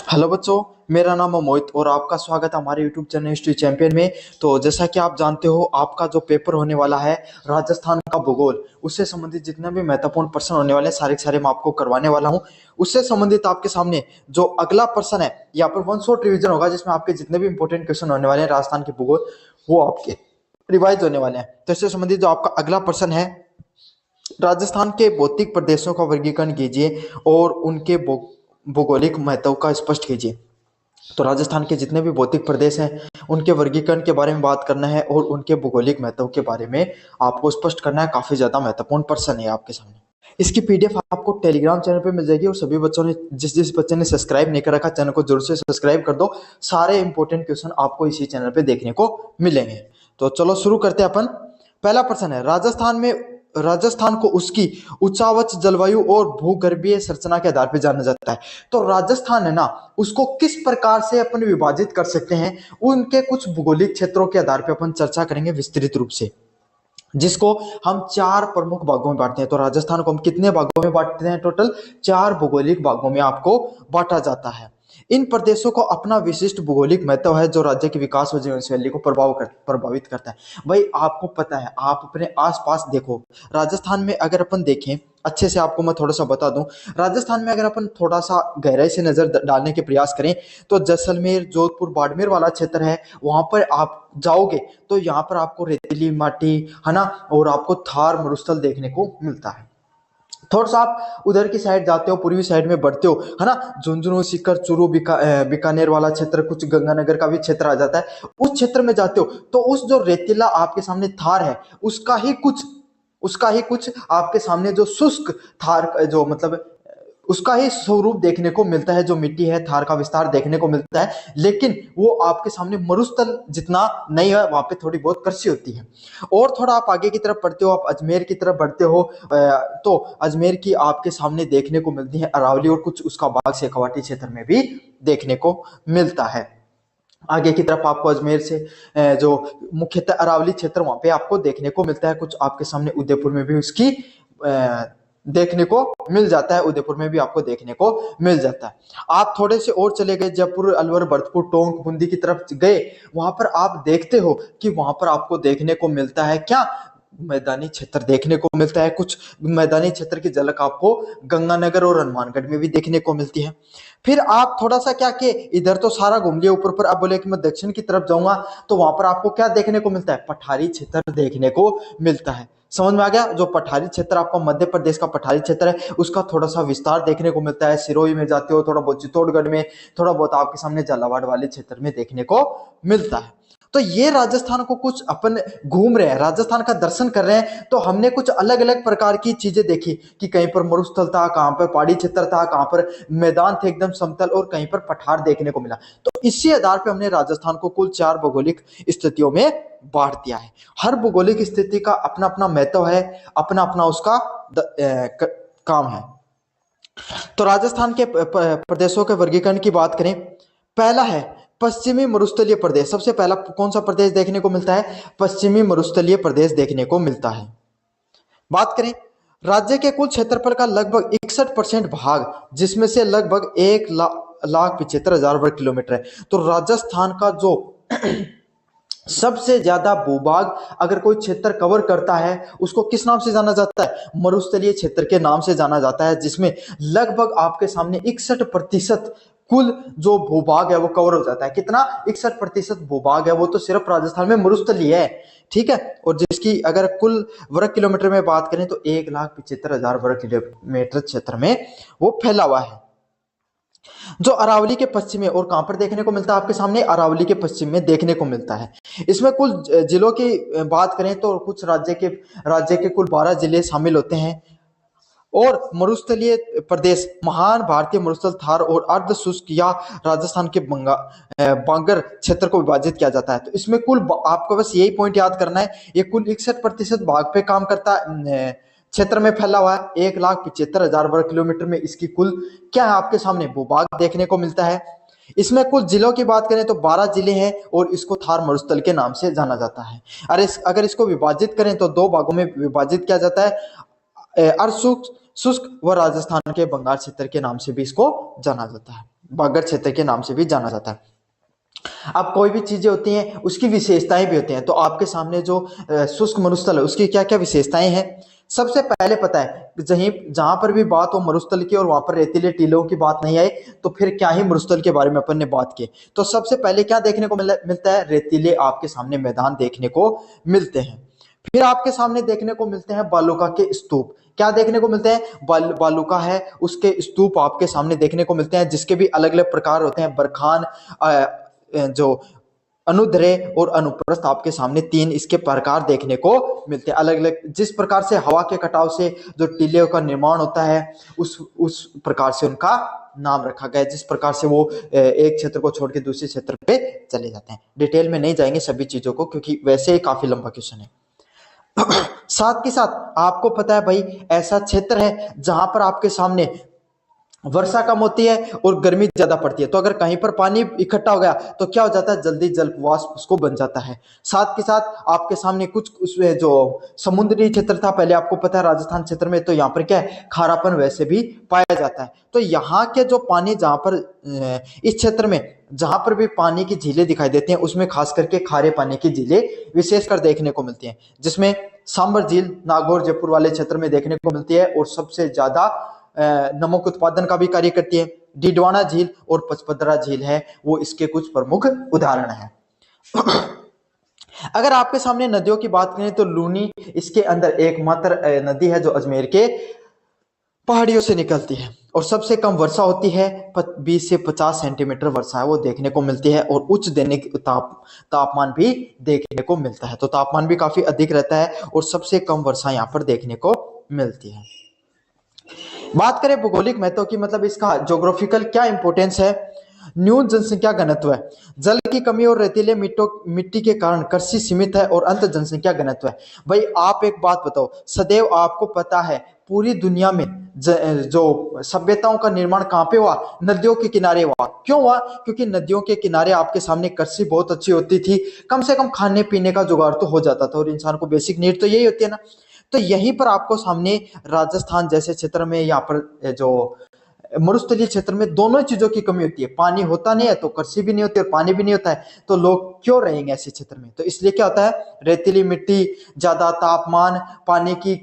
Hello बच्चों, मेरा नाम है मोहित और आपका स्वागत है हमारे यूट्यूब चैनल हिस्ट्री चैंपियन में। तो जैसा कि आप जानते हो, आपका जो पेपर होने वाला है राजस्थान का भूगोल, उससे संबंधित जितने भी महत्वपूर्ण प्रश्न होने वाले हैं सारे के सारे मैं आपको करवाने वाला हूं। उससे संबंधित आपके सामने जो अगला प्रश्न है, यहाँ पर 1 शॉट रिविजन होगा जिसमें आपके जितने भी इंपॉर्टेंट क्वेश्चन होने वाले हैं राजस्थान के भूगोल वो आपके रिवाइज होने वाले हैं। तो इससे संबंधित जो आपका अगला प्रश्न है, राजस्थान के भौतिक प्रदेशों का वर्गीकरण कीजिए और उनके भौगोलिक महत्व का स्पष्ट कीजिए। तो राजस्थान के जितने भी भौतिक प्रदेश हैं उनके वर्गीकरण के बारे में बात करना है और उनके भौगोलिक महत्व के बारे में आपको स्पष्ट करना है। काफी ज्यादा महत्वपूर्ण प्रश्न है आपके सामने। इसकी पीडीएफ आपको टेलीग्राम चैनल पे मिल जाएगी और सभी बच्चों ने जिस बच्चे ने सब्सक्राइब नहीं कर रखा चैनल को जरूर से सब्सक्राइब कर दो। सारे इंपॉर्टेंट क्वेश्चन आपको इसी चैनल पे देखने को मिलेंगे। तो चलो शुरू करते हैं अपन। पहला प्रश्न है, राजस्थान को उसकी उच्चावच जलवायु और भूगर्भीय संरचना के आधार पर जाना जाता है। तो राजस्थान है ना, उसको किस प्रकार से अपन विभाजित कर सकते हैं, उनके कुछ भौगोलिक क्षेत्रों के आधार पर अपन चर्चा करेंगे विस्तृत रूप से, जिसको हम 4 प्रमुख भागों में बांटते हैं। तो राजस्थान को हम कितने भागों में बांटते हैं? टोटल 4 भौगोलिक भागों में आपको बांटा जाता है। इन प्रदेशों को अपना विशिष्ट भौगोलिक महत्व है जो राज्य के विकास और जीवन शैली को प्रभावित करता है। भाई आपको पता है, आप अपने आसपास देखो, राजस्थान में अगर अपन देखें अच्छे से, आपको मैं थोड़ा सा बता दूं, राजस्थान में अगर अपन थोड़ा सा गहराई से नजर डालने के प्रयास करें तो जैसलमेर, जोधपुर, बाड़मेर वाला क्षेत्र है, वहां पर आप जाओगे तो यहाँ पर आपको रेतीली माटी है ना, और आपको थार मरुस्थल देखने को मिलता है। थोड़ा सा आप उधर की साइड जाते हो, पूर्वी साइड में बढ़ते हो, है ना, झुंझुनू, सीकर, चूरू, बीकानेर वाला क्षेत्र, कुछ गंगानगर का भी क्षेत्र आ जाता है। उस क्षेत्र में जाते हो तो उस जो रेतीला आपके सामने थार है उसका ही कुछ आपके सामने जो शुष्क थार जो मतलब उसका ही स्वरूप देखने को मिलता है। जो मिट्टी है, थार का विस्तार देखने को मिलता है, लेकिन वो आपके सामने मरुस्थल जितना नहीं है, वहां पे थोड़ी बहुत कृषि होती है। और थोड़ा आप आगे की तरफ बढ़ते हो, आप अजमेर की तरफ बढ़ते हो, तो अजमेर की आपके सामने देखने को मिलती है अरावली और कुछ उसका भाग शेखावाटी क्षेत्र में भी देखने को मिलता है। आगे की तरफ आपको अजमेर से जो मुख्यतः अरावली क्षेत्र वहां पे आपको देखने को मिलता है। कुछ आपके सामने उदयपुर में भी उसकी देखने को मिल जाता है, उदयपुर में भी आपको देखने को मिल जाता है। आप थोड़े से और चले गए, जयपुर, अलवर, भरतपुर, टोंक, बूंदी की तरफ गए, वहां पर आप देखते हो कि वहां पर आपको देखने को मिलता है क्या? मैदानी क्षेत्र देखने को मिलता है। कुछ मैदानी क्षेत्र की झलक आपको गंगानगर और हनुमानगढ़ में भी देखने को मिलती है। फिर आप थोड़ा सा क्या कि इधर तो सारा घूम लिया ऊपर पर, अब बोले कि मैं दक्षिण की तरफ जाऊंगा तो वहां पर आपको क्या देखने को मिलता है? पठारी क्षेत्र देखने को मिलता है। समझ में आ गया? जो पठारी क्षेत्र आपको मध्य प्रदेश का पठारी क्षेत्र है उसका थोड़ा सा विस्तार देखने को मिलता है। सिरोही में जाते हो, थोड़ा बहुत चित्तौड़गढ़ में, थोड़ा बहुत आपके सामने झालावाड़ वाले क्षेत्र में देखने को मिलता है। तो ये राजस्थान को कुछ अपन घूम रहे हैं, राजस्थान का दर्शन कर रहे हैं, तो हमने कुछ अलग अलग प्रकार की चीजें देखी कि कहीं पर मरुस्थल था, कहां पर पहाड़ी क्षेत्र था, कहां पर मैदान थे एकदम समतल, और कहीं पर पठार देखने को मिला। तो इसी आधार पर हमने राजस्थान को कुल 4 भौगोलिक स्थितियों में बांट दिया है। हर भौगोलिक स्थिति का अपना अपना महत्व है, अपना अपना उसका काम है। तो राजस्थान के प्रदेशों के वर्गीकरण की बात करें, पहला है पश्चिमी मरुस्थलीय प्रदेश। सबसे पहला कौन सा प्रदेश देखने को मिलता है? पश्चिमी मरुस्थलीय प्रदेश देखने को मिलता है। बात करें राज्य के कुल क्षेत्रफल का लगभग 61% भाग, जिसमें से लगभग 1,75,000 वर्ग किलोमीटर है। तो राजस्थान का जो सबसे ज्यादा भूभाग अगर कोई क्षेत्र कवर करता है उसको किस नाम से जाना जाता है? मरुस्थलीय क्षेत्र के नाम से जाना जाता है, जिसमें लगभग आपके सामने 61% कुल जो भूभाग है वो कवर हो जाता है। कितना? 61% भूभाग है वो तो सिर्फ राजस्थान में मरुस्थलीय है, ठीक है। और जिसकी अगर कुल वर्ग किलोमीटर में बात करें तो 1,75,000 वर्ग किलोमीटर क्षेत्र में वो फैला हुआ है। जो अरावली के पश्चिम में, और कहां पर देखने को मिलता है आपके सामने? अरावली के पश्चिम में देखने को मिलता है। इसमें कुल जिलों की बात करें तो कुछ राज्य के कुल 12 जिले शामिल होते हैं। और मरुस्थलीय प्रदेश महान भारतीय मरुस्थल, थार और अर्ध शुष्क या राजस्थान के बांगर क्षेत्र को विभाजित किया जाता है। तो इसमें कुल आपको बस यही पॉइंट याद करना है, ये कुल 61% भाग पे काम करता है, क्षेत्र में फैला हुआ है। 1,75,000 वर्ग किलोमीटर में इसकी कुल क्या है आपके सामने? भूभाग देखने को मिलता है। इसमें कुल जिलों की बात करें तो 12 जिले हैं और इसको थार मरुस्थल के नाम से जाना जाता है। अगर इसको विभाजित करें तो 2 भागों में विभाजित किया जाता है, अर्ध शुष्क व राजस्थान के बंगाल क्षेत्र के नाम से भी इसको जाना जाता है। बागर क्षेत्र के नाम से भी जाना जाता है। अब कोई भी चीजें होती हैं उसकी विशेषताएं भी होती हैं, तो आपके सामने जो शुष्क मरुस्थल है उसकी क्या क्या विशेषताएं हैं। सबसे पहले पता है जहां पर भी बात हो मरुस्थल की और वहां पर रेतीले टीलों की बात नहीं आए तो फिर क्या ही मरुस्थल के बारे में अपन ने बात की। तो सबसे पहले क्या देखने को मिलता है, रेतीले आपके सामने मैदान देखने को मिलते हैं। फिर आपके सामने देखने को मिलते हैं बालूका के स्तूप। क्या देखने को मिलते हैं, बालूका है उसके स्तूप आपके सामने देखने को मिलते हैं, जिसके भी अलग अलग प्रकार होते हैं, बरखान, जो अनुदैर्ध्य और अनुप्रस्थ, आपके सामने तीन इसके प्रकार देखने को मिलते हैं अलग अलग। जिस प्रकार से हवा के कटाव से जो टीले का निर्माण होता है उस प्रकार से उनका नाम रखा गया है, जिस प्रकार से वो एक क्षेत्र को छोड़ के दूसरे क्षेत्र पे चले जाते हैं। डिटेल में नहीं जाएंगे सभी चीजों को क्योंकि वैसे ही काफी लंबा क्वेश्चन है। साथ के साथ आपको पता है भाई ऐसा क्षेत्र है जहां पर आपके सामने वर्षा कम होती है और गर्मी ज्यादा पड़ती है, तो अगर कहीं पर पानी इकट्ठा हो गया तो क्या हो जाता है, जल्दी जल वाष्प उसको बन जाता है। साथ के साथ आपके सामने कुछ उसमें जो समुद्री क्षेत्र था पहले आपको पता है राजस्थान क्षेत्र में, तो यहाँ पर क्या है खारापन वैसे भी पाया जाता है। तो यहाँ के जो पानी जहां पर इस क्षेत्र में जहां पर भी पानी की झीलें दिखाई देती हैं उसमें खास करके खारे पानी की झीलें विशेषकर देखने को मिलती हैं, जिसमें सांबर झील नागौर जयपुर वाले क्षेत्र में देखने को मिलती है और सबसे ज्यादा नमक उत्पादन का भी कार्य करती है। डिडवाना झील और पचपदरा झील है वो इसके कुछ प्रमुख उदाहरण हैं। अगर आपके सामने नदियों की बात करें तो लूनी इसके अंदर एकमात्र नदी है जो अजमेर के पहाड़ियों से निकलती है और सबसे कम वर्षा होती है, 20 से 50 सेंटीमीटर वर्षा है वो देखने को मिलती है और उच्च दैनिक तापमान भी देखने को मिलता है, तो तापमान भी काफी अधिक रहता है और सबसे कम वर्षा यहाँ पर देखने को मिलती है। बात करें भौगोलिक महत्व की, मतलब इसका ज्योग्राफिकल क्या इंपॉर्टेंस है। न्यून जनसंख्या घनत्व है, जल की कमी और रेतीले मिट्टी के कारण कृषि सीमित है और अंत जनसंख्या घनत्व है। भाई आप एक बात बताओ, सदैव आपको पता है पूरी दुनिया में जो सभ्यताओं का निर्माण कहाँ पे हुआ, नदियों के किनारे हुआ। क्यों हुआ, क्योंकि नदियों के किनारे आपके सामने कृषि बहुत अच्छी होती थी, कम से कम खाने पीने का जुगाड़ तो हो जाता था और इंसान को बेसिक नीड तो यही होती है ना। तो यहीं पर आपको सामने राजस्थान जैसे क्षेत्र में यहाँ पर जो मरुस्थलीय क्षेत्र में दोनों चीजों की कमी होती है, पानी होता नहीं है तो कृषि भी नहीं होती और पानी भी नहीं होता है, तो लोग क्यों रहेंगे ऐसे क्षेत्र में। तो इसलिए क्या होता है, रेतीली मिट्टी, ज्यादा तापमान, पानी की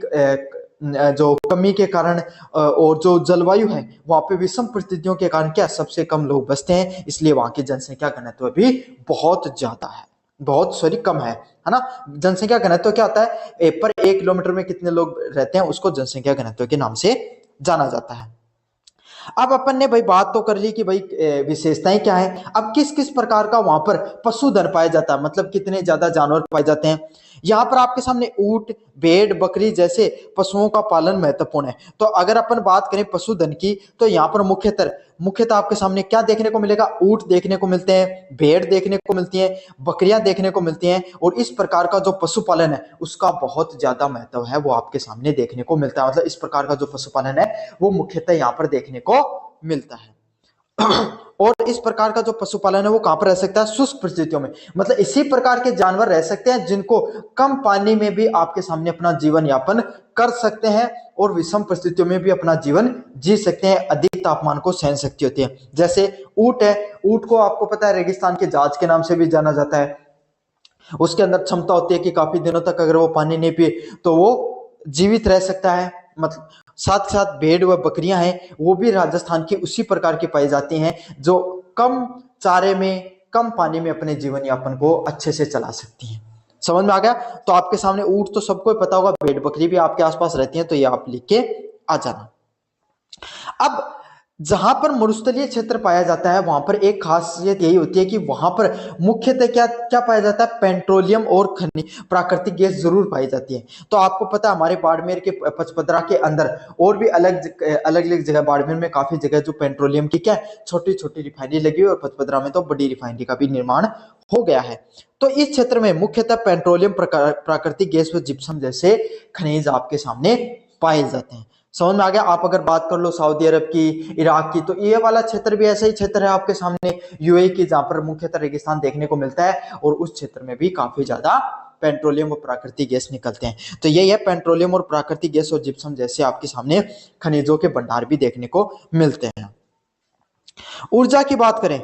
जो कमी के कारण और जो जलवायु है वहां पे विषम परिस्थितियों के कारण क्या सबसे कम लोग बसते हैं, इसलिए वहां की जनसंख्या घनत्व भी बहुत ज्यादा है, बहुत सॉरी कम है ना। जनसंख्या घनत्व क्या होता है, पर 1 किलोमीटर में कितने लोग रहते हैं उसको जनसंख्या घनत्व के नाम से जाना जाता है। अब अपन ने भाई बात तो कर ली कि भाई विशेषताएं क्या है, अब किस किस प्रकार का वहां पर पशुधन पाया जाता है, मतलब कितने ज्यादा जानवर पाए जाते हैं। यहाँ पर आपके सामने ऊंट, भेड़, बकरी जैसे पशुओं का पालन महत्वपूर्ण है। तो अगर अपन बात करें पशुधन की तो यहाँ पर मुख्यतः आपके सामने क्या देखने को मिलेगा, ऊंट देखने को मिलते हैं, भेड़ देखने को मिलती हैं, बकरियां देखने को मिलती हैं और इस प्रकार का जो पशुपालन है उसका बहुत ज्यादा महत्व है वो आपके सामने देखने को मिलता है। मतलब इस प्रकार का जो पशुपालन है वो मुख्यतः यहाँ पर देखने को मिलता है। और इस प्रकार का जो पशुपालन है वो कहां पर रह सकता है, शुष्क परिस्थितियों में। मतलब इसी प्रकार के जानवर रह सकते हैं जिनको कम पानी में भी आपके सामने अपना जीवन यापन कर सकते हैं और विषम परिस्थितियों में भी अपना जीवन जी सकते हैं, अधिक तापमान को सहन शक्ति होती है। जैसे ऊंट है, ऊंट को आपको पता है रेगिस्तान के जहाज के नाम से भी जाना जाता है। उसके अंदर क्षमता होती है कि काफी दिनों तक अगर वो पानी नहीं पिए तो वो जीवित रह सकता है। मतलब साथ साथ भेड़ व बकरियां हैं वो भी राजस्थान की उसी प्रकार की पाई जाती हैं जो कम चारे में, कम पानी में अपने जीवन यापन को अच्छे से चला सकती हैं। समझ में आ गया। तो आपके सामने ऊंट तो सबको पता होगा, भेड़ बकरी भी आपके आसपास रहती हैं, तो ये आप लिख के आ जाना। अब जहां पर मरुस्थलीय क्षेत्र पाया जाता है वहां पर एक खासियत यही होती है कि वहां पर मुख्यतः क्या क्या पाया जाता है, पेट्रोलियम और खनिज प्राकृतिक गैस जरूर पाई जाती है। तो आपको पता है हमारे बाड़मेर के पचपदरा के अंदर और भी अलग अलग जगह, बाड़मेर में काफी जगह जो पेट्रोलियम की क्या छोटी छोटी रिफाइनरी लगी हुई और पचपदरा में तो बड़ी रिफाइनरी का भी निर्माण हो गया है। तो इस क्षेत्र में मुख्यतः पेट्रोलियम, प्राकृतिक गैस व जिप्सम जैसे खनिज आपके सामने पाए जाते हैं। समझ में आ गया। आप अगर बात कर लो सऊदी अरब की, इराक की, तो ये वाला क्षेत्र भी ऐसा ही क्षेत्र है आपके सामने, यूएई की, जहां पर मुख्यतः रेगिस्तान देखने को मिलता है और उस क्षेत्र में भी काफी ज्यादा पेट्रोलियम और प्राकृतिक गैस निकलते हैं। तो यही है, पेट्रोलियम और प्राकृतिक गैस और जिप्सम जैसे आपके सामने खनिजों के भंडार भी देखने को मिलते हैं। ऊर्जा की बात करें,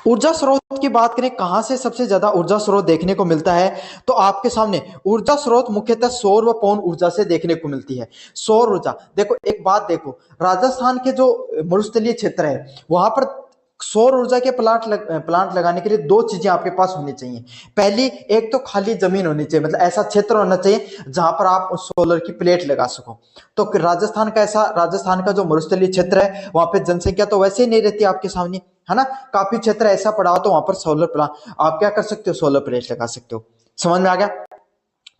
ऊर्जा स्रोत की बात करें, कहां से सबसे ज्यादा ऊर्जा स्रोत देखने को मिलता है, तो आपके सामने ऊर्जा स्रोत मुख्यतः सौर व पवन ऊर्जा से देखने को मिलती है। सौर ऊर्जा, देखो एक बात देखो, राजस्थान के जो मरुस्थलीय क्षेत्र है वहां पर सौर ऊर्जा के प्लांट लगाने के लिए दो चीजें आपके पास होनी चाहिए। पहली, एक तो खाली जमीन होनी चाहिए, मतलब ऐसा क्षेत्र होना चाहिए जहां पर आप उस सोलर की प्लेट लगा सको। तो राजस्थान का जो मरुस्थलीय क्षेत्र है वहां पे जनसंख्या तो वैसे ही नहीं रहती आपके सामने, है ना, काफी क्षेत्र ऐसा पड़ा हो तो वहां पर सोलर प्लांट आप क्या कर सकते हो, सोलर प्लेट लगा सकते हो। समझ में आ गया।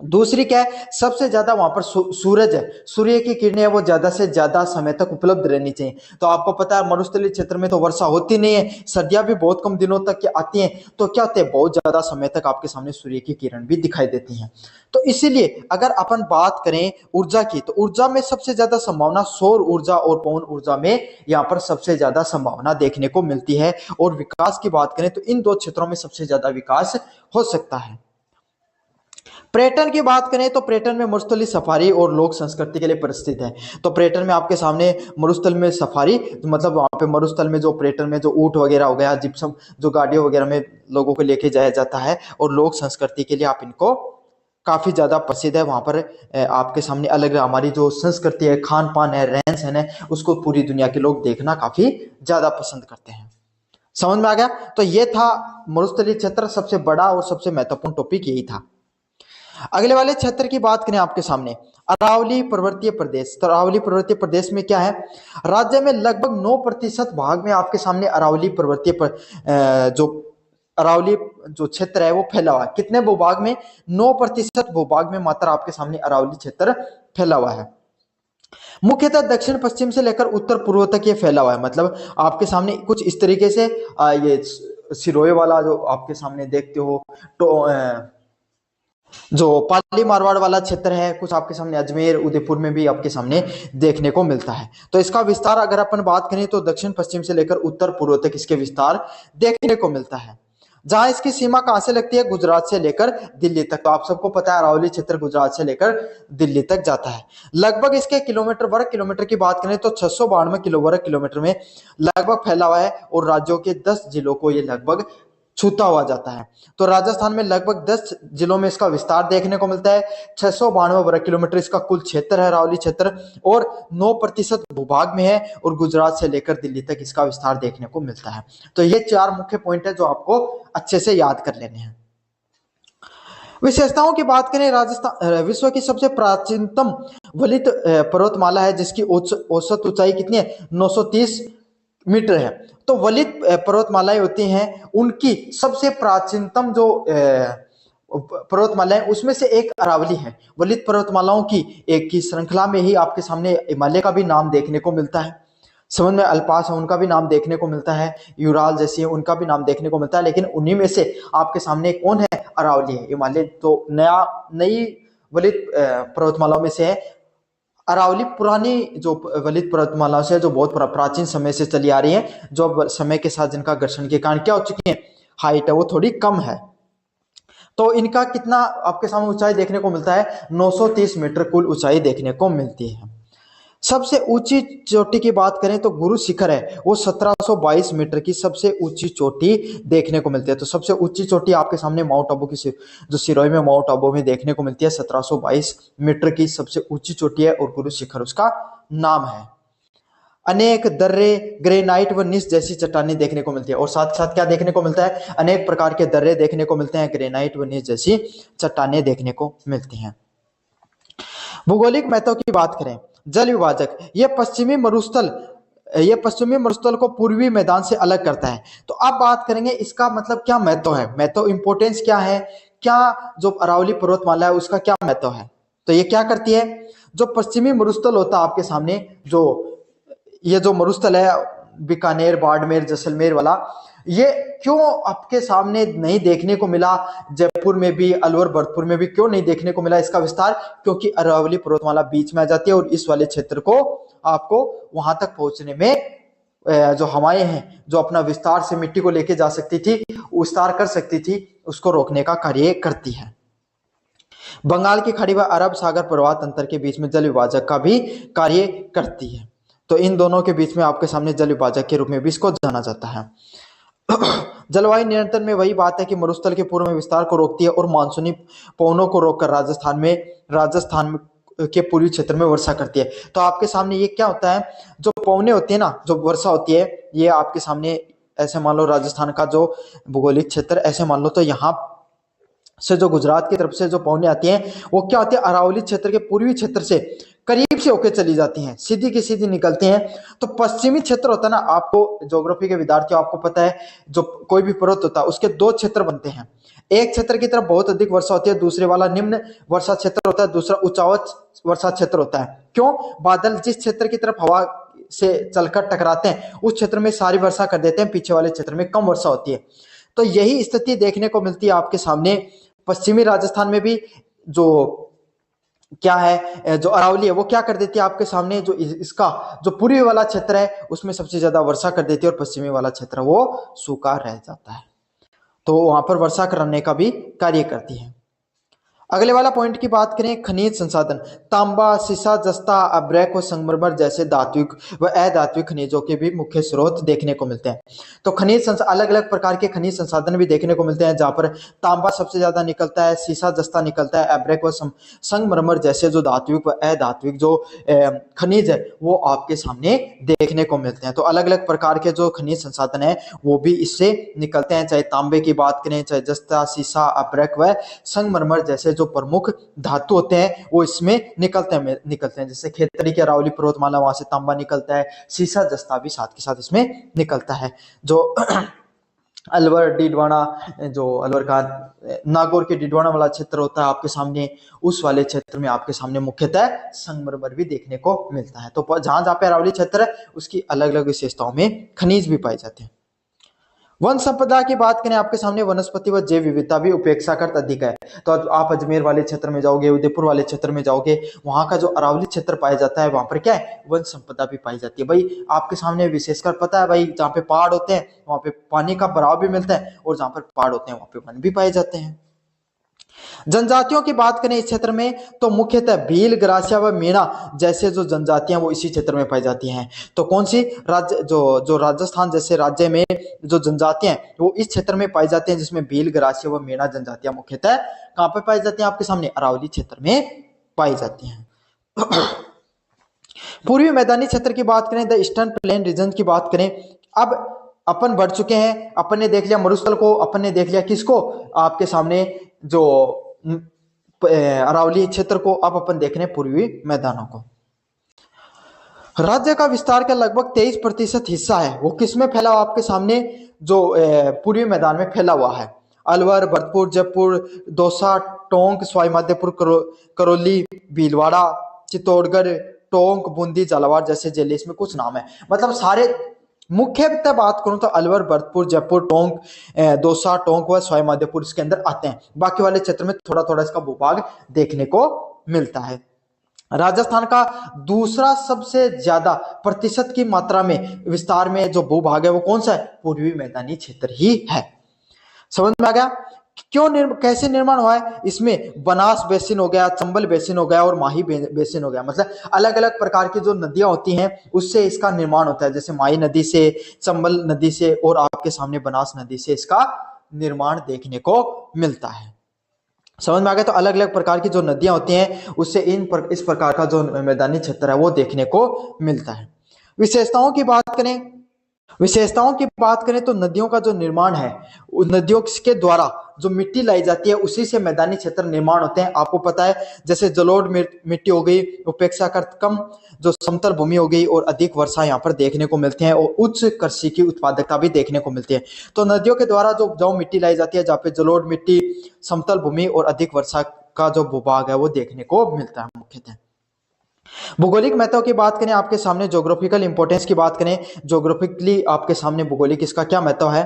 दूसरी क्या है, सबसे ज्यादा वहां पर सूरज है, सूर्य की किरणें है वो ज्यादा से ज्यादा समय तक उपलब्ध रहनी चाहिए। तो आपको पता है मरुस्थलीय क्षेत्र में तो वर्षा होती नहीं है, सर्दियां भी बहुत कम दिनों तक की आती हैं, तो क्या होते हैं, बहुत ज्यादा समय तक आपके सामने सूर्य की किरण भी दिखाई देती हैं। तो इसीलिए अगर अपन बात करें ऊर्जा की, तो ऊर्जा में सबसे ज्यादा संभावना सौर ऊर्जा और पवन ऊर्जा में यहाँ पर सबसे ज्यादा संभावना देखने को मिलती है। और विकास की बात करें तो इन दो क्षेत्रों में सबसे ज्यादा विकास हो सकता है। पर्यटन की बात करें तो पर्यटन में मरुस्थलीय सफारी और लोक संस्कृति के लिए प्रसिद्ध है। तो पर्यटन में आपके सामने मरुस्थल में सफारी, मतलब वहां पे मरुस्थल में जो पर्यटन में जो ऊंट वगैरह हो गया, जिप्सम जो गाड़ियों वगैरह में लोगों को लेके जाया जाता है, और लोक संस्कृति के लिए आप इनको काफी ज्यादा प्रसिद्ध है। वहां पर आपके सामने अलग हमारी जो संस्कृति है, खान पान है, रहन सहन है, उसको पूरी दुनिया के लोग देखना काफी ज्यादा पसंद करते हैं। समझ में आ गया। तो ये था मरुस्थलीय क्षेत्र, सबसे बड़ा और सबसे महत्वपूर्ण टॉपिक यही था। अगले वाले क्षेत्र की बात करें आपके सामने, अरावली पर्वतीय प्रदेश। तो अरावली पर्वतीय प्रदेश में क्या है, राज्य में लगभग 9% भाग में आपके सामने अरावली जो अरावली जो क्षेत्र है वो फैला हुआ है। कितने भूभाग में, 9% भूभाग में मात्र आपके सामने अरावली क्षेत्र फैला हुआ है। मुख्यतः दक्षिण पश्चिम से लेकर उत्तर पूर्व तक ये फैला हुआ है। मतलब आपके सामने कुछ इस तरीके से ये सिरोहे वाला जो आपके सामने देखते हो, तो जो पाली मारवाड़ वाला क्षेत्र है, कुछ आपके सामने अजमेर उदयपुर में भी आपके सामने देखने को मिलता है। तो इसका विस्तार अगर अपन बात करें तो दक्षिण पश्चिम से लेकर उत्तर पूर्व तक इसके विस्तार देखने को मिलता है। जहां इसकी सीमा कहां से लगती है, गुजरात से लेकर दिल्ली तक। तो आप सबको पता है अरावली क्षेत्र गुजरात से लेकर दिल्ली तक जाता है। लगभग इसके वर्ग किलोमीटर की बात करें तो 692 वर्ग किलोमीटर में लगभग फैला हुआ है, और राज्यों के 10 जिलों को ये लगभग छूता हुआ जाता है। तो राजस्थान में लगभग 10 जिलों में इसका विस्तार देखने को मिलता है। 692 वर्ग किलोमीटर इसका कुल क्षेत्र है अरावली क्षेत्र, और 9% भूभाग में है, और गुजरात से लेकर दिल्ली तक इसका विस्तार देखने को मिलता है। तो ये 4 मुख्य पॉइंट है जो आपको अच्छे से याद कर लेने हैं। विशेषताओं की बात करें, राजस्थान विश्व की सबसे प्राचीनतम वलित पर्वतमाला है, जिसकी औसत ऊंचाई कितनी है, 930 मीटर है। तो वलित पर्वतमालाएं होती हैं, उनकी सबसे प्राचीनतम जो पर्वतमालाएं, उसमें से एक अरावली है। वलित पर्वतमालाओं की एक की श्रृंखला में ही आपके सामने हिमालय का भी नाम देखने को मिलता है। समझ में, अल्पास है उनका भी नाम देखने को मिलता है, यूराल जैसी है उनका भी नाम देखने को मिलता है, लेकिन उन्हीं में से आपके सामने कौन है, अरावली है। हिमालय तो नई वलित पर्वतमालाओं में से है। अरावली पुरानी जो वलित पर्वतमाला से, जो बहुत प्राचीन समय से चली आ रही है, जो समय के साथ जिनका घर्षण के कारण क्या हो चुकी है, हाइट है वो थोड़ी कम है। तो इनका कितना आपके सामने ऊंचाई देखने को मिलता है, 930 मीटर कुल ऊंचाई देखने को मिलती है। सबसे ऊंची चोटी की बात करें तो गुरु शिखर है, वो 1722 मीटर की सबसे ऊंची चोटी देखने को मिलती है। तो सबसे ऊंची चोटी आपके सामने माउंट आबू की जो सिरोही में माउंट आबू में देखने को मिलती है, 1722 मीटर की सबसे ऊंची चोटी है, और गुरु शिखर उसका नाम है। अनेक दर्रे, ग्रेनाइट व निस जैसी चट्टानें देखने को मिलती है, और साथ साथ क्या देखने को मिलता है, अनेक प्रकार के दर्रे देखने को मिलते हैं, ग्रेनाइट व निस जैसी चट्टानें देखने को मिलती हैं। भौगोलिक महत्व की बात करें, जल विभाजक, ये पश्चिमी मरुस्थल को पूर्वी मैदान से अलग करता है। तो अब बात करेंगे इसका मतलब क्या महत्व है, महत्व इंपोर्टेंस क्या है, क्या जो अरावली पर्वतमाला है उसका क्या महत्व है। तो ये क्या करती है, जो पश्चिमी मरुस्थल होता है आपके सामने, ये जो मरुस्थल है बीकानेर, बाड़मेर, जैसलमेर वाला, ये क्यों आपके सामने नहीं देखने को मिला, जयपुर में भी, अलवर, भरतपुर में भी क्यों नहीं देखने को मिला इसका विस्तार, क्योंकि अरावली पर्वतमाला बीच में आ जाती है, और इस वाले क्षेत्र को आपको वहां तक पहुंचने में जो हवाएं हैं, जो अपना विस्तार से मिट्टी को लेके जा सकती थी, विस्तार कर सकती थी, उसको रोकने का कार्य करती है। बंगाल की खाड़ी व अरब सागर प्रवाह तंत्र के बीच में जल विभाजक का भी कार्य करती है। तो इन दोनों के बीच में आपके सामने जल विभाजक के रूप में भी इसको जाना जाता है। जलवायु नियंत्रण में वही बात है कि मरुस्थल के पूर्व में विस्तार को रोकती है और मानसूनी पवनों को रोककर राजस्थान के पूर्वी क्षेत्र में वर्षा करती है। तो आपके सामने ये क्या होता है, जो पवने होती है ना, जो वर्षा होती है, ये आपके सामने ऐसे मान लो राजस्थान का जो भौगोलिक क्षेत्र ऐसे मान लो, तो यहाँ से जो गुजरात की तरफ से जो पवने आती हैं वो क्या होती है, अरावली क्षेत्र के पूर्वी क्षेत्र से करीब से होकर चली जाती हैं, सीधी की सीधी निकलती हैं। तो पश्चिमी क्षेत्र होता है ना, आपको ज्योग्राफी के विद्यार्थियों आपको पता है, जो कोई भी पर्वत होता है उसके दो क्षेत्र बनते हैं। एक क्षेत्र की तरफ बहुत अधिक वर्षा होती है, दूसरे वाला निम्न वर्षा क्षेत्र होता है, दूसरा उच्चावच वर्षा क्षेत्र होता है। क्यों? बादल जिस क्षेत्र की तरफ हवा से चलकर टकराते हैं उस क्षेत्र में सारी वर्षा कर देते हैं, पीछे वाले क्षेत्र में कम वर्षा होती है। तो यही स्थिति देखने को मिलती है आपके सामने पश्चिमी राजस्थान में भी। जो क्या है, जो अरावली है वो क्या कर देती है आपके सामने, जो इसका जो पूर्वी वाला क्षेत्र है उसमें सबसे ज्यादा वर्षा कर देती है और पश्चिमी वाला क्षेत्र वो सूखा रह जाता है। तो वहां पर वर्षा कराने का भी कार्य करती है। अगले वाला पॉइंट की बात करें, खनिज संसाधन। तांबा, सीसा, जस्ता, अब्रैक व संगमरमर जैसे धात्विक व अधात्विक खनिजों के भी मुख्य स्रोत देखने को मिलते हैं। तो अलग अलग प्रकार के खनिज संसाधन भी देखने को मिलते हैं, जहां पर तांबा सबसे ज्यादा निकलता है, सीसा जस्ता निकलता है, अब्रैक व संगमरमर जैसे जो धात्विक व अधात्विक जो खनिज है वो आपके सामने देखने को मिलते हैं। तो अलग अलग प्रकार के जो खनिज संसाधन है वो भी इससे निकलते हैं, चाहे तांबे की बात करें, चाहे जस्ता, सीसा, अब्रैक व संगमरमर जैसे जो प्रमुख धातु होते हैं वो इसमें निकलते हैं। जैसे खेतड़ी के अरावली पर्वतमाला, वहां से तांबा निकलता है, सीसा जस्ता भी साथ के साथ इसमें निकलता है। जो अलवर डीडवाना, जो अलवर का नागौर के डीडवाना वाला क्षेत्र होता है आपके सामने, उस वाले क्षेत्र में आपके सामने मुख्यतः संगमरमर भी देखने को मिलता है। तो जहां जहां पे अरावली क्षेत्र है उसकी अलग अलग विशेषताओं में खनिज भी पाए जाते हैं। वन संपदा की बात करें, आपके सामने वनस्पति व जैव विविधता भी अपेक्षाकृत अधिक है। तो आप अजमेर वाले क्षेत्र में जाओगे, उदयपुर वाले क्षेत्र में जाओगे, वहां का जो अरावली क्षेत्र पाया जाता है वहां पर क्या है, वन संपदा भी पाई जाती है। भाई आपके सामने विशेषकर पता है भाई, जहाँ पे पहाड़ होते हैं वहां पे पानी का बहाव भी मिलता है, और जहां पर पहाड़ होते हैं वहां पे वन भी पाए जाते हैं। जनजातियों की बात करें इस क्षेत्र में, तो मुख्यतः भील, ग्रासिया व मीणा जैसे जो जनजातियां वो इसी क्षेत्र में पाई जाती हैं। तो कौन सी राज्य, जो राजस्थान जैसे राज्य में जो जनजातियां हैं वो इस क्षेत्र में पाई जाती हैं, जिसमें भील, ग्रासिया व मीणा जनजातियां मुख्यतः कहां पर पाई जाती हैं, आपके सामने अरावली क्षेत्र में पाई जाती हैं। पूर्वी मैदानी क्षेत्र की बात करें, द ईस्टर्न प्लेन रीजन की बात करें, अब अपन बढ़ चुके हैं, अपन ने देख लिया मरुस्थल को, अपन ने देख लिया किसको, आपके सामने जो अरावली क्षेत्र को, अब अपन देख रहे हैं पूर्वी मैदानों को। राज्य का विस्तार का लगभग 23% हिस्सा है वो किसमें फैला हुआ, आपके सामने जो पूर्वी मैदान में फैला हुआ है। अलवर, भरतपुर, जयपुर, दौसा, टोंक, सवाई माधोपुर, करौली, भीलवाड़ा, चित्तौड़गढ़, टोंक, बूंदी, झालावाड़ जैसे जिले, इसमें कुछ नाम है। मतलब सारे मुख्यतः बात करूं तो अलवर, भरतपुर, जयपुर, टोंक, दौसा, टोंक व सवाई माधोपुर इसके अंदर आते हैं। बाकी वाले क्षेत्र में थोड़ा थोड़ा इसका भूभाग देखने को मिलता है। राजस्थान का दूसरा सबसे ज्यादा प्रतिशत की मात्रा में विस्तार में जो भूभाग है वो कौन सा है, पूर्वी मैदानी क्षेत्र ही है। समझ में आ गया कैसे निर्माण हुआ है। इसमें बनास बेसिन हो गया, चंबल बेसिन हो गया और माही बेसिन हो गया। मतलब अलग अलग प्रकार की जो नदियां होती हैं उससे इसका निर्माण होता है, जैसे माही नदी से, चंबल नदी से और आपके सामने बनास नदी से इसका निर्माण देखने को मिलता है। समझ में आ गया। तो अलग अलग प्रकार की जो नदियां होती हैं उससे इस प्रकार का जो मैदानी क्षेत्र है वो देखने को मिलता है। विशेषताओं की बात करें तो नदियों का जो निर्माण है, नदियों के द्वारा जो मिट्टी लाई जाती है उसी से मैदानी क्षेत्र निर्माण होते हैं। आपको पता है, जैसे जलोढ़ मिट्टी हो गई, अपेक्षाकृत कम जो समतल भूमि हो गई, और अधिक वर्षा यहाँ पर देखने को मिलती है, और उच्च कृषि की उत्पादकता भी देखने को मिलती है। तो नदियों के द्वारा जो मिट्टी लाई जाती है, जहाँ पे जलोढ़ मिट्टी, समतल भूमि और अधिक वर्षा का जो भूभाग है वो देखने को मिलता है मुख्यतः। भौगोलिक महत्व की बात करें, आपके सामने ज्योग्राफिकल इंपोर्टेंस की बात करें, ज्योग्राफिकली आपके सामने भौगोलिक इसका क्या महत्व है।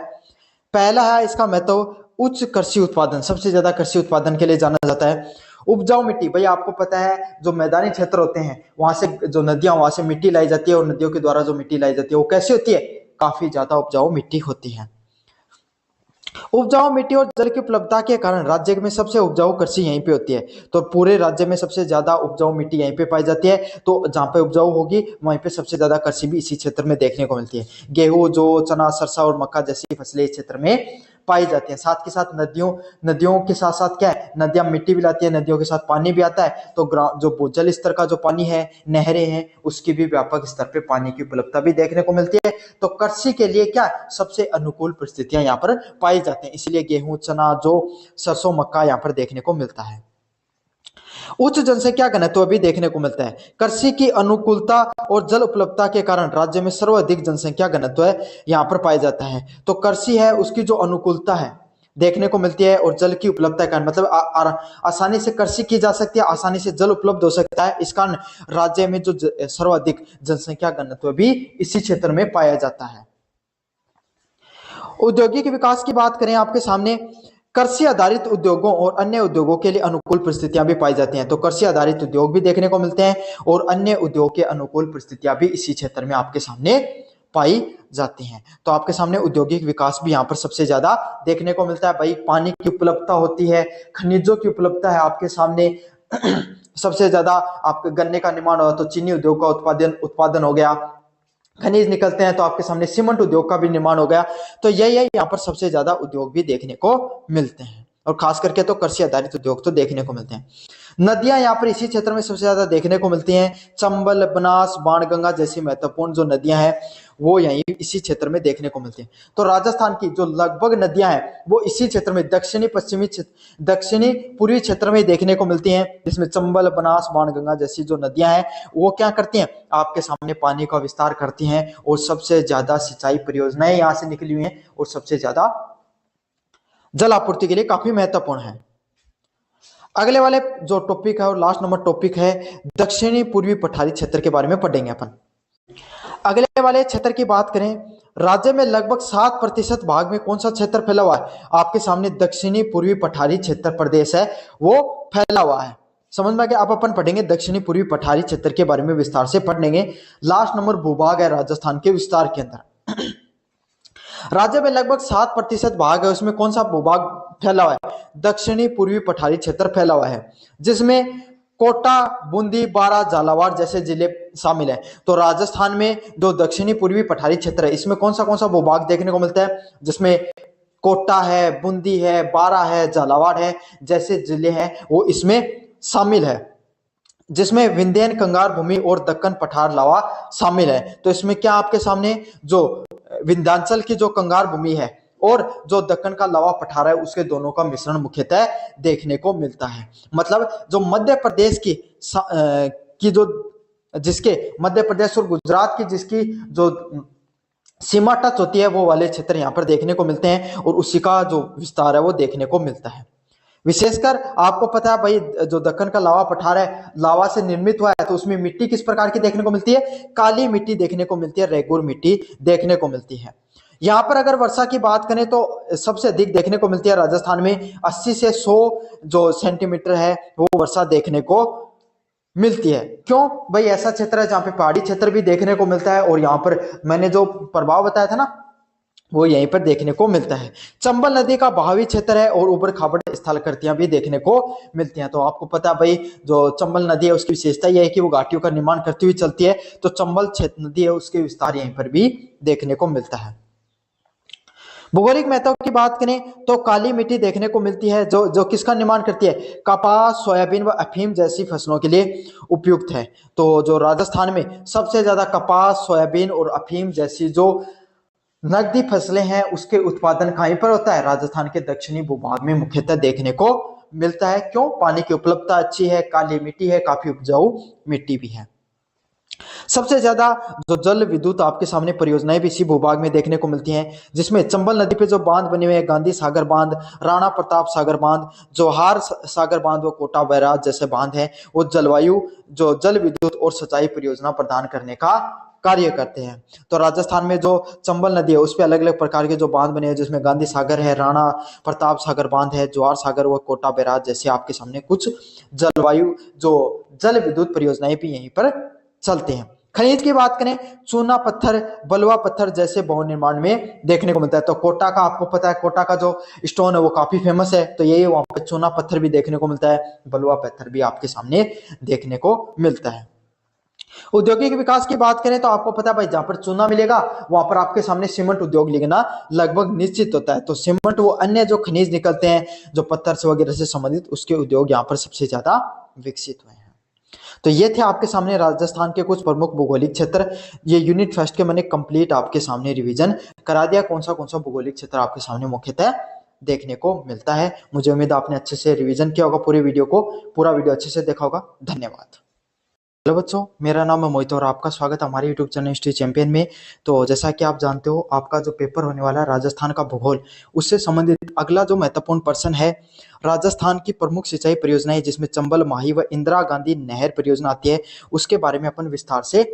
पहला है इसका महत्व उच्च कृषि उत्पादन, सबसे ज्यादा कृषि उत्पादन के लिए जाना जाता है। उपजाऊ मिट्टी, भाई आपको पता है जो मैदानी क्षेत्र होते हैं वहां से जो नदियां, वहां से मिट्टी लाई जाती है, और नदियों के द्वारा जो मिट्टी लाई जाती है वो कैसी होती है, काफी ज्यादा उपजाऊ मिट्टी होती है। उपजाऊ मिट्टी और जल की उपलब्धता के कारण राज्य में सबसे उपजाऊ कृषि यहीं पे होती है। तो पूरे राज्य में सबसे ज्यादा उपजाऊ मिट्टी यहीं पे पाई जाती है। तो जहाँ पे उपजाऊ होगी वहीं पे सबसे ज्यादा कृषि भी इसी क्षेत्र में देखने को मिलती है। गेहूं, जौ, चना, सरसा और मक्का जैसी फसलें इस क्षेत्र में पाई जाती हैं। साथ के साथ नदियों नदियों के साथ साथ क्या है, नदियां मिट्टी भी लाती है, नदियों के साथ पानी भी आता है। तो जो जल स्तर का जो पानी है, नहरें हैं, उसकी भी व्यापक स्तर पे पानी की उपलब्धता भी देखने को मिलती है। तो कृषि के लिए क्या सबसे अनुकूल परिस्थितियां यहाँ पर पाई जाती हैं, इसलिए गेहूं, चना, जौ, सरसों, मक्का यहाँ पर देखने को मिलता है। उच्च जनसंख्या घनत्व भी देखने को मिलता है। कृषि की अनुकूलता और जल उपलब्धता के कारण राज्य में सर्वाधिक जनसंख्या घनत्व यहाँ पर पाया जाता है। तो कृषि है उसकी जो अनुकूलता है देखने को मिलती है और जल की उपलब्धता के कारण मतलब आसानी से कृषि की जा सकती है, आसानी से जल उपलब्ध हो सकता है। इस कारण राज्य में जो सर्वाधिक जनसंख्या घनत्व भी इसी क्षेत्र में पाया जाता है। औद्योगिक विकास की बात करें आपके सामने, कृषि आधारित उद्योगों और अन्य उद्योगों के लिए अनुकूल परिस्थितियां भी पाई जाती हैं। तो कृषि आधारित उद्योग भी देखने को मिलते हैं और अन्य उद्योग के अनुकूल परिस्थितियां भी इसी क्षेत्र में आपके सामने पाई जाती हैं। तो आपके सामने औद्योगिक विकास भी यहाँ पर सबसे ज्यादा देखने को मिलता है। भाई पानी की उपलब्धता होती है, खनिजों की उपलब्धता है आपके सामने सबसे ज्यादा आपके गन्ने का निर्माण हो तो चीनी उद्योग का उत्पादन हो गया, खनिज निकलते हैं तो आपके सामने सीमेंट उद्योग का भी निर्माण हो गया। तो यही यहाँ पर सबसे ज्यादा उद्योग भी देखने को मिलते हैं और खास करके तो कृषि आधारित उद्योग तो देखने को मिलते हैं। नदियां यहाँ पर इसी क्षेत्र में सबसे ज्यादा देखने को मिलती हैं। चंबल, बनास, बाणगंगा जैसी महत्वपूर्ण जो नदियां हैं वो यहीं इसी क्षेत्र में देखने को मिलती हैं। तो राजस्थान की जो लगभग नदियां हैं वो इसी क्षेत्र में दक्षिणी पूर्वी क्षेत्र में देखने को मिलती हैं, जिसमें चंबल, बनास, बाणगंगा जैसी जो नदियां हैं वो क्या करती हैं आपके सामने पानी का विस्तार करती हैं और सबसे ज्यादा सिंचाई परियोजनाएं यहाँ से निकली हुई हैं और सबसे ज्यादा जल आपूर्ति के लिए काफी महत्वपूर्ण है। अगले वाले जो टॉपिक है और लास्ट नंबर टॉपिक है दक्षिणी पूर्वी पठारी क्षेत्र के बारे में पढ़ेंगे अपन। अगले वाले क्षेत्र की बात करें, राज्य में लगभग 7% भाग में कौन सा क्षेत्र फैला हुआ है आपके सामने दक्षिणी पूर्वी पठारी क्षेत्र प्रदेश है वो फैला हुआ है। समझ में आ गया। अब अपन पढ़ेंगे दक्षिणी पूर्वी पठारी क्षेत्र के बारे में विस्तार से पढ़ेंगे। लास्ट नंबर भूभाग है राजस्थान के विस्तार के अंदर। राज्य में लगभग 7% भाग है, उसमें कौन सा भूभाग फैला हुआ है दक्षिणी पूर्वी पठारी क्षेत्र फैला हुआ है, जिसमें कोटा, बूंदी, बारां, झालावाड़ जैसे जिले शामिल है। तो राजस्थान में जो दक्षिणी पूर्वी पठारी क्षेत्र है इसमें कौन सा भूभाग देखने को मिलता है, जिसमें कोटा है, बूंदी है, बारां है, झालावाड़ है जैसे जिले हैं वो इसमें शामिल है, जिसमें विंध्यन, कंगार भूमि और दक्कन पठार लावा शामिल है। तो इसमें क्या आपके सामने जो विंध्याचल की जो कंगार भूमि है और जो दक्कन का लावा पठार है उसके दोनों का मिश्रण मुख्यतः देखने को मिलता है। मतलब जो मध्य प्रदेश की जो जिसके मध्य प्रदेश और गुजरात की जिसकी जो सीमा टच होती है वो वाले क्षेत्र यहाँ पर देखने को मिलते हैं और उसी का जो विस्तार है वो देखने को मिलता है। विशेषकर आपको पता है भाई जो दक्कन का लावा पठार है लावा से निर्मित हुआ है तो उसमें मिट्टी किस प्रकार की देखने को मिलती है, काली मिट्टी देखने को मिलती है, रेगुर मिट्टी देखने को मिलती है। यहाँ पर अगर वर्षा की बात करें तो सबसे अधिक देखने को मिलती है राजस्थान में 80 से 100 जो सेंटीमीटर है वो वर्षा देखने को मिलती है। क्यों भाई, ऐसा क्षेत्र है जहाँ पे पहाड़ी क्षेत्र भी देखने को मिलता है और यहाँ पर मैंने जो प्रभाव बताया था ना वो यहीं पर देखने को मिलता है। चंबल नदी का बहावी क्षेत्र है और ऊपर खाबड़ स्थलाकृतियां भी देखने को मिलती हैं। तो आपको पता है भाई जो चंबल नदी है उसकी विशेषता यह है कि वो घाटियों का निर्माण करती हुई चलती है। तो चंबल क्षेत्र नदी है उसके विस्तार यहीं पर भी देखने को मिलता है। भौगोलिक महत्व की बात करें तो काली मिट्टी देखने को मिलती है जो किसका निर्माण करती है, कपास, सोयाबीन व अफीम जैसी फसलों के लिए उपयुक्त है। तो जो राजस्थान में सबसे ज्यादा कपास, सोयाबीन और अफीम जैसी जो नकदी फसलें हैं उसके उत्पादन कहीं पर होता है, राजस्थान के दक्षिणी भूभाग में मुख्यतः देखने को मिलता है। क्यों, पानी की उपलब्धता अच्छी है, काली मिट्टी है, काफी उपजाऊ मिट्टी भी है। सबसे ज्यादा जो जल विद्युत आपके सामने परियोजनाएं भी इसी भूभाग में देखने को मिलती हैं, जिसमें चंबल नदी पे जो बांध बने हुए हैं, गांधी सागर बांध, राणा प्रताप सागर बांध, जोहार सागर बांध व कोटा बैराज जैसे बांध हैं, वो जलवायु जो जल विद्युत और सिंचाई परियोजना प्रदान करने का कार्य करते हैं। तो राजस्थान में जो चंबल नदी है उस पर अलग अलग प्रकार के जो बांध बने हैं, जिसमें गांधी सागर है, राणा प्रताप सागर बांध है, जोहार सागर व कोटा बैराज जैसे आपके सामने कुछ जलवायु जो जल विद्युत परियोजनाएं भी यहीं पर चलते हैं। खनिज की बात करें, चूना पत्थर, बलुआ पत्थर जैसे भवन निर्माण में देखने को मिलता है। तो कोटा का आपको पता है, कोटा का जो स्टोन है वो काफी फेमस है, तो यही वहां पर चूना पत्थर भी देखने को मिलता है, बलुआ पत्थर भी आपके सामने देखने को मिलता है। औद्योगिक विकास की बात करें तो आपको पता है भाई, जहां पर चूना मिलेगा वहां पर आपके सामने सीमेंट उद्योग लिखना लगभग निश्चित होता है। तो सीमेंट, वो अन्य जो खनिज निकलते हैं जो पत्थर से वगैरह से संबंधित, उसके उद्योग यहाँ पर सबसे ज्यादा विकसित हुए हैं। तो ये थे आपके सामने राजस्थान के कुछ प्रमुख भौगोलिक क्षेत्र। ये यूनिट फर्स्ट के मैंने कंप्लीट आपके सामने रिवीजन करा दिया, कौन सा भौगोलिक क्षेत्र आपके सामने मुख्यतः देखने को मिलता है। मुझे उम्मीद आपने अच्छे से रिवीजन किया होगा पूरे वीडियो को, पूरा वीडियो अच्छे से देखा होगा। धन्यवाद। हेलो बच्चों, मेरा नाम है मोहित और आपका स्वागत है हमारे यूट्यूब चैनल हिस्ट्री चैंपियन में। तो जैसा कि आप जानते हो, आपका जो पेपर होने वाला है राजस्थान का भूगोल, उससे संबंधित अगला जो महत्वपूर्ण प्रश्न है, राजस्थान की प्रमुख सिंचाई परियोजनाएं जिसमें चंबल, माही व इंदिरा गांधी नहर परियोजना आती है, उसके बारे में अपन विस्तार से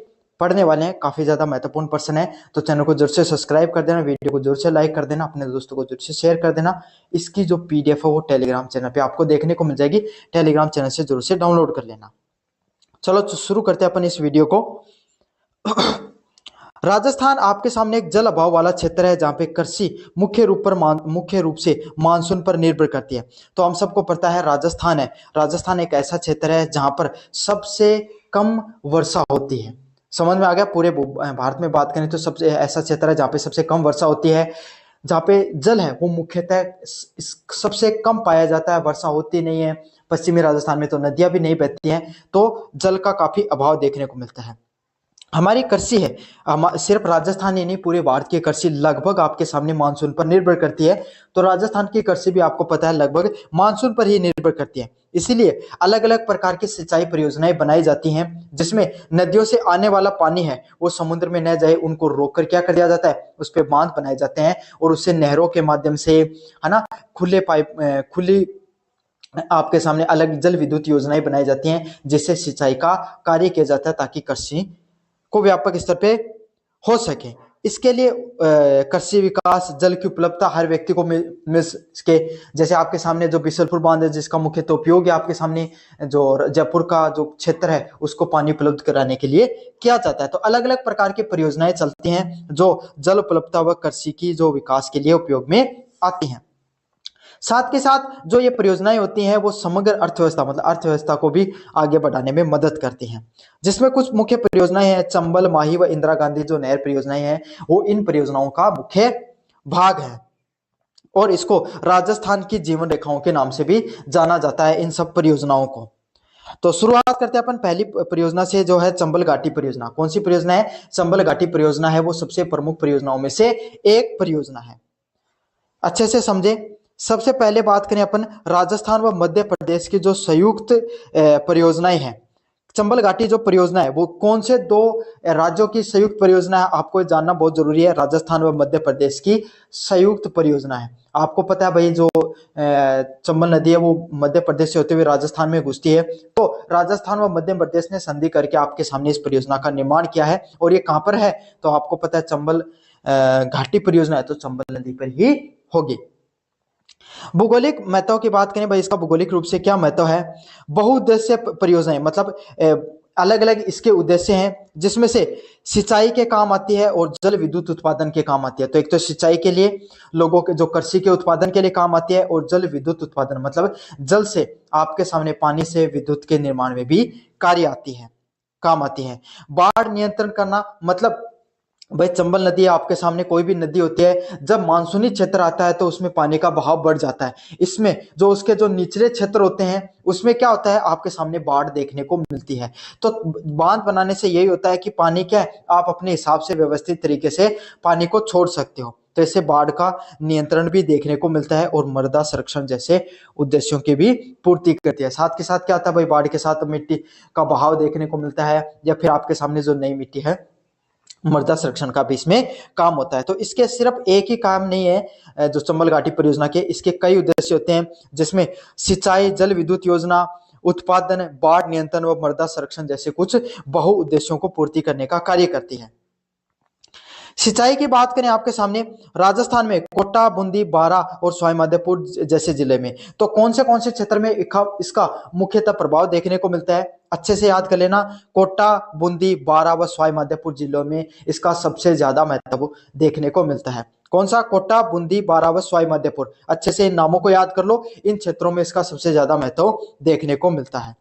पढ़ने वाले हैं। काफी ज्यादा महत्वपूर्ण प्रश्न है, तो चैनल को जरूर से सब्सक्राइब कर देना, वीडियो को जरूर से लाइक कर देना, अपने दोस्तों को जरूर से शेयर कर देना। इसकी जो पीडीएफ है वो टेलीग्राम चैनल पे आपको देखने को मिल जाएगी, टेलीग्राम चैनल से जरूर से डाउनलोड कर लेना। चलो शुरू करते हैं अपन इस वीडियो को। राजस्थान आपके सामने एक जल अभाव वाला क्षेत्र है, जहां पे कृषि मुख्य रूप से मानसून पर निर्भर करती है। तो हम सबको पता है राजस्थान एक ऐसा क्षेत्र है जहां पर सबसे कम वर्षा होती है। समझ में आ गया? पूरे भारत में बात करें तो सबसे ऐसा क्षेत्र है जहां पे सबसे कम वर्षा होती है, जहाँ पे जल है वो मुख्यतः सबसे कम पाया जाता है, वर्षा होती नहीं है। पश्चिमी राजस्थान में तो नदियां भी नहीं बहती हैं, तो जल का काफी अभाव देखने को मिलता है। हमारी कृषि है, सिर्फ राजस्थान ही नहीं, पूरे भारत की कृषि लगभग आपके सामने मानसून पर निर्भर करती है। तो राजस्थान की कृषि भी आपको पता है लगभग मानसून पर ही निर्भर करती है। इसीलिए अलग अलग प्रकार की सिंचाई परियोजनाएं बनाई जाती हैं, जिसमें नदियों से आने वाला पानी है वो समुद्र में न जाए, उनको रोककर क्या कर दिया जाता है, उस पर बांध बनाए जाते हैं और उससे नहरों के माध्यम से, है ना, खुली आपके सामने अलग जल विद्युत योजनाएं बनाई जाती हैं, जिससे सिंचाई का कार्य किया जाता है ताकि कृषि को व्यापक स्तर पे हो सके। इसके लिए कृषि विकास, जल की उपलब्धता हर व्यक्ति को मिल सके। जैसे आपके सामने जो बिशलपुर बांध है, जिसका मुख्यतः उपयोग है आपके सामने जो जयपुर का जो क्षेत्र है उसको पानी उपलब्ध कराने के लिए किया जाता है। तो अलग अलग प्रकार की परियोजनाएं चलती हैं जो जल उपलब्धता व कृषि की जो विकास के लिए उपयोग में आती हैं। साथ के साथ जो ये परियोजनाएं होती हैं वो समग्र अर्थव्यवस्था, मतलब अर्थव्यवस्था को भी आगे बढ़ाने में मदद करती हैं। जिसमें कुछ मुख्य परियोजनाएं हैं, चंबल, माही व इंदिरा गांधी जो नहर परियोजनाएं हैं, वो इन परियोजनाओं का मुख्य भाग है और इसको राजस्थान की जीवन रेखाओं के नाम से भी जाना जाता है, इन सब परियोजनाओं को। तो शुरुआत करते हैं अपन पहली परियोजना से, जो है चंबल घाटी परियोजना। कौन सी परियोजना है? चंबल घाटी परियोजना है, वो सबसे प्रमुख परियोजनाओं में से एक परियोजना है। अच्छे से समझे। सबसे पहले बात करें अपन राजस्थान व मध्य प्रदेश की जो संयुक्त परियोजनाएं हैं। चंबल घाटी जो परियोजना है वो कौन से दो राज्यों की संयुक्त परियोजना है, आपको जानना बहुत जरूरी है। राजस्थान व मध्य प्रदेश की संयुक्त परियोजना है। आपको पता है भाई, जो चंबल नदी है वो मध्य प्रदेश से होते हुए राजस्थान में घुसती है। तो राजस्थान व मध्य प्रदेश ने संधि करके आपके सामने इस परियोजना का निर्माण किया है। और ये कहां पर है? तो आपको पता है चंबल घाटी परियोजना है तो चंबल नदी पर ही होगी। भौगोलिक महत्व की बात करें भाई, इसका भौगोलिक रूप से क्या महत्व है? बहुउद्देश्य परियोजनाएं, मतलब अलग अलग इसके उद्देश्य हैं, जिसमें से सिंचाई के काम आती है और जल विद्युत उत्पादन के काम आती है। तो एक तो सिंचाई के लिए, लोगों के जो कृषि के उत्पादन के लिए काम आती है, और जल विद्युत उत्पादन मतलब जल से आपके सामने पानी से विद्युत के निर्माण में भी कार्य आती है, काम आती है। बाढ़ नियंत्रण करना, मतलब भाई चंबल नदी आपके सामने, कोई भी नदी होती है, जब मानसूनी क्षेत्र आता है तो उसमें पानी का बहाव बढ़ जाता है। इसमें जो उसके जो निचले क्षेत्र होते हैं उसमें क्या होता है, आपके सामने बाढ़ देखने को मिलती है। तो बांध बनाने से यही होता है कि पानी क्या है, आप अपने हिसाब से व्यवस्थित तरीके से पानी को छोड़ सकते हो। तो इससे बाढ़ का नियंत्रण भी देखने को मिलता है और मृदा संरक्षण जैसे उद्देश्यों की भी पूर्ति करती है। साथ के साथ क्या आता है भाई, बाढ़ के साथ मिट्टी का बहाव देखने को मिलता है, या फिर आपके सामने जो नई मिट्टी है, मृदा संरक्षण का भी इसमें काम होता है। तो इसके सिर्फ एक ही काम नहीं है जो चंबल घाटी परियोजना के, इसके कई उद्देश्य होते हैं, जिसमें सिंचाई, जल विद्युत योजना, उत्पादन, बाढ़ नियंत्रण व मृदा संरक्षण जैसे कुछ बहु उद्देश्यों को पूर्ति करने का कार्य करती है। सिंचाई की बात करें आपके सामने, राजस्थान में कोटा, बूंदी, बारां और सवाई माधोपुर जैसे जिले में, तो कौन से क्षेत्र में इसका मुख्यतः प्रभाव देखने को मिलता है? अच्छे से याद कर लेना, कोटा, बूंदी, बारां व सवाई माधोपुर जिलों में इसका सबसे ज्यादा महत्व देखने को मिलता है। कौन सा? कोटा, बूंदी, बारां व सवाई माधोपुर। अच्छे से इन नामों को याद कर लो, इन क्षेत्रों में इसका सबसे ज्यादा महत्व देखने को मिलता है।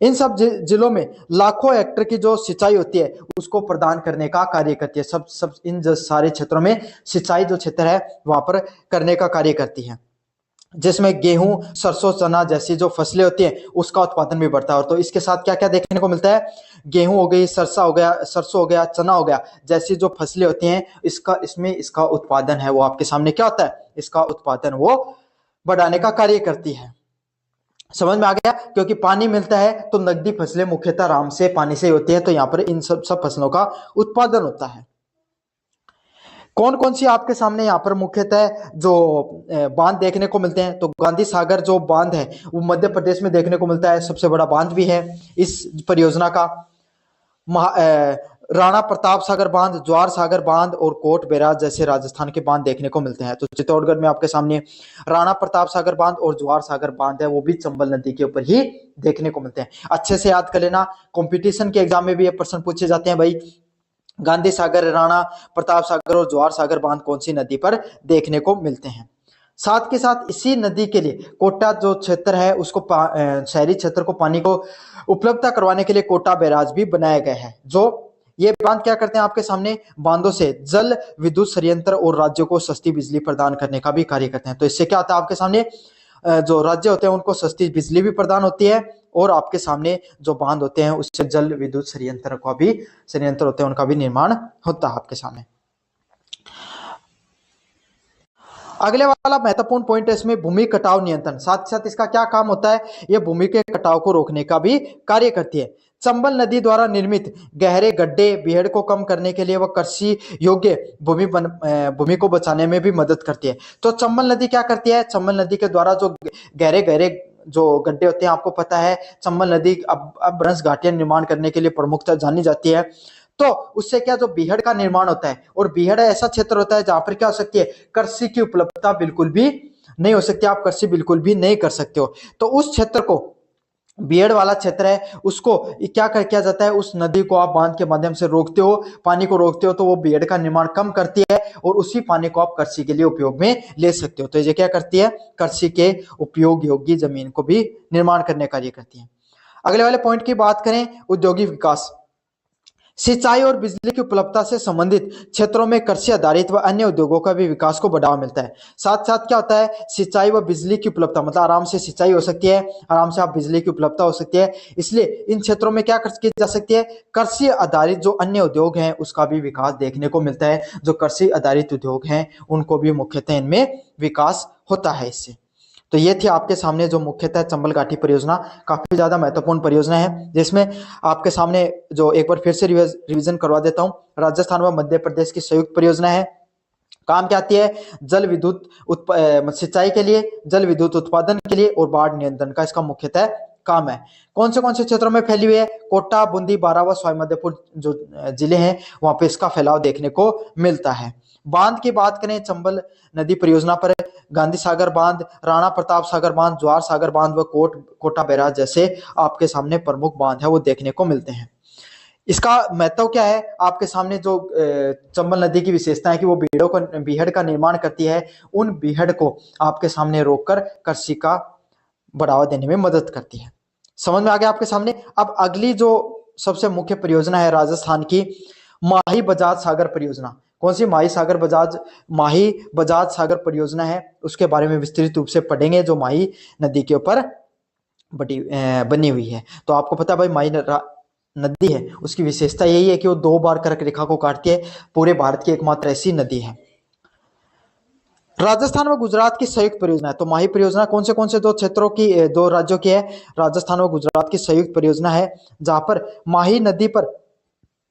इन सब जिलों में लाखों हेक्टेयर की जो सिंचाई होती है उसको प्रदान करने का कार्य करती है। सब इन सारे क्षेत्रों में सिंचाई जो क्षेत्र है वहां पर करने का कार्य करती है, जिसमें गेहूं, सरसों, चना जैसी जो फसलें होती हैं उसका उत्पादन भी बढ़ता है। और तो इसके साथ क्या क्या देखने को मिलता है? गेहूं हो गई, सरसों हो गया, चना हो गया, जैसी जो फसलें होती हैं इसका उत्पादन है वो आपके सामने क्या होता है? इसका उत्पादन वो बढ़ाने का कार्य करती है। समझ में आ गया? क्योंकि पानी मिलता है तो नकदी फसलें मुख्यतः आराम से पानी से होती है, तो यहाँ पर इन सब फसलों का उत्पादन होता है। कौन कौन सी आपके सामने यहाँ पर मुख्यतः जो बांध देखने को मिलते हैं? तो गांधी सागर जो बांध है वो मध्य प्रदेश में देखने को मिलता है, सबसे बड़ा बांध भी है इस परियोजना का। राणा प्रताप सागर बांध, ज्वार सागर बांध और कोट बैराज जैसे राजस्थान के बांध देखने को मिलते हैं। तो चित्तौड़गढ़ में आपके सामने राणा प्रताप सागर बांध और ज्वार सागर बांध है, वो भी चंबल नदी के ऊपर ही देखने को मिलते हैं। अच्छे से याद कर लेना, कंपटीशन के एग्जाम में भी ये प्रश्न पूछे जाते हैं भाई, गांधी सागर, राणा प्रताप सागर और ज्वार सागर बांध कौन सी नदी पर देखने को मिलते हैं। साथ के साथ इसी नदी के लिए कोटा जो क्षेत्र है उसको शहरी क्षेत्र को पानी को उपलब्ध करवाने के लिए कोटा बैराज भी बनाया गया है। जो ये बांध क्या करते हैं? आपके सामने बांधों से जल विद्युत संयंत्र और राज्यों को सस्ती बिजली प्रदान करने का भी कार्य करते हैं। तो इससे क्या होता है? आपके सामने जो राज्य होते हैं उनको सस्ती बिजली भी प्रदान होती है, और आपके सामने जो बांध होते हैं उससे जल विद्युत संयंत्र होते हैं उनका भी निर्माण होता है आपके सामने। अगले वाला महत्वपूर्ण पॉइंट है इसमें भूमि कटाव नियंत्रण। साथ साथ इसका क्या काम होता है? यह भूमि के कटाव को रोकने का भी कार्य करती है। चंबल नदी द्वारा निर्मित गहरे गड्ढे बीहड़ को कम करने के लिए वह कृषि योग्य भूमि को बचाने में भी मदद करती है। तो चंबल नदी क्या करती है? चंबल नदी के द्वारा जो गहरे गहरे जो गड्ढे होते हैं, आपको पता है चंबल नदी अब ब्रंश घाटियां निर्माण करने के लिए प्रमुखता जानी जाती है। तो उससे क्या, जो बीहड़ का निर्माण होता है, और बीहड़ ऐसा क्षेत्र होता है जहां पर क्या हो सकती है? कृषि की उपलब्धता बिल्कुल भी नहीं हो सकती, आप कृषि बिल्कुल भी नहीं कर सकते हो। तो उस क्षेत्र को, बीहड़ वाला क्षेत्र है, उसको क्या किया जाता है? उस नदी को आप बांध के माध्यम से रोकते हो, पानी को रोकते हो, तो वो बीहड़ का निर्माण कम करती है और उसी पानी को आप कृषि के लिए उपयोग में ले सकते हो। तो ये क्या करती है? कृषि के उपयोग योग्य जमीन को भी निर्माण करने का कार्य करती है। अगले वाले पॉइंट की बात करें, औद्योगिक विकास। सिंचाई और बिजली की उपलब्धता से संबंधित क्षेत्रों में कृषि आधारित व अन्य उद्योगों का भी विकास को बढ़ावा मिलता है। साथ साथ क्या होता है? सिंचाई व बिजली की उपलब्धता, मतलब आराम से सिंचाई हो सकती है, आराम से आप बिजली की उपलब्धता हो सकती है, इसलिए इन क्षेत्रों में क्या की जा सकती है? कृषि आधारित जो अन्य उद्योग हैं उसका भी विकास देखने को मिलता है। जो कृषि आधारित उद्योग हैं उनको भी मुख्यतः इनमें विकास होता है इससे। तो ये थी आपके सामने जो मुख्यतः चंबल घाटी परियोजना, काफी ज्यादा महत्वपूर्ण परियोजना है, जिसमें आपके सामने जो एक बार फिर से रिवीजन करवा देता हूँ, राजस्थान व मध्य प्रदेश की संयुक्त परियोजना है। काम क्या आती है? जल विद्युत सिंचाई के लिए, जल विद्युत उत्पादन के लिए और बाढ़ नियंत्रण का इसका मुख्यतः काम है। कौन से क्षेत्रों में फैली हुई है? कोटा, बूंदी, बारां व सवाई माधोपुर जो जिले हैं वहां पे इसका फैलाव देखने को मिलता है। बांध की बात करें, चंबल नदी परियोजना पर गांधी सागर बांध, राणा प्रताप सागर बांध, ज्वार सागर बांध व कोटा बैराज जैसे आपके सामने प्रमुख बांध है वो देखने को मिलते हैं। इसका महत्व क्या है? आपके सामने जो चंबल नदी की विशेषता है कि वो बीहड़ का निर्माण करती है, उन बीहड़ को आपके सामने रोककर कृषि का बढ़ावा देने में मदद करती है। समझ में आ गया आपके सामने? अब अगली जो सबसे मुख्य परियोजना है राजस्थान की, माही बजाज सागर परियोजना। कौन सी? माही बजाज सागर परियोजना है, उसके बारे में विस्तृत रूप से पढ़ेंगे, जो माही नदी के ऊपर बनी हुई है। तो आपको पता है भाई, माही नदी है उसकी विशेषता यही है कि वो 2 बार कर्क रेखा को काटती है, पूरे भारत की एकमात्र ऐसी नदी है। राजस्थान व गुजरात की संयुक्त परियोजना है। तो माही परियोजना कौन से 2 क्षेत्रों की, 2 राज्यों की है? राजस्थान व गुजरात की संयुक्त परियोजना है, जहां पर माही नदी पर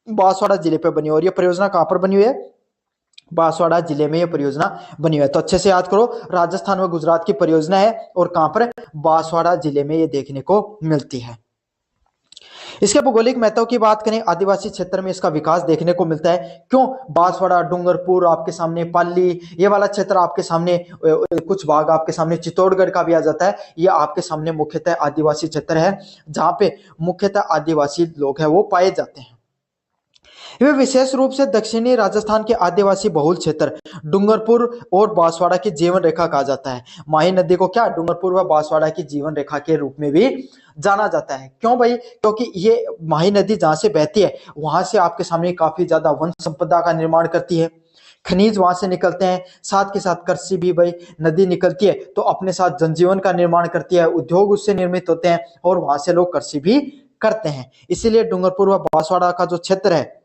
बांसवाड़ा जिले पे बनी है। और ये परियोजना कहां पर बनी हुई है? बांसवाड़ा जिले में ये परियोजना बनी हुई है। तो अच्छे से याद करो, राजस्थान व गुजरात की परियोजना है और कहां पर? बांसवाड़ा जिले में ये देखने को मिलती है। इसके भौगोलिक महत्व की बात करें, आदिवासी क्षेत्र में इसका विकास देखने को मिलता है। क्यों? बांसवाड़ा, डूंगरपुर आपके सामने, पाली, ये वाला क्षेत्र आपके सामने, कुछ भाग आपके सामने चित्तौड़गढ़ का भी आ जाता है। ये आपके सामने मुख्यतः आदिवासी क्षेत्र है, जहां पे मुख्यतः आदिवासी लोग हैं वो पाए जाते हैं। वे विशेष रूप से दक्षिणी राजस्थान के आदिवासी बहुल क्षेत्र डूंगरपुर और बांसवाड़ा की जीवन रेखा कहा जाता है। माही नदी को क्या डूंगरपुर व बांसवाड़ा की जीवन रेखा के रूप में भी जाना जाता है। क्यों भाई? क्योंकि ये माही नदी जहां से बहती है वहां से आपके सामने काफी ज्यादा वन संपदा का निर्माण करती है, खनिज वहां से निकलते हैं, साथ के साथ कृषि भी भाई नदी निकलती है तो अपने साथ जनजीवन का निर्माण करती है, उद्योग उससे निर्मित होते हैं और वहां से लोग कृषि भी करते हैं। इसीलिए डूंगरपुर व बांसवाड़ा का जो क्षेत्र है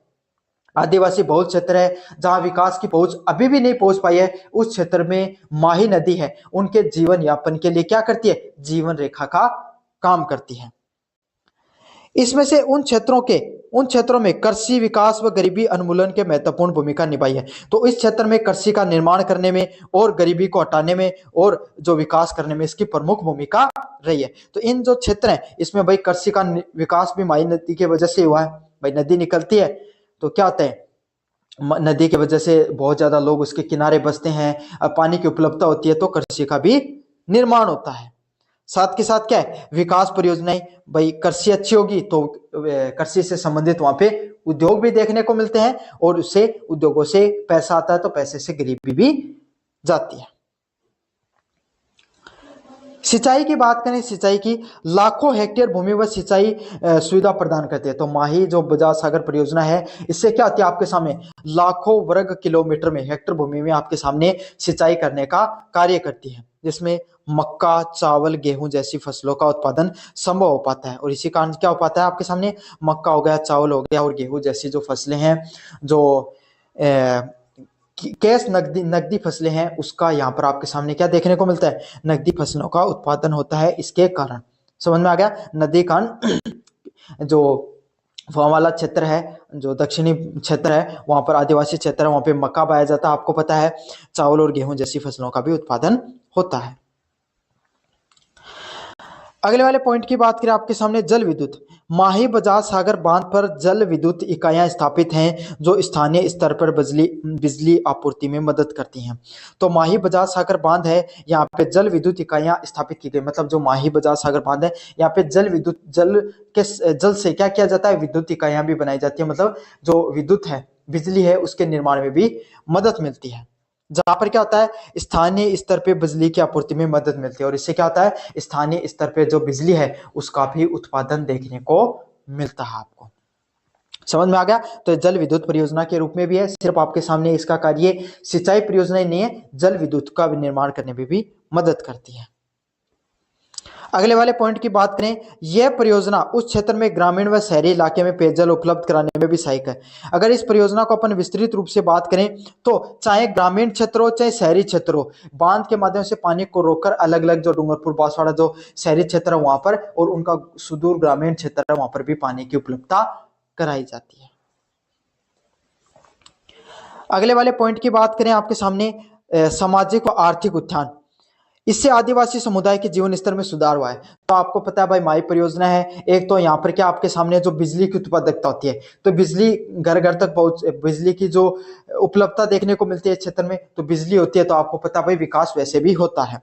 आदिवासी बहुल क्षेत्र है, जहां विकास की पहुंच अभी भी नहीं पहुंच पाई है, उस क्षेत्र में माही नदी है उनके जीवन यापन के लिए क्या करती है? जीवन रेखा का काम करती है। इसमें से उन क्षेत्रों में कृषि विकास व गरीबी उन्मूलन के महत्वपूर्ण भूमिका निभाई है। तो इस क्षेत्र में कृषि का निर्माण करने में और गरीबी को हटाने में और जो विकास करने में इसकी प्रमुख भूमिका रही है। तो इन जो क्षेत्र हैं इसमें भाई कृषि का विकास भी माही नदी की वजह से हुआ है। भाई नदी निकलती है तो क्या होता है, नदी की वजह से बहुत ज्यादा लोग उसके किनारे बसते हैं, अब पानी की उपलब्धता होती है तो कृषि का भी निर्माण होता है। साथ के साथ क्या है? विकास परियोजनाएं, भाई कृषि अच्छी होगी तो कृषि से संबंधित वहां पे उद्योग भी देखने को मिलते हैं और उससे उद्योगों से पैसा आता है तो पैसे से गरीबी भी जाती है। सिंचाई की बात करें, सिंचाई की लाखों हेक्टेयर भूमि व सिंचाई सुविधा प्रदान करती है। तो माही जो बजाज सागर परियोजना है इससे क्या होती है? आपके सामने लाखों वर्ग किलोमीटर में हेक्टेयर भूमि में आपके सामने सिंचाई करने का कार्य करती है, जिसमें मक्का, चावल, गेहूं जैसी फसलों का उत्पादन संभव हो पाता है। और इसी कारण क्या हो पाता है? आपके सामने मक्का हो गया, चावल हो गया और गेहूं जैसी जो फसलें हैं, जो कैश नकदी फसलें हैं, उसका यहाँ पर आपके सामने क्या देखने को मिलता है? नकदी फसलों का उत्पादन होता है इसके कारण। समझ में आ गया? नदी का जो वहाँ वाला क्षेत्र है, जो दक्षिणी क्षेत्र है, वहां पर आदिवासी क्षेत्र है, वहां पे मक्का पाया जाता है, आपको पता है, चावल और गेहूं जैसी फसलों का भी उत्पादन होता है। अगले वाले पॉइंट की बात करें आपके सामने, जल विद्युत। माही बजाज सागर बांध पर जल विद्युत इकाइयां स्थापित हैं जो स्थानीय स्तर पर बिजली आपूर्ति में मदद करती हैं। तो माही बजाज सागर बांध है, यहाँ पे जल विद्युत इकाइयां स्थापित की गई। मतलब जो माही बजाज सागर बांध है यहाँ पे जल से क्या किया जाता है? विद्युत इकाइयां भी बनाई जाती है। मतलब जो विद्युत है, बिजली है, उसके निर्माण में भी मदद मिलती है। जहां पर क्या होता है? स्थानीय स्तर पे बिजली की आपूर्ति में मदद मिलती है और इससे क्या होता है? स्थानीय स्तर पे जो बिजली है उसका भी उत्पादन देखने को मिलता है। आपको समझ में आ गया? तो जल विद्युत परियोजना के रूप में भी है, सिर्फ आपके सामने इसका कार्य सिंचाई परियोजना ही नहीं है, जल विद्युत का निर्माण करने में भी मदद करती है। अगले वाले पॉइंट की बात करें, यह परियोजना उस क्षेत्र में ग्रामीण व शहरी इलाके में पेयजल उपलब्ध कराने में भी सहायक है। अगर इस परियोजना को अपन विस्तृत रूप से बात करें तो चाहे ग्रामीण क्षेत्र हो चाहे शहरी क्षेत्र हो, बांध के माध्यम से पानी को रोककर अलग अलग जो डूंगरपुर बांसवाड़ा जो शहरी क्षेत्र है वहां पर और उनका सुदूर ग्रामीण क्षेत्र है वहां पर भी पानी की उपलब्धता कराई जाती है। अगले वाले पॉइंट की बात करें आपके सामने, सामाजिक व आर्थिक उत्थान। इससे आदिवासी समुदाय के जीवन स्तर में सुधार हुआ है। तो आपको पता है भाई माही परियोजना है, एक तो यहाँ पर क्या आपके सामने जो बिजली की उत्पादकता होती है, तो बिजली घर घर तक पहुंच, बिजली की जो उपलब्धता देखने को मिलती है इस क्षेत्र में, तो बिजली होती है तो आपको पता भाई विकास वैसे भी होता है।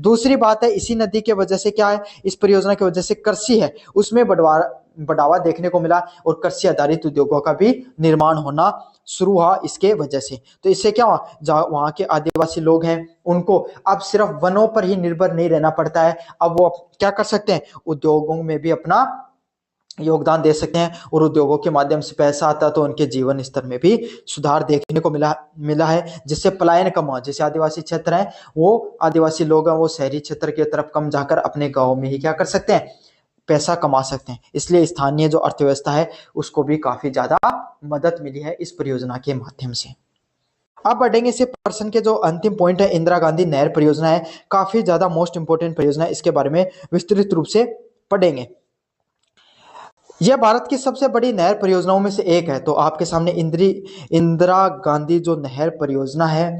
दूसरी बात है, इसी नदी के वजह से क्या है, इस परियोजना की वजह से कृषि है उसमें बढ़ावा देखने को मिला और कृषि आधारित उद्योगों का भी निर्माण होना शुरू हुआ इसके वजह से। तो इससे क्या हुआ, जहाँ वहां के आदिवासी लोग हैं उनको अब सिर्फ वनों पर ही निर्भर नहीं रहना पड़ता है, अब वो क्या कर सकते हैं? उद्योगों में भी अपना योगदान दे सकते हैं और उद्योगों के माध्यम से पैसा आता है तो उनके जीवन स्तर में भी सुधार देखने को मिला है, जिससे पलायन कम हुआ। जैसे आदिवासी क्षेत्र है, वो आदिवासी लोग हैं वो शहरी क्षेत्र की तरफ कम जाकर अपने गाँव में ही क्या कर सकते हैं? पैसा कमा सकते हैं। इसलिए स्थानीय जो अर्थव्यवस्था है उसको भी काफी ज्यादा मदद मिली है इस परियोजना के माध्यम से। अब बढ़ेंगे इसे प्रश्न के जो अंतिम पॉइंट है, इंदिरा गांधी नहर परियोजना है, काफी ज्यादा मोस्ट इंपोर्टेंट परियोजना है, इसके बारे में विस्तृत रूप से पढ़ेंगे। यह भारत की सबसे बड़ी नहर परियोजनाओं में से एक है। तो आपके सामने इंदिरा गांधी जो नहर परियोजना है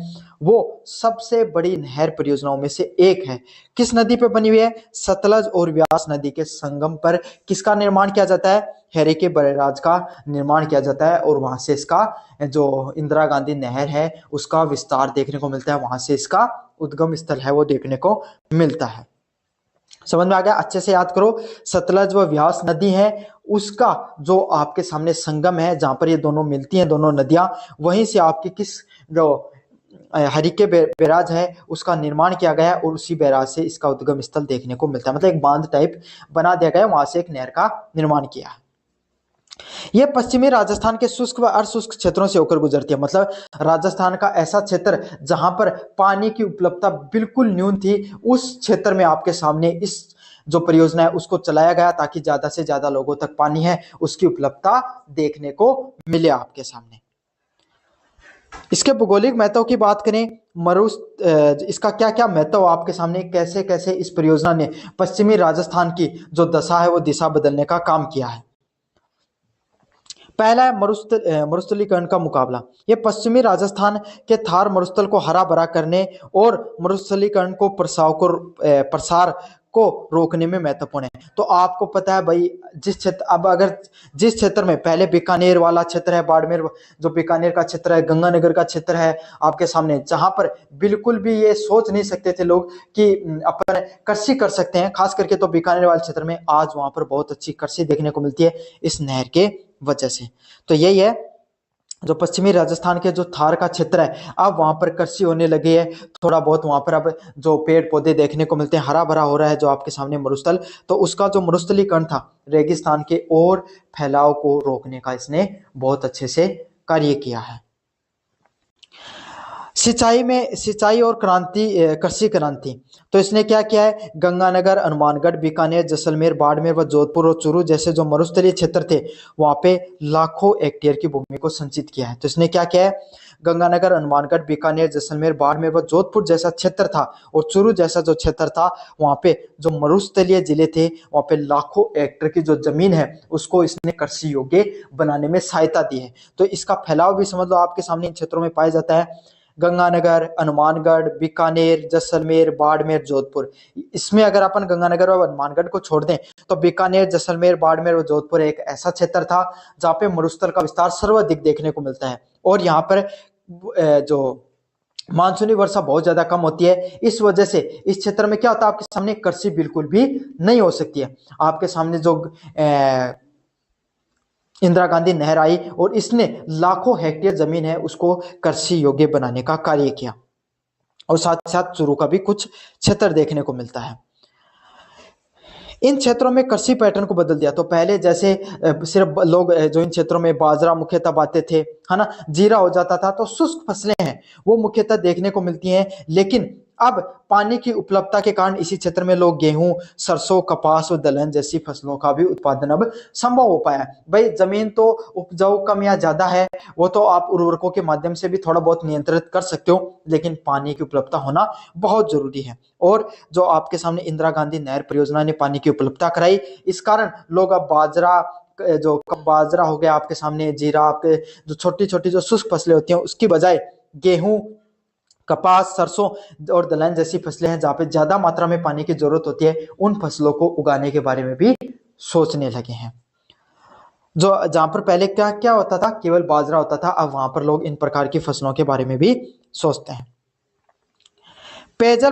वो सबसे बड़ी नहर परियोजनाओं में से एक है। किस नदी पे बनी हुई है? सतलज और व्यास नदी के संगम पर किसका निर्माण किया जाता है? हैरी के बैराज का निर्माण किया जाता है और वहां से इसका जो इंदिरा गांधी नहर है उसका विस्तार देखने को मिलता है, वहां से इसका उद्गम स्थल है वो देखने को मिलता है। समझ में आ गया? अच्छे से याद करो, सतलज व व्यास नदी है उसका जो आपके सामने संगम है जहां पर ये दोनों मिलती हैं दोनों नदियां, वहीं से आपकी किस जो हरिके बैराज है उसका निर्माण किया गया है और उसी बैराज से इसका उद्गम स्थल देखने को मिलता है। मतलब एक बांध टाइप बना दिया गया है, वहां से एक नहर का निर्माण किया है। यह पश्चिमी राजस्थान के शुष्क व अर्धशुष्क क्षेत्रों से होकर गुजरती है। मतलब राजस्थान का ऐसा क्षेत्र जहां पर पानी की उपलब्धता बिल्कुल न्यून थी, उस क्षेत्र में आपके सामने इस जो परियोजना है उसको चलाया गया ताकि ज्यादा से ज्यादा लोगों तक पानी है उसकी उपलब्धता देखने को मिले आपके सामने। इसके भौगोलिक महत्व की बात करें, इसका क्या क्या महत्व आपके सामने, कैसे कैसे इस परियोजना ने पश्चिमी राजस्थान की जो दशा है वो दिशा बदलने का काम किया है। पहला है मरुस्थलीकरण का मुकाबला। ये पश्चिमी राजस्थान के थार मरुस्थल को हरा भरा करने और मरुस्थलीकरण को प्रसार को रोकने में महत्वपूर्ण है। तो आपको पता है भाई, जिस क्षेत्र में पहले बीकानेर वाला क्षेत्र है, बाड़मेर जो बीकानेर का क्षेत्र है, गंगानगर का क्षेत्र है आपके सामने, जहां पर बिल्कुल भी ये सोच नहीं सकते थे लोग कि अपन कृषि कर सकते हैं, खास करके तो बीकानेर वाले क्षेत्र में आज वहां पर बहुत अच्छी कृषि देखने को मिलती है इस नहर के वजह से। तो यही है, जो पश्चिमी राजस्थान के जो थार का क्षेत्र है अब वहां पर कृषि होने लगी है, थोड़ा बहुत वहां पर अब जो पेड़ पौधे देखने को मिलते हैं, हरा भरा हो रहा है जो आपके सामने मरुस्थल, तो उसका जो मरुस्थलीकरण था रेगिस्तान के और फैलाव को रोकने का इसने बहुत अच्छे से कार्य किया है। सिंचाई और कृषि क्रांति, तो इसने क्या किया है, गंगानगर, हनुमानगढ़, बीकानेर, जैसलमेर, बाड़मेर व जोधपुर और चूरू जैसे जो मरुस्थलीय क्षेत्र थे वहां पे लाखों हेक्टेयर की भूमि को संचित किया है। तो इसने क्या किया है, गंगानगर, हनुमानगढ़, बीकानेर, जैसलमेर, बाड़मेर व जोधपुर जैसा क्षेत्र था और चूरू जैसा जो क्षेत्र था वहां पे जो मरुस्थलीय जिले थे वहां पे लाखों हेक्टेयर की जो जमीन है उसको इसने कृषि योग्य बनाने में सहायता दी है। तो इसका फैलाव भी समझ लो आपके सामने इन क्षेत्रों में पाया जाता है, गंगानगर, हनुमानगढ़, बीकानेर, जैसलमेर, बाड़मेर, जोधपुर। इसमें अगर अपन गंगानगर और हनुमानगढ़ को छोड़ दें तो बीकानेर, जैसलमेर, बाड़मेर और जोधपुर एक ऐसा क्षेत्र था जहां पे मरुस्थल का विस्तार सर्वाधिक देखने को मिलता है और यहाँ पर जो मानसूनी वर्षा बहुत ज्यादा कम होती है। इस वजह से इस क्षेत्र में क्या होता है, आपके सामने कृषि बिल्कुल भी नहीं हो सकती है। आपके सामने जो इंदिरा गांधी नहर आई और इसने लाखों हेक्टेयर जमीन है उसको कृषि योग्य बनाने का कार्य किया और साथ साथ चूरू का भी कुछ क्षेत्र देखने को मिलता है। इन क्षेत्रों में कृषि पैटर्न को बदल दिया। तो पहले जैसे सिर्फ लोग जो इन क्षेत्रों में बाजरा मुख्यतः बाते थे, है ना, जीरा हो जाता था, तो शुष्क फसलें हैं वो मुख्यतः देखने को मिलती हैं। लेकिन अब पानी की उपलब्धता के कारण इसी क्षेत्र में लोग गेहूं, सरसों, कपास और दलहन जैसी फसलों का भी उत्पादन अब संभव हो पाया है। भाई जमीन तो उपजाऊ कम या ज्यादा है वो तो आप उर्वरकों के माध्यम से भी थोड़ा बहुत नियंत्रित कर सकते हो, लेकिन पानी की उपलब्धता होना बहुत जरूरी है। और जो आपके सामने इंदिरा गांधी नहर परियोजना ने पानी की उपलब्धता कराई, इस कारण लोग अब बाजरा हो गया आपके सामने, जीरा, आपके जो छोटी छोटी जो शुष्क फसलें होती हैं उसकी बजाय गेहूं, कपास, सरसों और दलहन जैसी फसलें हैं जहां पे ज्यादा मात्रा में पानी की जरूरत होती है उन फसलों को उगाने के बारे में भी सोचने लगे हैं। जो जहां पर पहले क्या क्या होता था, केवल बाजरा होता था, अब वहां पर लोग इन प्रकार की फसलों के बारे में भी सोचते हैं। पेयजल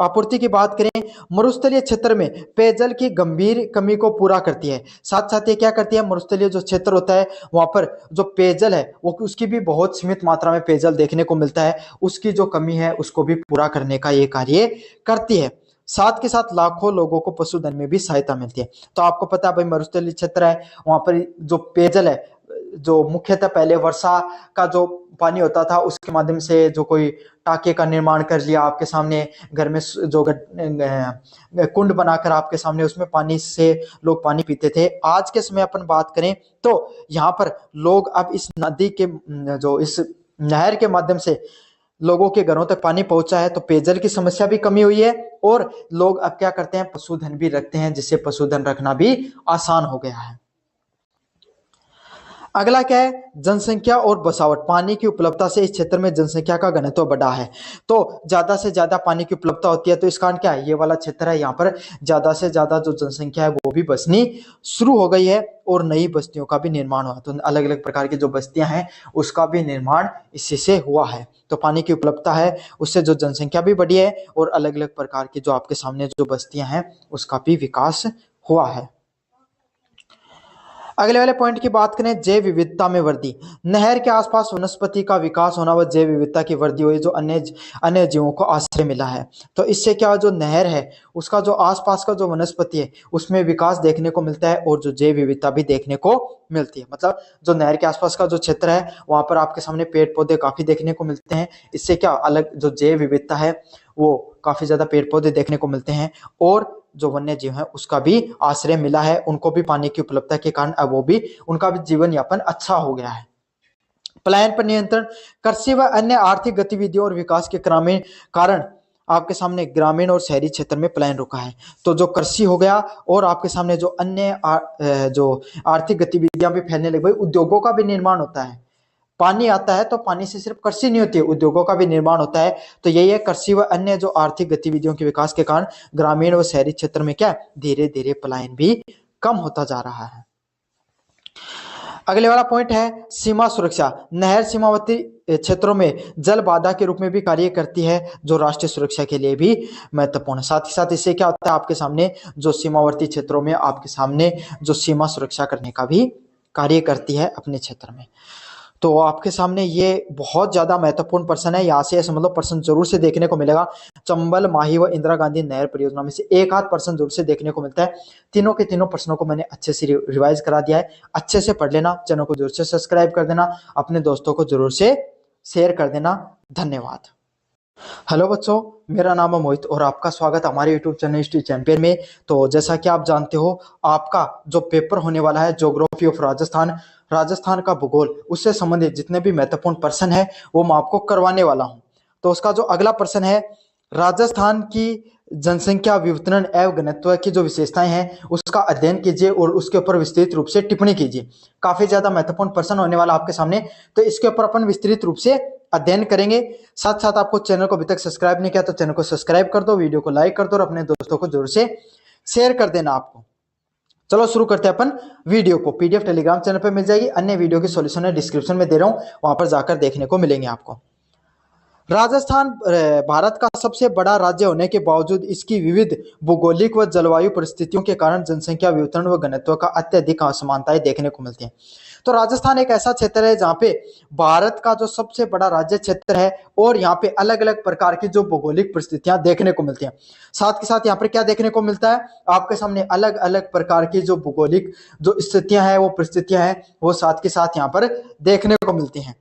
आपूर्ति की बात करें, मरुस्थलीय क्षेत्र में पेयजल की गंभीर कमी को पूरा करती है। साथ साथ ये क्या करती है, मरुस्थलीय जो क्षेत्र होता है वहां पर जो पेयजल है वो उसकी भी बहुत सीमित मात्रा में पेयजल देखने को मिलता है, उसकी जो कमी है उसको भी पूरा करने का ये कार्य करती है। साथ के साथ लाखों लोगों को पशुधन में भी सहायता मिलती है। तो आपको पता है भाई मरुस्थलीय क्षेत्र है वहां पर जो पेयजल है, जो मुख्यतः पहले वर्षा का जो पानी होता था उसके माध्यम से जो कोई टाके का निर्माण कर लिया आपके सामने, घर में जो कुंड बनाकर आपके सामने उसमें पानी से लोग पानी पीते थे। आज के समय अपन बात करें तो यहाँ पर लोग अब इस नदी के जो इस नहर के माध्यम से लोगों के घरों तक पानी पहुंचा है, तो पेयजल की समस्या भी कमी हुई है और लोग अब क्या करते हैं, पशुधन भी रखते हैं, जिससे पशुधन रखना भी आसान हो गया है। अगला क्या है, जनसंख्या और बसावट। पानी की उपलब्धता से इस क्षेत्र में जनसंख्या का घनत्व बढ़ा है। तो ज्यादा से ज्यादा पानी की उपलब्धता होती है, तो इस कारण क्या है, ये वाला क्षेत्र है, यहाँ पर ज्यादा से ज्यादा जो जनसंख्या है वो भी बसनी शुरू हो गई है और नई बस्तियों का भी निर्माण हुआ। तो अलग अलग प्रकार की जो बस्तियां हैं उसका भी निर्माण इसी से हुआ है। तो पानी की उपलब्धता है, उससे जो जनसंख्या भी बढ़ी है और अलग अलग प्रकार की जो आपके सामने जो बस्तियां हैं उसका भी विकास हुआ है। अगले वाले पॉइंट की बात करें, जैव विविधता में वृद्धि। नहर के आसपास वनस्पति का विकास होना व जैव विविधता की वृद्धि हुई, जो अन्य जीवों को आश्रय मिला है। तो इससे क्या, जो नहर है उसका जो आसपास का जो वनस्पति है उसमें विकास देखने को मिलता है और जो जैव विविधता भी देखने को मिलती है। मतलब जो नहर के आसपास का जो क्षेत्र है वहां पर आपके सामने पेड़ पौधे काफी देखने को मिलते हैं। इससे क्या, अलग जो जैव विविधता है वो काफी ज्यादा पेड़ पौधे देखने को मिलते हैं और जो वन्य जीव है उसका भी आश्रय मिला है। उनको भी पानी की उपलब्धता के कारण अब वो भी, उनका भी जीवन यापन अच्छा हो गया है। पलायन पर नियंत्रण। कृषि व अन्य आर्थिक गतिविधियों और विकास के कारण आपके सामने ग्रामीण और शहरी क्षेत्र में पलायन रुका है। तो जो कृषि हो गया और आपके सामने जो अन्य जो आर्थिक गतिविधियां भी फैलने लगी, भाई उद्योगों का भी निर्माण होता है। पानी आता है तो पानी से सिर्फ कृषि नहीं होती है, उद्योगों का भी निर्माण होता है। तो यही है, कृषि व अन्य जो आर्थिक गतिविधियों के विकास के कारण ग्रामीण व शहरी क्षेत्र में क्या, धीरे धीरे पलायन भी कम होता जा रहा है। अगले वाला पॉइंट है सीमा सुरक्षा। नहर सीमावर्ती क्षेत्रों में जल बाधा के रूप में भी कार्य करती है, जो राष्ट्रीय सुरक्षा के लिए भी महत्वपूर्ण है। साथ ही साथ इससे क्या होता है, आपके सामने जो सीमावर्ती क्षेत्रों में आपके सामने जो सीमा सुरक्षा करने का भी कार्य करती है अपने क्षेत्र में। तो आपके सामने ये बहुत ज्यादा महत्वपूर्ण प्रश्न है, यहाँ से ऐसा मतलब प्रश्न जरूर से देखने को मिलेगा। चंबल, माही व इंदिरा गांधी नहर परियोजना में से एक आध प्रश्न जरूर से देखने को मिलता है। तीनों के तीनों प्रश्नों को मैंने अच्छे से रिवाइज करा दिया है, अच्छे से पढ़ लेना। चैनल को जरूर से सब्सक्राइब कर देना, अपने दोस्तों को जरूर से शेयर कर देना। धन्यवाद। हेलो बच्चों, मेरा नाम है मोहित और आपका स्वागत है हमारे यूट्यूब चैनल हिस्ट्री चैंपियन में। तो जैसा कि आप जानते हो, आपका जो पेपर होने वाला है ज्योग्राफी ऑफ राजस्थान का भूगोल, उससे संबंधित जितने भी महत्वपूर्ण प्रश्न है वो मैं आपको करवाने वाला हूं। तो उसका जो अगला प्रश्न है, राजस्थान की जनसंख्या वितरण एवं घनत्व की जो विशेषताएं हैं उसका अध्ययन कीजिए और उसके ऊपर विस्तृत रूप से टिप्पणी कीजिए। काफी ज्यादा महत्वपूर्ण प्रश्न होने वाला आपके सामने, तो इसके ऊपर अपन विस्तृत रूप से अध्ययन करेंगे। साथ साथ आपको चैनल को अभी तक सब्सक्राइब नहीं किया तो चैनल को सब्सक्राइब कर दो, वीडियो को लाइक कर दो और अपने दोस्तों को जरूर से शेयर कर देना आपको। चलो शुरू करते हैं अपन वीडियो को। पीडीएफ टेलीग्राम चैनल पे मिल जाएगी, अन्य वीडियो की सॉल्यूशन है डिस्क्रिप्शन में दे रहा हूं, वहां पर जाकर देखने को मिलेंगे आपको। राजस्थान भारत का सबसे बड़ा राज्य होने के बावजूद इसकी विविध भौगोलिक व जलवायु परिस्थितियों के कारण जनसंख्या वितरण व घनत्व का अत्यधिक असमानताएं देखने को मिलती हैं। तो राजस्थान एक ऐसा क्षेत्र है जहाँ पे भारत का जो सबसे बड़ा राज्य क्षेत्र है और यहाँ पे अलग अलग प्रकार की जो भौगोलिक परिस्थितियां देखने को मिलती हैं। साथ के साथ यहाँ पर क्या देखने को मिलता है, आपके सामने अलग अलग प्रकार की जो भौगोलिक जो स्थितियां हैं, वो परिस्थितियां हैं, वो साथ के साथ यहाँ पर देखने को मिलती हैं।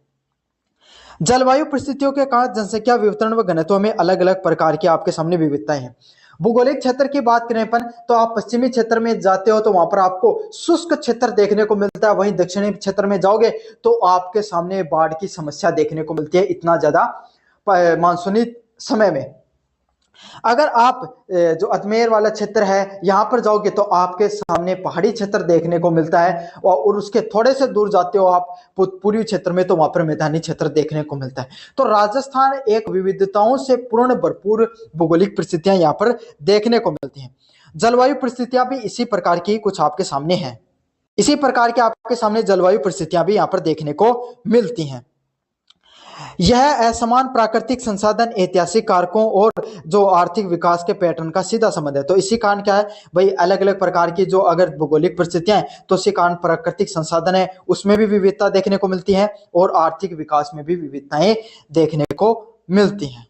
जलवायु परिस्थितियों के कारण जनसंख्या वितरण व घनत्व में अलग अलग प्रकार की आपके सामने विविधताएं हैं। भौगोलिक क्षेत्र की बात करें अपन, तो आप पश्चिमी क्षेत्र में जाते हो तो वहां पर आपको शुष्क क्षेत्र देखने को मिलता है, वहीं दक्षिणी क्षेत्र में जाओगे तो आपके सामने बाढ़ की समस्या देखने को मिलती है, इतना ज्यादा मानसूनी समय में। अगर आप जो अजमेर वाला क्षेत्र है यहाँ पर जाओगे तो आपके सामने पहाड़ी क्षेत्र देखने को मिलता है और उसके थोड़े से दूर जाते हो आप पूर्वी क्षेत्र में तो वहां पर मैदानी क्षेत्र देखने को मिलता है। तो राजस्थान एक विविधताओं से पूर्ण भरपूर भौगोलिक परिस्थितियां यहाँ पर देखने को मिलती हैं। जलवायु परिस्थितियां भी इसी प्रकार की कुछ आपके सामने है, इसी प्रकार के आपके सामने जलवायु परिस्थितियां भी यहाँ पर देखने को मिलती हैं। यह असमान प्राकृतिक संसाधन, ऐतिहासिक कारकों और जो आर्थिक विकास के पैटर्न का सीधा संबंध है। तो इसी कारण क्या है भाई, अलग अलग प्रकार की जो अगर भौगोलिक परिस्थितियां हैं तो इसी कारण प्राकृतिक संसाधन है उसमें भी विविधता देखने को मिलती है और आर्थिक विकास में भी विविधताएं देखने को मिलती हैं।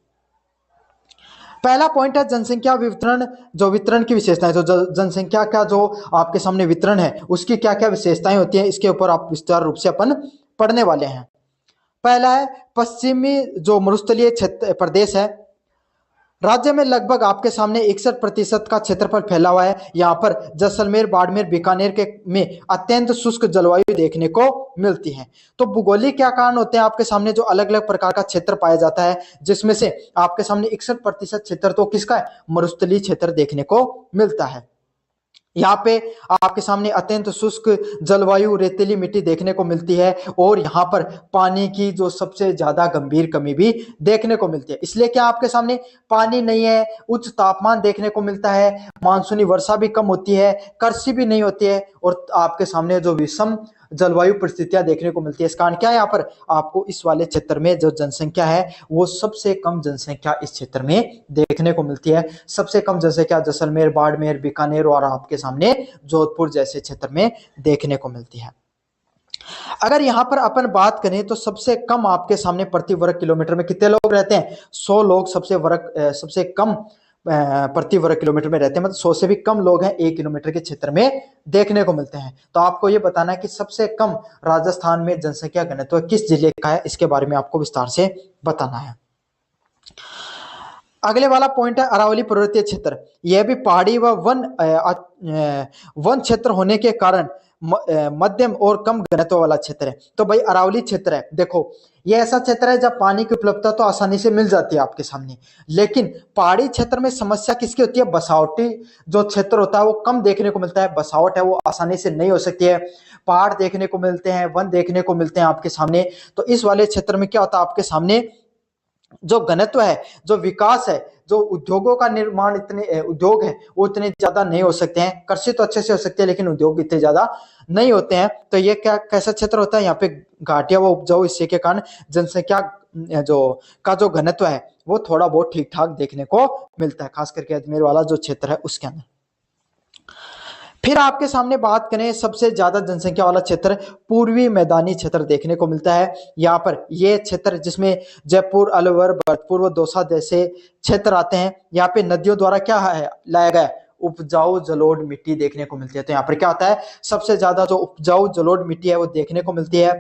पहला पॉइंट है जनसंख्या वितरण, जो वितरण की विशेषताएं। तो जनसंख्या का जो आपके सामने वितरण है उसकी क्या क्या विशेषताएं होती हैं, इसके ऊपर आप विस्तार रूप से अपन पढ़ने वाले हैं। पहला है पश्चिमी जो मरुस्थलीय क्षेत्र प्रदेश है, राज्य में लगभग आपके सामने 61% का क्षेत्रफल फैला हुआ है। यहाँ पर जैसलमेर, बाड़मेर, बीकानेर के में अत्यंत शुष्क जलवायु देखने को मिलती है। तो भौगोलिक क्या कारण होते हैं आपके सामने, जो अलग अलग प्रकार का क्षेत्र पाया जाता है, जिसमें से आपके सामने 61% क्षेत्र तो किसका है, मरुस्थलीय क्षेत्र देखने को मिलता है। यहाँ पे आपके सामने अत्यंत शुष्क जलवायु, रेतीली मिट्टी देखने को मिलती है और यहाँ पर पानी की जो सबसे ज्यादा गंभीर कमी भी देखने को मिलती है। इसलिए क्या आपके सामने पानी नहीं है, उच्च तापमान देखने को मिलता है, मानसूनी वर्षा भी कम होती है, कृषि भी नहीं होती है और आपके सामने जो विषम जलवायु परिस्थितियां देखने को मिलती है। इस कारण क्या है, यहाँ पर आपको इस वाले क्षेत्र में जो जनसंख्या है वो सबसे कम जनसंख्या इस क्षेत्र में देखने को मिलती है। सबसे कम जनसंख्या जैसलमेर, बाड़मेर, बीकानेर और आपके सामने जोधपुर जैसे क्षेत्र में देखने को मिलती है। अगर यहाँ पर अपन बात करें तो सबसे कम आपके सामने प्रति वर्ग किलोमीटर में कितने लोग रहते हैं? 100 लोग सबसे कम प्रति वर्ग किलोमीटर में रहते हैं, मतलब 100 से भी कम लोग हैं 1 किलोमीटर के क्षेत्र में देखने को मिलते हैं। तो आपको ये बताना है कि सबसे कम राजस्थान में जनसंख्या घनत्व किस जिले का है, इसके बारे में आपको विस्तार से बताना है। अगले वाला पॉइंट है अरावली पर्वतीय क्षेत्र। यह भी पहाड़ी व वन क्षेत्र होने के कारण मध्यम और कम घनत्व वाला क्षेत्र है। तो भाई अरावली क्षेत्र है, देखो ये ऐसा क्षेत्र है जब पानी की उपलब्धता तो आसानी से मिल जाती है आपके सामने, लेकिन पहाड़ी क्षेत्र में समस्या किसकी होती है? बसावटी जो क्षेत्र होता है वो कम देखने को मिलता है, बसावट है वो आसानी से नहीं हो सकती है। पहाड़ देखने को मिलते हैं, वन देखने को मिलते हैं आपके सामने। तो इस वाले क्षेत्र में क्या होता है, आपके सामने जो घनत्व है, जो विकास है, जो उद्योगों का निर्माण, इतने उद्योग है वो इतने ज्यादा नहीं हो सकते हैं। कृषि तो अच्छे से हो सकते हैं लेकिन उद्योग इतने ज्यादा नहीं होते हैं। तो ये क्या कैसा क्षेत्र होता है? यहाँ पे घाटियां व उपजाऊ हिस्से के कारण जनसंख्या जो घनत्व है वो थोड़ा बहुत ठीक ठाक देखने को मिलता है, खास करके अजमेर वाला जो क्षेत्र है उसके अंदर। फिर आपके सामने बात करें सबसे ज्यादा जनसंख्या वाला क्षेत्र, पूर्वी मैदानी क्षेत्र देखने को मिलता है। यहाँ पर ये क्षेत्र जिसमें जयपुर, अलवर, भरतपुर व दौसा जैसे क्षेत्र आते हैं। यहाँ पे नदियों द्वारा क्या है लाया गया? उपजाऊ जलोढ़ मिट्टी देखने को मिलती है। तो यहाँ पर क्या होता है, सबसे ज्यादा जो उपजाऊ जलोढ़ मिट्टी है वो देखने को मिलती है।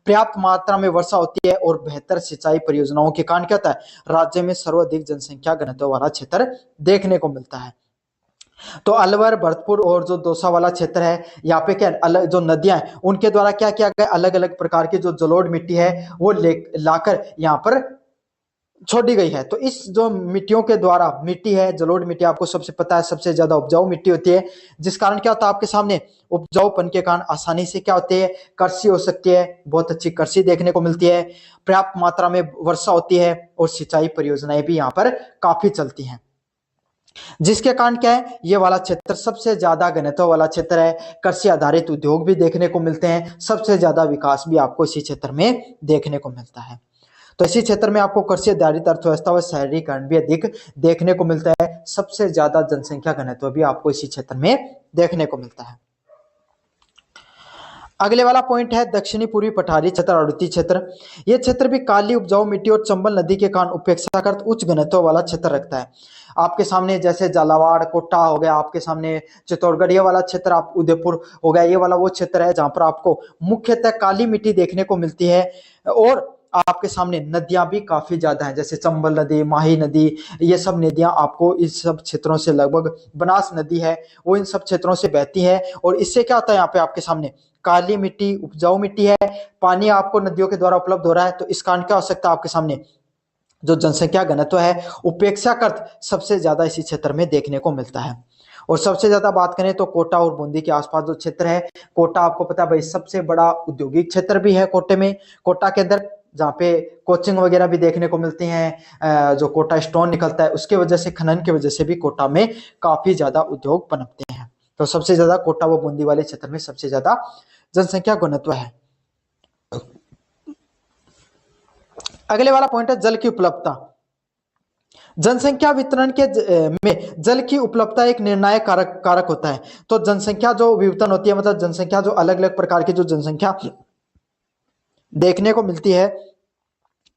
पर्याप्त मात्रा में वर्षा होती है और बेहतर सिंचाई परियोजनाओं के कारण क्या होता है, राज्य में सर्वाधिक जनसंख्या घनत्व वाला क्षेत्र देखने को मिलता है। तो अलवर, भरतपुर और जो दौसा वाला क्षेत्र है, यहाँ पे क्या अलग जो नदियां हैं उनके द्वारा क्या किया गया, अलग अलग प्रकार की जो जलोढ़ मिट्टी है वो लाकर यहाँ पर छोड़ी गई है। तो इस जो मिट्टियों के द्वारा, मिट्टी है जलोढ़ मिट्टी आपको सबसे पता है सबसे ज्यादा उपजाऊ मिट्टी होती है, जिस कारण क्या होता है आपके सामने उपजाऊपन के कारण आसानी से क्या होती है, कृषि हो सकती है, बहुत अच्छी कृषि देखने को मिलती है, पर्याप्त मात्रा में वर्षा होती है और सिंचाई परियोजनाएं भी यहाँ पर काफी चलती हैं, जिसके कारण क्या है, ये वाला क्षेत्र सबसे ज्यादा घनत्व वाला क्षेत्र है। कृषि आधारित उद्योग भी देखने को मिलते हैं, सबसे ज्यादा विकास भी आपको इसी क्षेत्र में देखने को मिलता है। तो इसी क्षेत्र में आपको कृषि आधारित अर्थव्यवस्था व शहरीकरण भी अधिक देखने को मिलता है। सबसे ज्यादा जनसंख्या घनत्व भी आपको इसी क्षेत्र में देखने को मिलता है। अगले वाला पॉइंट है दक्षिणी पूर्वी पठारी क्षेत्र, अरुति क्षेत्र। यह क्षेत्र भी काली उपजाऊ मिट्टी और चंबल नदी के कारण उपेक्षाकृत उच्च घनत्व वाला क्षेत्र रखता है। आपके सामने जैसे झालावाड़, कोटा हो गया, आपके सामने चित्तौड़गढ़ ये वाला क्षेत्र, आप उदयपुर हो गया, ये वाला वो क्षेत्र है जहां पर आपको मुख्यतः काली मिट्टी देखने को मिलती है और आपके सामने नदियां भी काफी ज्यादा हैं, जैसे चंबल नदी, माही नदी, ये सब नदियां आपको इस सब क्षेत्रों से, लगभग बनास नदी है वो इन सब क्षेत्रों से बहती है। और इससे क्या होता है, यहाँ पे आपके सामने काली मिट्टी, उपजाऊ मिट्टी है, पानी आपको नदियों के द्वारा उपलब्ध हो रहा है। तो इस कारण क्या हो सकता है, आपके सामने जो जनसंख्या घनत्व है उपेक्षाकृत सबसे ज्यादा इसी क्षेत्र में देखने को मिलता है। और सबसे ज्यादा बात करें तो कोटा और बूंदी के आसपास जो क्षेत्र है, कोटा आपको पता है भाई सबसे बड़ा औद्योगिक क्षेत्र भी है कोटे में, कोटा के अंदर, जहाँ पे कोचिंग वगैरह भी देखने को मिलती हैं। जो कोटा स्टोन निकलता है उसके वजह से, खनन की वजह से भी कोटा में काफी ज्यादा उद्योग पनपते हैं। तो सबसे ज्यादा कोटा व बूंदी वाले क्षेत्र में सबसे ज्यादा जनसंख्या घनत्व है। अगले वाला पॉइंट है जल की उपलब्धता। जनसंख्या वितरण के में जल की उपलब्धता एक निर्णायक कारक होता है। तो जनसंख्या जो वितरण होती है, मतलब जनसंख्या जो अलग अलग प्रकार की जो जनसंख्या देखने को मिलती है,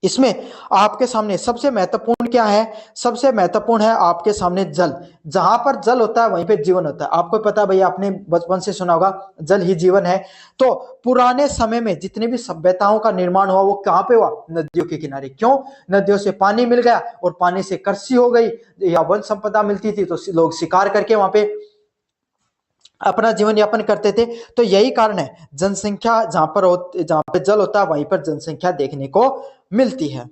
इसमें आपके सामने सबसे महत्वपूर्ण क्या है, सबसे महत्वपूर्ण है आपके सामने जल। जहां पर जल होता है वहीं पे जीवन होता है। आपको पता है भैया, आपने बचपन से सुना होगा जल ही जीवन है। तो पुराने समय में जितनी भी सभ्यताओं का निर्माण हुआ वो कहां पे हुआ, नदियों के किनारे। क्यों, नदियों से पानी मिल गया और पानी से कृषि हो गई या वन संपदा मिलती थी, तो लोग शिकार करके वहां पे अपना जीवन यापन करते थे। तो यही कारण है, जनसंख्या जहां पे जल होता है वहीं पर जनसंख्या देखने को मिलती है।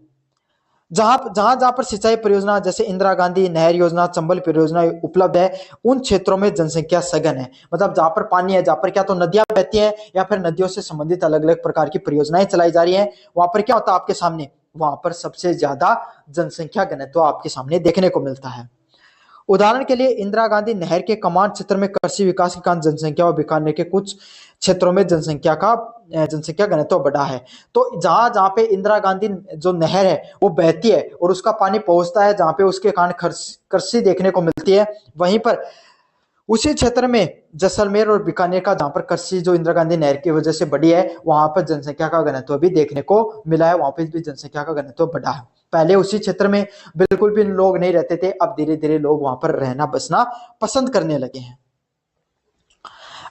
जहां जहां जहां पर सिंचाई परियोजना जैसे इंदिरा गांधी नहर योजना, चंबल परियोजना उपलब्ध है, उन क्षेत्रों में जनसंख्या सघन है। मतलब जहां पर पानी है, जहां पर क्या तो नदियां बहती हैं या फिर नदियों से संबंधित अलग अलग प्रकार की परियोजनाएं चलाई जा रही हैं, वहां पर क्या होता है आपके सामने, वहां पर सबसे ज्यादा जनसंख्या घनत्व आपके सामने देखने को मिलता है। उदाहरण के लिए इंदिरा गांधी नहर के कमांड क्षेत्र में कृषि विकास के कारण जनसंख्या और बीकानेर के कुछ क्षेत्रों में जनसंख्या घनत्व बढ़ा है। तो जहां जहां पे इंदिरा गांधी जो नहर है वो बहती है और उसका पानी पहुंचता है, जहां पे उसके कारण कृषि देखने को मिलती है, वहीं पर उसी क्षेत्र में जैसलमेर और बीकानेर का जहां पर कृषि जो इंदिरा गांधी नहर की वजह से बढ़ी है, वहां पर जनसंख्या का घनत्व भी देखने को मिला है, वहां पर भी जनसंख्या का घनत्व बढ़ा है। पहले उसी क्षेत्र में बिल्कुल भी लोग नहीं रहते थे, अब धीरे धीरे लोग वहां पर रहना बसना पसंद करने लगे हैं।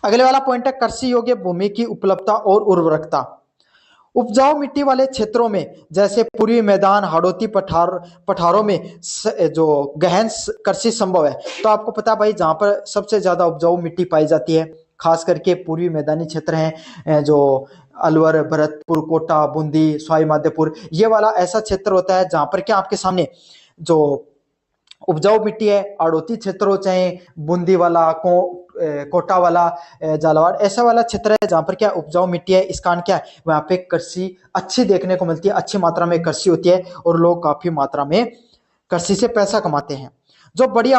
अगले वाला पॉइंट है कृषि योग्य भूमि की उपलब्धता और उर्वरकता। उपजाऊ मिट्टी वाले क्षेत्रों में जैसे पूर्वी मैदान, हाड़ौती पठारों में जो गहन कृषि संभव है। तो आपको पता है भाई, जहां पर सबसे ज्यादा उपजाऊ मिट्टी पाई जाती है, खास करके पूर्वी मैदानी क्षेत्र हैं, जो अलवर, भरतपुर, कोटा, बूंदी, सवाई माधोपुर, ये वाला ऐसा क्षेत्र होता है जहां पर क्या आपके सामने जो उपजाऊ मिट्टी है, आड़ोती क्षेत्र हो चाहे बूंदी वाला कोटा वाला, झालावाड़, ऐसा वाला क्षेत्र है जहां पर क्या उपजाऊ मिट्टी है, इस कारण क्या है वहां पे कृषि अच्छी देखने को मिलती है, अच्छी मात्रा में कृषि होती है और लोग काफी मात्रा में कृषि से पैसा कमाते हैं, जो बड़ी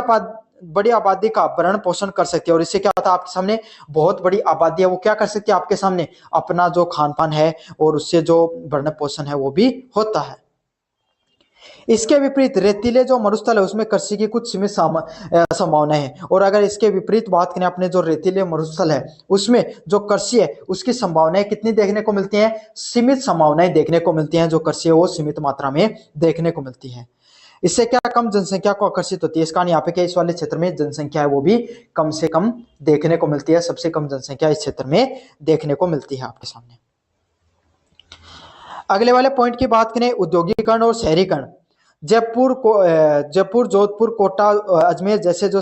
आबादी का भरण पोषण कर सकती है। और इससे क्या होता है आपके सामने, बहुत बड़ी आबादी है वो क्या कर सकती है आपके सामने, अपना जो खान पान है और उससे जो भरण पोषण है वो भी होता है। इसके विपरीत रेतीले जो मरुस्थल है उसमें कृषि की कुछ सीमित संभावनाएं हैं। और अगर इसके विपरीत बात करें, अपने जो रेतीले मरुस्थल है उसमें जो कृषि है उसकी संभावनाएं कितनी देखने को मिलती हैं, सीमित संभावनाएं देखने को मिलती हैं। जो कृषि है वो सीमित मात्रा में देखने को मिलती है। इससे क्या कम जनसंख्या को आकर्षित होती है, इस कारण यहाँ पे क्या इस वाले क्षेत्र में जनसंख्या है वो भी कम से कम देखने को मिलती है। सबसे कम जनसंख्या इस क्षेत्र में देखने को मिलती है आपके सामने। अगले वाले पॉइंट की बात करें, औद्योगिकरण और शहरीकरण। जयपुर, जोधपुर, कोटा, अजमेर जैसे जो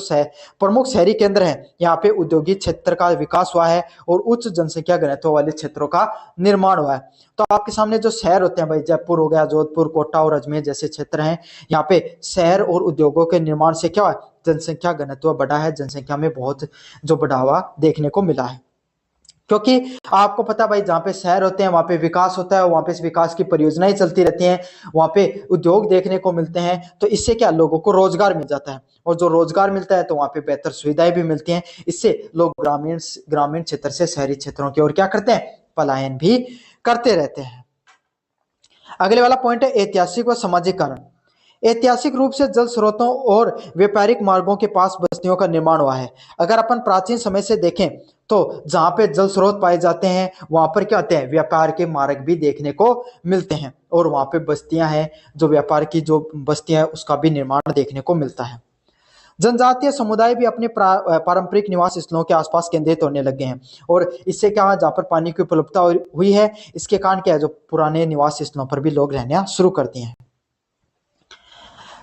प्रमुख शहरी केंद्र हैं, यहाँ पे औद्योगिक क्षेत्र का विकास हुआ है और उच्च जनसंख्या घनत्व वाले क्षेत्रों का निर्माण हुआ है। तो आपके सामने जो शहर होते हैं भाई, जयपुर हो गया, जोधपुर, कोटा और अजमेर जैसे क्षेत्र हैं, यहाँ पे शहर और उद्योगों के निर्माण से क्या है, जनसंख्या घनत्व बढ़ा है, जनसंख्या में बहुत जो बढ़ावा देखने को मिला है। क्योंकि आपको पता भाई, जहाँ पे शहर होते हैं वहां पे विकास होता है, वहां पे इस विकास की परियोजनाएं चलती रहती हैं, वहां पे उद्योग देखने को मिलते हैं, तो इससे क्या लोगों को रोजगार मिल जाता है, और जो रोजगार मिलता है तो वहां पे बेहतर सुविधाएं भी मिलती हैं। इससे लोग ग्रामीण क्षेत्र से शहरी क्षेत्रों की ओर क्या करते हैं, पलायन भी करते रहते हैं। अगले वाला पॉइंट है ऐतिहासिक व सामाजिक कारण। ऐतिहासिक रूप से जल स्रोतों और व्यापारिक मार्गों के पास बस्तियों का निर्माण हुआ है। अगर अपन प्राचीन समय से देखें तो जहां पे जल स्रोत पाए जाते हैं वहां पर क्या होते हैं, व्यापार के मार्ग भी देखने को मिलते हैं, और वहां पे बस्तियां हैं, जो व्यापार की जो बस्तियां हैं उसका भी निर्माण देखने को मिलता है। जनजातीय समुदाय भी अपने पारंपरिक निवास स्थलों के आसपास केंद्रित होने लगे हैं, और इससे क्या, जहाँ पर पानी की उपलब्धता हुई है, इसके कारण क्या है, जो पुराने निवास स्थलों पर भी लोग रहना शुरू कर दिए हैं।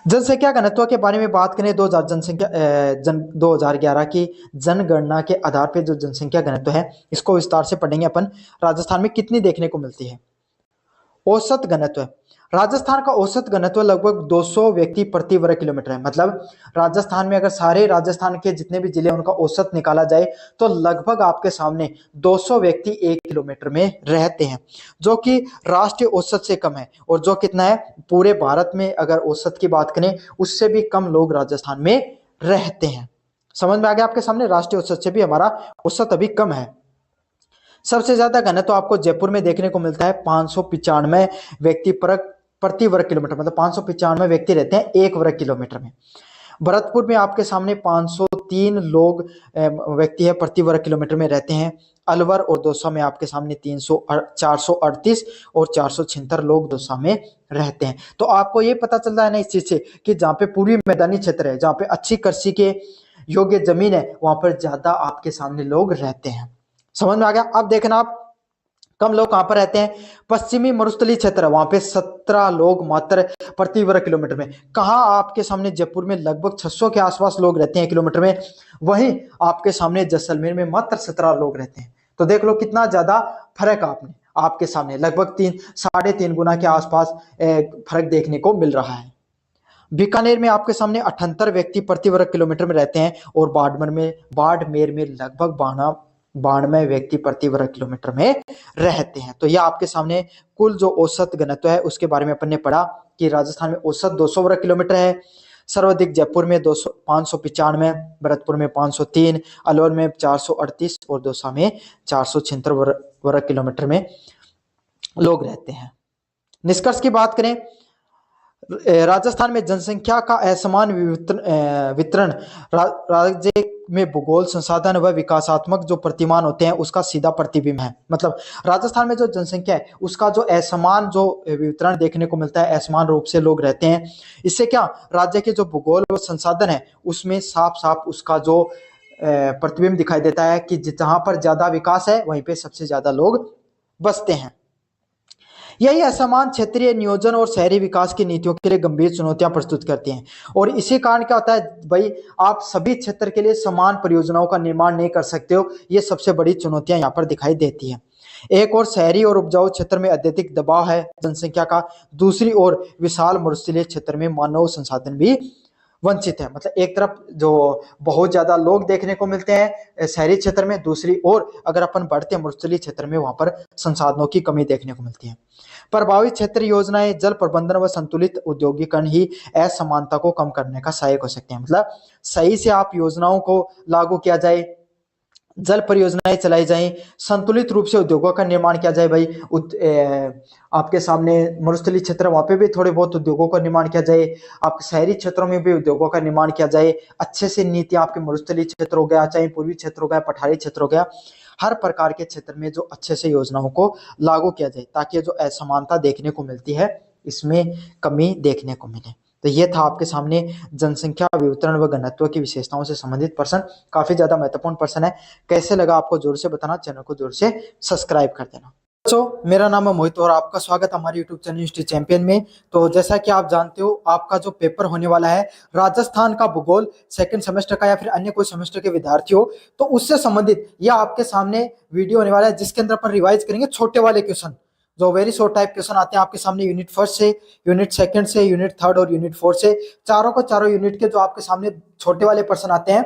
जनसंख्या घनत्व के बारे में बात करें, 2011 की जनगणना के आधार पर जो जनसंख्या घनत्व है इसको विस्तार से पढ़ेंगे अपन। राजस्थान में कितनी देखने को मिलती है, औसत घनत्व। राजस्थान का औसत घनत्व लगभग 200 व्यक्ति प्रति वर्ग किलोमीटर है। मतलब राजस्थान में अगर सारे राजस्थान के जितने भी जिले उनका औसत निकाला जाए तो लगभग आपके सामने 200 व्यक्ति 1 किलोमीटर में रहते हैं, जो कि राष्ट्रीय औसत से कम है। और जो कितना है, पूरे भारत में अगर औसत की बात करें उससे भी कम लोग राजस्थान में रहते हैं। समझ में आ गया आपके सामने, राष्ट्रीय औसत से भी हमारा औसत अभी कम है। सबसे ज्यादा घनत्व आपको जयपुर में देखने को मिलता है, 595 व्यक्ति प्रति वर्ग किलोमीटर, मतलब 595 व्यक्ति रहते हैं 1 वर्ग किलोमीटर में। भरतपुर में आपके सामने 503 लोग व्यक्ति है प्रति वर्ग किलोमीटर में रहते हैं। अलवर और दौसा में आपके सामने 438 और 476 लोग दौसा में रहते हैं। तो आपको ये पता चल रहा है ना इस चीज से कि जहाँ पे पूर्वी मैदानी क्षेत्र है, जहाँ पे अच्छी कृषि के योग्य जमीन है, वहां पर ज्यादा आपके सामने लोग रहते हैं। समझ में आ गया। अब देखना आप कम लोग कहां पर रहते हैं, पश्चिमी मरुस्थलीय क्षेत्र है, वहां पे 17 लोग मात्र प्रति वर्ग किलोमीटर में। कहा आपके सामने जयपुर में लगभग 600 के आसपास लोग रहते हैं किलोमीटर में, वहीं आपके सामने जैसलमेर में मात्र 17 लोग रहते हैं। तो देख लो कितना ज्यादा फर्क आपने आपके सामने लगभग 3.5 गुना के आसपास फर्क देखने को मिल रहा है। बीकानेर में आपके सामने 78 व्यक्ति प्रति वर्ग किलोमीटर में रहते हैं और बाड़मेर में लगभग 92 व्यक्ति प्रति वर्ग किलोमीटर में रहते हैं। तो यह आपके सामने कुल जो औसत घनत्व है उसके बारे में अपन ने पढ़ा कि राजस्थान में औसत 200 वर्ग किलोमीटर है। सर्वाधिक जयपुर में 595, भरतपुर में 503, अलवर में 438 और दौसा में 476 वर्ग किलोमीटर में लोग रहते हैं। निष्कर्ष की बात करें, राजस्थान में जनसंख्या का असमान वितरण राज्य में भूगोल, संसाधन व विकासात्मक जो प्रतिमान होते हैं उसका सीधा प्रतिबिंब है। मतलब राजस्थान में जो जनसंख्या है उसका जो असमान जो वितरण देखने को मिलता है, असमान रूप से लोग रहते हैं। इससे क्या राज्य के जो भूगोल व संसाधन है उसमें साफ साफ उसका जो प्रतिबिंब दिखाई देता है कि जहां पर ज्यादा विकास है वहीं पे सबसे ज्यादा लोग बसते हैं। यही असमान क्षेत्रीय नियोजन और शहरी विकास की नीतियों के लिए गंभीर चुनौतियां प्रस्तुत करती हैं। और इसी कारण क्या होता है भाई, आप सभी क्षेत्र के लिए समान परियोजनाओं का निर्माण नहीं कर सकते हो। ये सबसे बड़ी चुनौतियां यहाँ पर दिखाई देती हैं। एक और शहरी और उपजाऊ क्षेत्र में अत्यधिक दबाव है जनसंख्या का, दूसरी ओर विशाल मरुस्थलीय क्षेत्र में मानव संसाधन भी वंचित है। मतलब एक तरफ जो बहुत ज्यादा लोग देखने को मिलते हैं शहरी क्षेत्र में, दूसरी ओर अगर अपन बढ़ते हैं मरुस्थलीय क्षेत्र में वहां पर संसाधनों की कमी देखने को मिलती है। प्रभावित क्षेत्र योजनाएं जल प्रबंधन व संतुलित औद्योगिकरण ही असमानता को कम करने का सहायक हो सकते हैं। मतलब सही से आप योजनाओं को लागू किया जाए, जल परियोजनाएं चलाई जाएं, संतुलित रूप से उद्योगों का निर्माण किया जाए। भाई आपके सामने मरुस्थलीय क्षेत्र वहां पे भी थोड़े बहुत उद्योगों का निर्माण किया जाए, आपके शहरी क्षेत्रों में भी उद्योगों का निर्माण किया जाए। अच्छे से नीति आपके मरुस्थलीय क्षेत्र हो गया, चाहे पूर्वी क्षेत्र हो गया, पठारी क्षेत्र हो गया, हर प्रकार के क्षेत्र में जो अच्छे से योजनाओं को लागू किया जाए ताकि जो असमानता देखने को मिलती है इसमें कमी देखने को मिले। तो ये था आपके सामने जनसंख्या वितरण व घनत्व की विशेषताओं से संबंधित प्रश्न। काफी ज्यादा महत्वपूर्ण प्रश्न है। कैसे लगा आपको जोर से बताना, चैनल को जोर से सब्सक्राइब कर देना। मेरा नाम है मोहित और आपका स्वागत है हमारे यूट्यूब चैनल हिस्ट्री चैंपियन में। तो जैसा कि आप जानते हो आपका जो पेपर होने वाला है राजस्थान का भूगोल सेकंड सेमेस्टर का या फिर अन्य कोई सेमेस्टर के विद्यार्थी हो तो उससे संबंधित यह आपके सामने वीडियो होने वाला है जिसके अंदर अपन रिवाइज करेंगे छोटे वाले क्वेश्चन, जो वेरी शॉर्ट टाइप क्वेश्चन आते हैं आपके सामने यूनिट फर्स्ट से, यूनिट सेकंड से, यूनिट थर्ड और यूनिट फोर्थ से। चारों को चारों यूनिट के जो आपके सामने छोटे वाले प्रश्न आते हैं,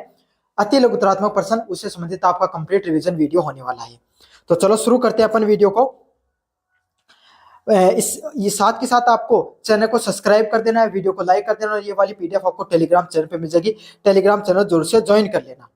अति लघुतरात्मक प्रश्न, उससे संबंधित आपका कंप्लीट रिवीजन वीडियो होने वाला है। तो चलो शुरू करते हैं अपन वीडियो को। ये साथ के साथ आपको चैनल को सब्सक्राइब कर देना है, वीडियो को लाइक कर देना और ये वाली पीडीएफ आपको टेलीग्राम चैनल पे मिल जाएगी। टेलीग्राम चैनल जरूर से ज्वाइन कर लेना।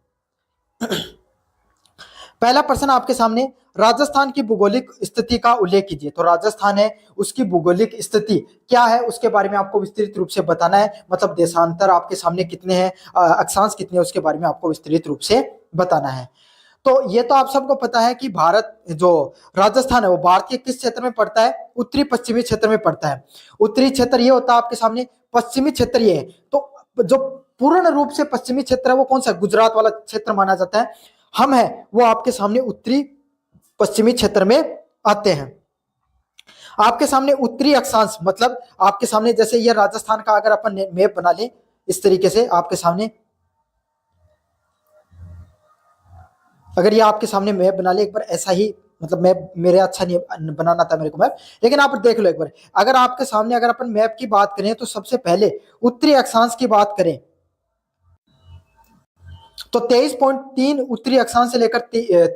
पहला प्रश्न आपके सामने, राजस्थान की भौगोलिक स्थिति का उल्लेख कीजिए। तो राजस्थान है उसकी भौगोलिक स्थिति क्या है उसके बारे में आपको विस्तृत रूप से बताना है। मतलब देशांतर आपके सामने कितने हैं, अक्षांश कितने हैं उसके बारे में आपको विस्तृत रूप से बताना है। तो ये तो आप सबको पता है कि भारत जो राजस्थान है वो भारत के किस क्षेत्र में पड़ता है, उत्तरी पश्चिमी क्षेत्र में पड़ता है। उत्तरी क्षेत्र ये होता है आपके सामने, पश्चिमी क्षेत्र ये है। तो जो पूर्ण रूप से पश्चिमी क्षेत्र है वो कौन सा, गुजरात वाला क्षेत्र माना जाता है। हम है वो आपके सामने उत्तरी पश्चिमी क्षेत्र में आते हैं। आपके सामने उत्तरी अक्षांश, मतलब आपके सामने जैसे ये राजस्थान का अगर अपन मैप बना ले इस तरीके से आपके सामने, अगर ये आपके सामने मैप बना ले एक बार ऐसा ही, मतलब मैप मेरे अच्छा नहीं बनाना था मेरे को मैप, लेकिन आप देख लो एक बार। अगर आपके सामने अगर अपन मैप की बात करें तो सबसे पहले उत्तरी अक्षांश की बात करें तो 23.3 उत्तरी अक्षांश से लेकर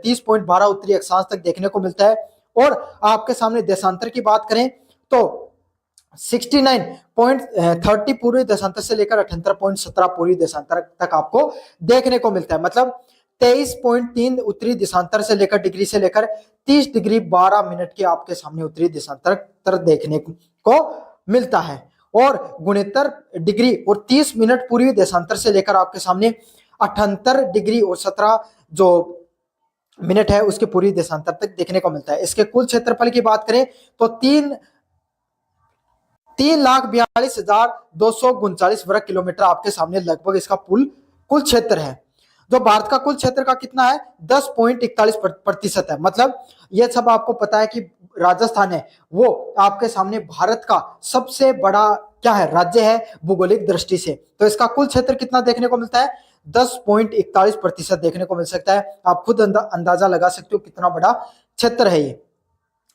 30.12 उत्तरी अक्षांश तक देखने को मिलता है। और आपके सामने देशांतर की बात करें तो 69.30 पूर्वी देशांतर से लेकर 78.17 पूर्वी देशांतर तक आपको देखने को मिलता है। मतलब 23.3 उत्तरी देशांतर से लेकर डिग्री से लेकर 30 डिग्री 12 मिनट के आपके सामने उत्तरी देशांतर देखने को मिलता है। और 69 डिग्री और 30 मिनट पूर्वी देशांतर से लेकर आपके सामने 78 डिग्री और 17 जो मिनट है उसके पूर्वी देशांतर तक देखने को मिलता है। इसके कुल क्षेत्रफल की बात करें तो 3,42,239 वर्ग किलोमीटर आपके सामने लगभग इसका कुल क्षेत्र है। जो भारत का कुल क्षेत्र का कितना है, 10.41% है। मतलब ये सब आपको पता है कि राजस्थान है वो आपके सामने भारत का सबसे बड़ा क्या है, राज्य है भौगोलिक दृष्टि से। तो इसका कुल क्षेत्र कितना देखने को मिलता है, 10.41% देखने को मिल सकता है। आप खुद अंदाजा लगा सकते हो कितना बड़ा क्षेत्र है ये।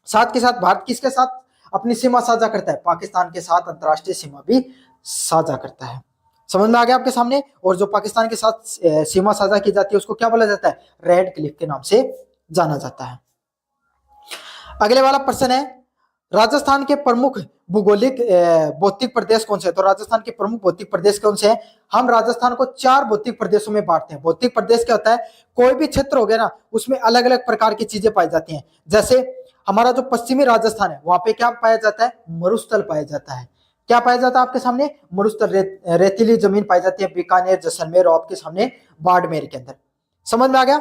साथ के साथ भारत किसके साथ अपनी सीमा साझा करता है? पाकिस्तान के साथ अंतरराष्ट्रीय सीमा भी साझा करता है। समझ में आ गया आपके सामने। और जो पाकिस्तान के साथ सीमा साझा की जाती है उसको क्या बोला जाता है? रेड क्लिफ के नाम से जाना जाता है। अगले वाला प्रश्न है, राजस्थान के प्रमुख भूगोलिक भौतिक प्रदेश कौन से है? तो राजस्थान के प्रमुख भौतिक प्रदेश कौन से हैं? हम राजस्थान को 4 भौतिक प्रदेशों में बांटते हैं। भौतिक प्रदेश क्या होता है? कोई भी क्षेत्र हो गया ना, उसमें अलग अलग प्रकार की चीजें पाई जाती हैं। जैसे हमारा जो पश्चिमी राजस्थान है, वहां पे क्या पाया जाता है? मरुस्थल पाया जाता है। क्या पाया जाता है आपके सामने? मरुस्थल, रेतीली जमीन पाई जाती है बीकानेर, जैसलमेर और आपके सामने बाड़मेर के अंदर। समझ में आ गया।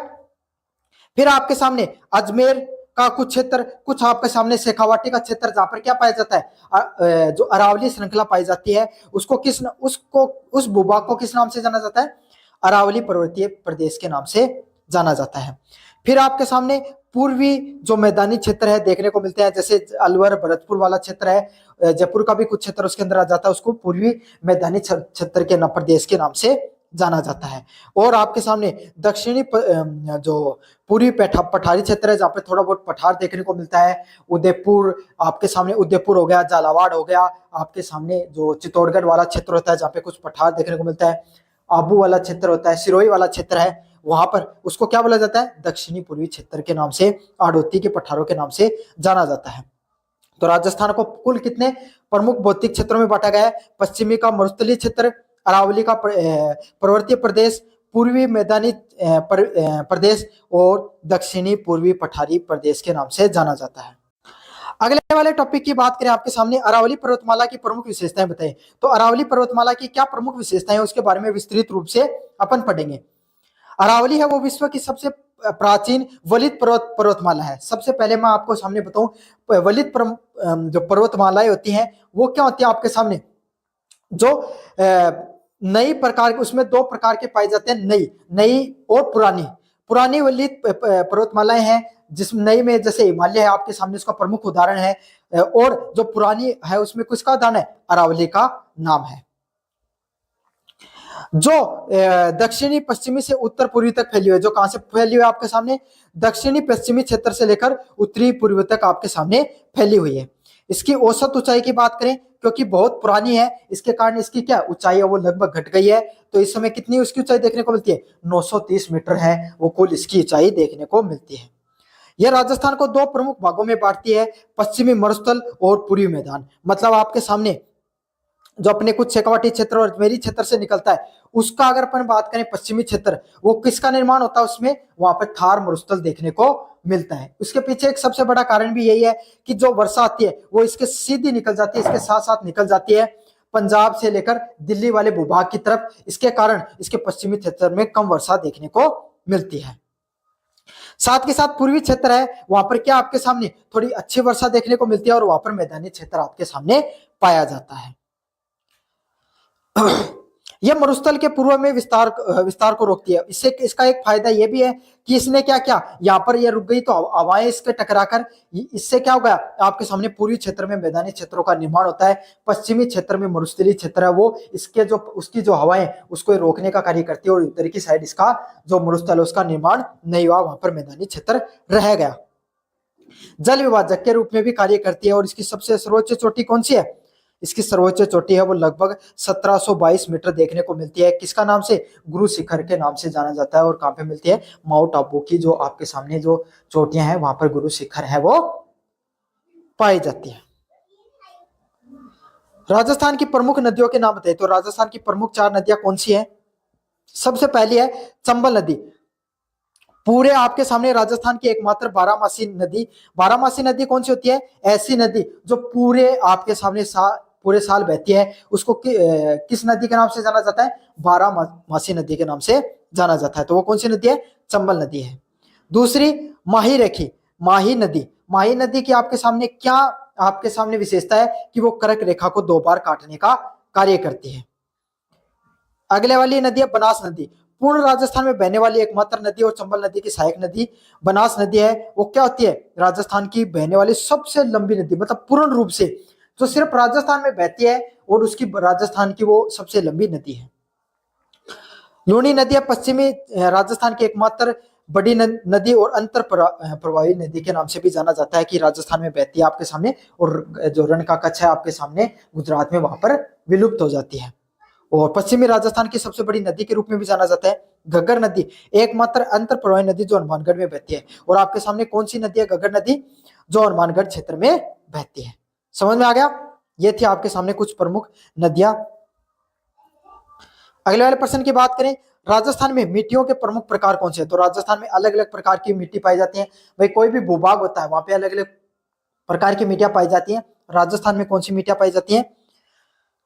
फिर आपके सामने अजमेर का कुछ क्षेत्र, कुछ आपके सामने शेखावाटी का क्षेत्र, जहां पर क्या पाया जाता है? जो अरावली श्रृंखला पाई जाती है, उस भूभाग को किस नाम से जाना जाता है? अरावली पर्वतीय प्रदेश के नाम से जाना जाता है। फिर आपके सामने पूर्वी जो मैदानी क्षेत्र है देखने को मिलते हैं, जैसे अलवर भरतपुर वाला क्षेत्र है, जयपुर का भी कुछ क्षेत्र उसके अंदर आ जाता है, उसको पूर्वी मैदानी क्षेत्र के प्रदेश के नाम से जाना जाता है। और आपके सामने दक्षिणी जो पूर्वी पठारी क्षेत्र है, जहाँ पे थोड़ा बहुत पठार देखने को मिलता है, उदयपुर, आपके सामने उदयपुर हो गया, झालावाड़ हो गया, आपके सामने जो चित्तौड़गढ़ वाला क्षेत्र होता है जहाँ पे कुछ पठार देखने को मिलता है, आबू वाला क्षेत्र होता है, सिरोही वाला क्षेत्र है, वहां पर उसको क्या बोला जाता है? दक्षिणी पूर्वी क्षेत्र के नाम से, आड़ोती के पठारों के नाम से जाना जाता है। तो राजस्थान को कुल कितने प्रमुख भौतिक क्षेत्रों में बांटा गया है? पश्चिमी का मरुस्थलीय क्षेत्र, अरावली का पर्वतीय प्रदेश, पूर्वी मैदानी प्रदेश और दक्षिणी पूर्वी पठारी प्रदेश के नाम से जाना जाता है। अगले वाले टॉपिक की बात करें, आपके सामने अरावली पर्वतमाला की प्रमुख विशेषताएं बताएं। तो अरावली पर्वतमाला की क्या प्रमुख विशेषताएं उसके बारे में विस्तृत रूप से अपन पढ़ेंगे। अरावली है वो विश्व की सबसे प्राचीन वलित पर्वतमाला है। सबसे पहले मैं आपको सामने बताऊं, वलित जो पर्वतमालाएं होती हैं वो क्या होती है आपके सामने? जो नई प्रकार, उसमें 2 प्रकार के पाए जाते हैं, नई और पुरानी। पुरानी वलित पर्वतमालाएं हैं, जिसमें नई में जैसे हिमालय है आपके सामने, उसका प्रमुख उदाहरण है, और जो पुरानी है उसमें किसका उदाहरण है? अरावली का नाम है। जो दक्षिणी पश्चिमी से उत्तर पूर्वी तक फैली हुई है, जो कहां से फैली हुई है आपके सामने? दक्षिणी पश्चिमी क्षेत्र से लेकर उत्तरी पूर्वी तक आपके सामने फैली हुई है। इसकी औसत ऊंचाई की बात करें, क्योंकि बहुत पुरानी है, इसके कारण इसकी क्या ऊंचाई है वो लगभग घट गई है। तो इस समय कितनी उसकी ऊंचाई देखने को मिलती है? 930 मीटर है वो कुल इसकी ऊंचाई देखने को मिलती है। यह राजस्थान को 2 प्रमुख भागों में बांटती है, पश्चिमी मरुस्थल और पूर्वी मैदान। मतलब आपके सामने जो अपने कुछ शेखावाटी क्षेत्र और अजमेरी क्षेत्र से निकलता है, उसका अगर अपन बात करें पश्चिमी क्षेत्र, वो किसका निर्माण होता है उसमें? वहां पर थार मरुस्थल देखने को मिलता है। उसके पीछे एक सबसे बड़ा कारण भी यही है कि जो वर्षा आती है वो इसके सीधी निकल जाती है, इसके साथ साथ निकल जाती है पंजाब से लेकर दिल्ली वाले भूभाग की तरफ। इसके कारण इसके पश्चिमी क्षेत्र में कम वर्षा देखने को मिलती है। साथ के साथ पूर्वी क्षेत्र है, वहां पर क्या आपके सामने थोड़ी अच्छी वर्षा देखने को मिलती है, और वहां पर मैदानी क्षेत्र आपके सामने पाया जाता है। यह मरुस्थल के पूर्व में विस्तार को रोकती है। इससे इसका एक फायदा यह भी है कि इसने क्या किया, यहाँ पर यह रुक गई तो हवाएं इसके टकराकर, इससे क्या होगा आपके सामने पूर्वी क्षेत्र में मैदानी क्षेत्रों का निर्माण होता है, पश्चिमी क्षेत्र में मरुस्थलीय क्षेत्र है वो इसके जो उसकी जो हवाएं उसको रोकने का कार्य करती है, और उत्तर की साइड इसका जो मरुस्थल है उसका निर्माण नहीं हुआ, वहां पर मैदानी क्षेत्र रह गया। जल विभाजक के रूप में भी कार्य करती है। और इसकी सबसे सर्वोच्च चोटी कौन सी है? इसकी सर्वोच्च चोटी है वो लगभग 1722 मीटर देखने को मिलती है। किसका नाम से? गुरु शिखर के नाम से जाना जाता है। और कहां पे मिलती है? माउंट आबू की जो आपके सामने जो चोटियां हैं वहां पर गुरु शिखर है वो पाई जाती है। राजस्थान की प्रमुख नदियों के नाम बताइए। तो राजस्थान की प्रमुख 4 नदियां कौन सी है? सबसे पहली है चंबल नदी। पूरे आपके सामने राजस्थान की एकमात्र बारहमासी नदी कौन सी होती है? ऐसी नदी जो पूरे आपके सामने पूरे साल बहती है, उसको किस नदी के नाम से जाना जाता है? बारहमासी नदी के नाम से जाना जाता है। तो वो कौन सी नदी है? चंबल नदी है। दूसरी माही नदी की आपके सामने क्या आपके सामने विशेषता है कि वो कर्क रेखा को 2 बार काटने का कार्य करती है। अगले वाली नदी है बनास नदी। पूर्ण राजस्थान में बहने वाली एकमात्र नदी और चंबल नदी की सहायक नदी बनास नदी है। वो क्या होती है? राजस्थान की बहने वाली सबसे लंबी नदी, मतलब पूर्ण रूप से जो सिर्फ राजस्थान में बहती है, और उसकी राजस्थान की वो सबसे लंबी नदी है। लूनी नदी है पश्चिमी राजस्थान की एकमात्र बड़ी नदी और अंतर प्रवाही नदी के नाम से भी जाना जाता है कि राजस्थान में बहती है आपके सामने, और जो रण का कच्छ है आपके सामने गुजरात में वहां पर विलुप्त हो जाती है। और पश्चिमी राजस्थान की सबसे बड़ी नदी के रूप में भी जाना जाता है घग्गर नदी, एकमात्र अंतर प्रवाही नदी जो हनुमानगढ़ में बहती है। और आपके सामने कौन सी नदी है घग्गर नदी, जो हनुमानगढ़ क्षेत्र में बहती है। समझ में आ गया, ये थी आपके सामने कुछ प्रमुख नदियां। अगले वाले प्रश्न की बात करें, राजस्थान में मिट्टियों के प्रमुख प्रकार कौन से हैं? तो राजस्थान में अलग अलग प्रकार की मिट्टी पाई जाती है। भाई कोई भी भूभाग होता है वहां पे अलग अलग प्रकार की मिट्टियां पाई जाती हैं। राजस्थान में कौन सी मिट्टियां पाई जाती हैं?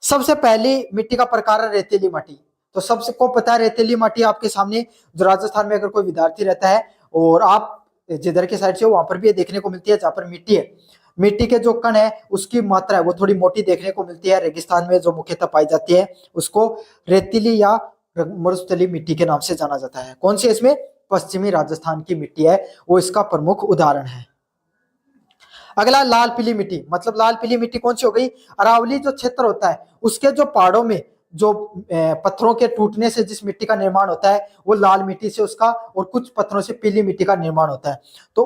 सबसे पहली मिट्टी का प्रकार है रेतीली माटी। तो सबसे को पता है रेतीली माटी आपके सामने, जो राजस्थान में अगर कोई विद्यार्थी रहता है और आप जिधर के साइड से हो वहां पर भी ये देखने को मिलती है, जहां पर मिट्टी है, मिट्टी के जो कण है उसकी मात्रा है वो थोड़ी मोटी देखने को मिलती है। रेगिस्तान में जो मुख्यतः पाई जाती है उसको रेतीली या मरुस्थलीय मिट्टी के नाम से जाना जाता है। कौन सी इसमें? पश्चिमी राजस्थान की मिट्टी है, वो इसका प्रमुख उदाहरण है। अगला लाल पीली मिट्टी, मतलब लाल पीली मिट्टी कौन सी हो गई? अरावली जो क्षेत्र होता है उसके जो पहाड़ों में जो पत्थरों के टूटने से जिस मिट्टी का निर्माण होता है वो लाल मिट्टी से उसका, और कुछ पत्थरों से पीली मिट्टी का निर्माण होता है। तो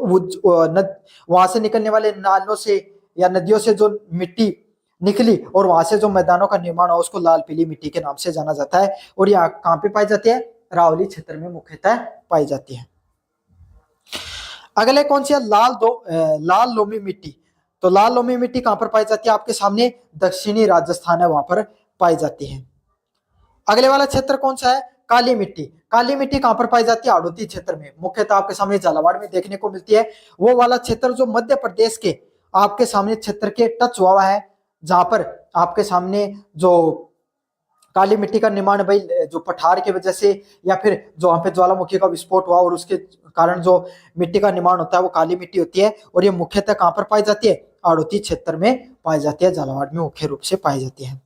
वहां से निकलने वाले नालों से या नदियों से जो मिट्टी निकली और वहां से जो मैदानों का निर्माण हो उसको लाल पीली मिट्टी के नाम से जाना जाता है। और यहाँ कहाँ पे पाई जाती है? अरावली क्षेत्र में मुख्यतः पाई जाती है। अगले कौन सी है? लाल लोमी मिट्टी। तो लाल लोमी मिट्टी कहां पर पाई जाती है? आपके सामने दक्षिणी राजस्थान है वहां पर पाई जाती है। अगले वाला क्षेत्र कौन सा है? काली मिट्टी। काली मिट्टी कहां पर पाई जाती है? हाड़ौती क्षेत्र में, मुख्यतः आपके सामने झालावाड़ में देखने को मिलती है। वो वाला क्षेत्र जो मध्य प्रदेश के आपके सामने क्षेत्र के टच हुआ है, जहां पर आपके सामने जो काली मिट्टी का निर्माण भाई जो पठार की वजह से या फिर जो वहां पे ज्वालामुखी का विस्फोट हुआ और उसके कारण जो मिट्टी का निर्माण होता है वो काली मिट्टी होती है। और ये मुख्यतः कहां पर पाई जाती है? हाड़ौती क्षेत्र में पाई जाती है, झालावाड़ में मुख्य रूप से पाई जाती है।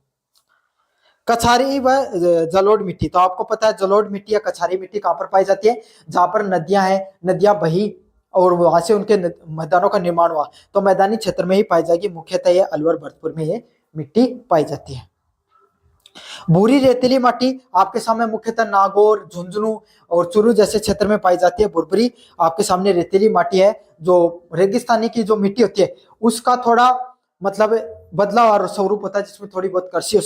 कछारी व जलोढ़ मिट्टी, तो आपको पता है जलोढ़ मिट्टी या कछारी मिट्टी कहां पर पाई जाती है? जहां पर नदियां हैं, नदियां बही और वहां से उनके मैदानों का निर्माण हुआ, तो मैदानी क्षेत्र में ही पाई जाएगी। मुख्यतः ये अलवर भरतपुर में ये मिट्टी पाई जाती है। भूरी रेतीली माटी आपके सामने मुख्यतः नागौर, झुंझुनू और चुरू जैसे क्षेत्र में पाई जाती है। भुरभुरी आपके सामने रेतीली माटी है, जो रेगिस्तानी की जो मिट्टी होती है उसका थोड़ा मतलब बदलाव स्वरूप होता है, जिसमें थोड़ी बहुत कृषि हो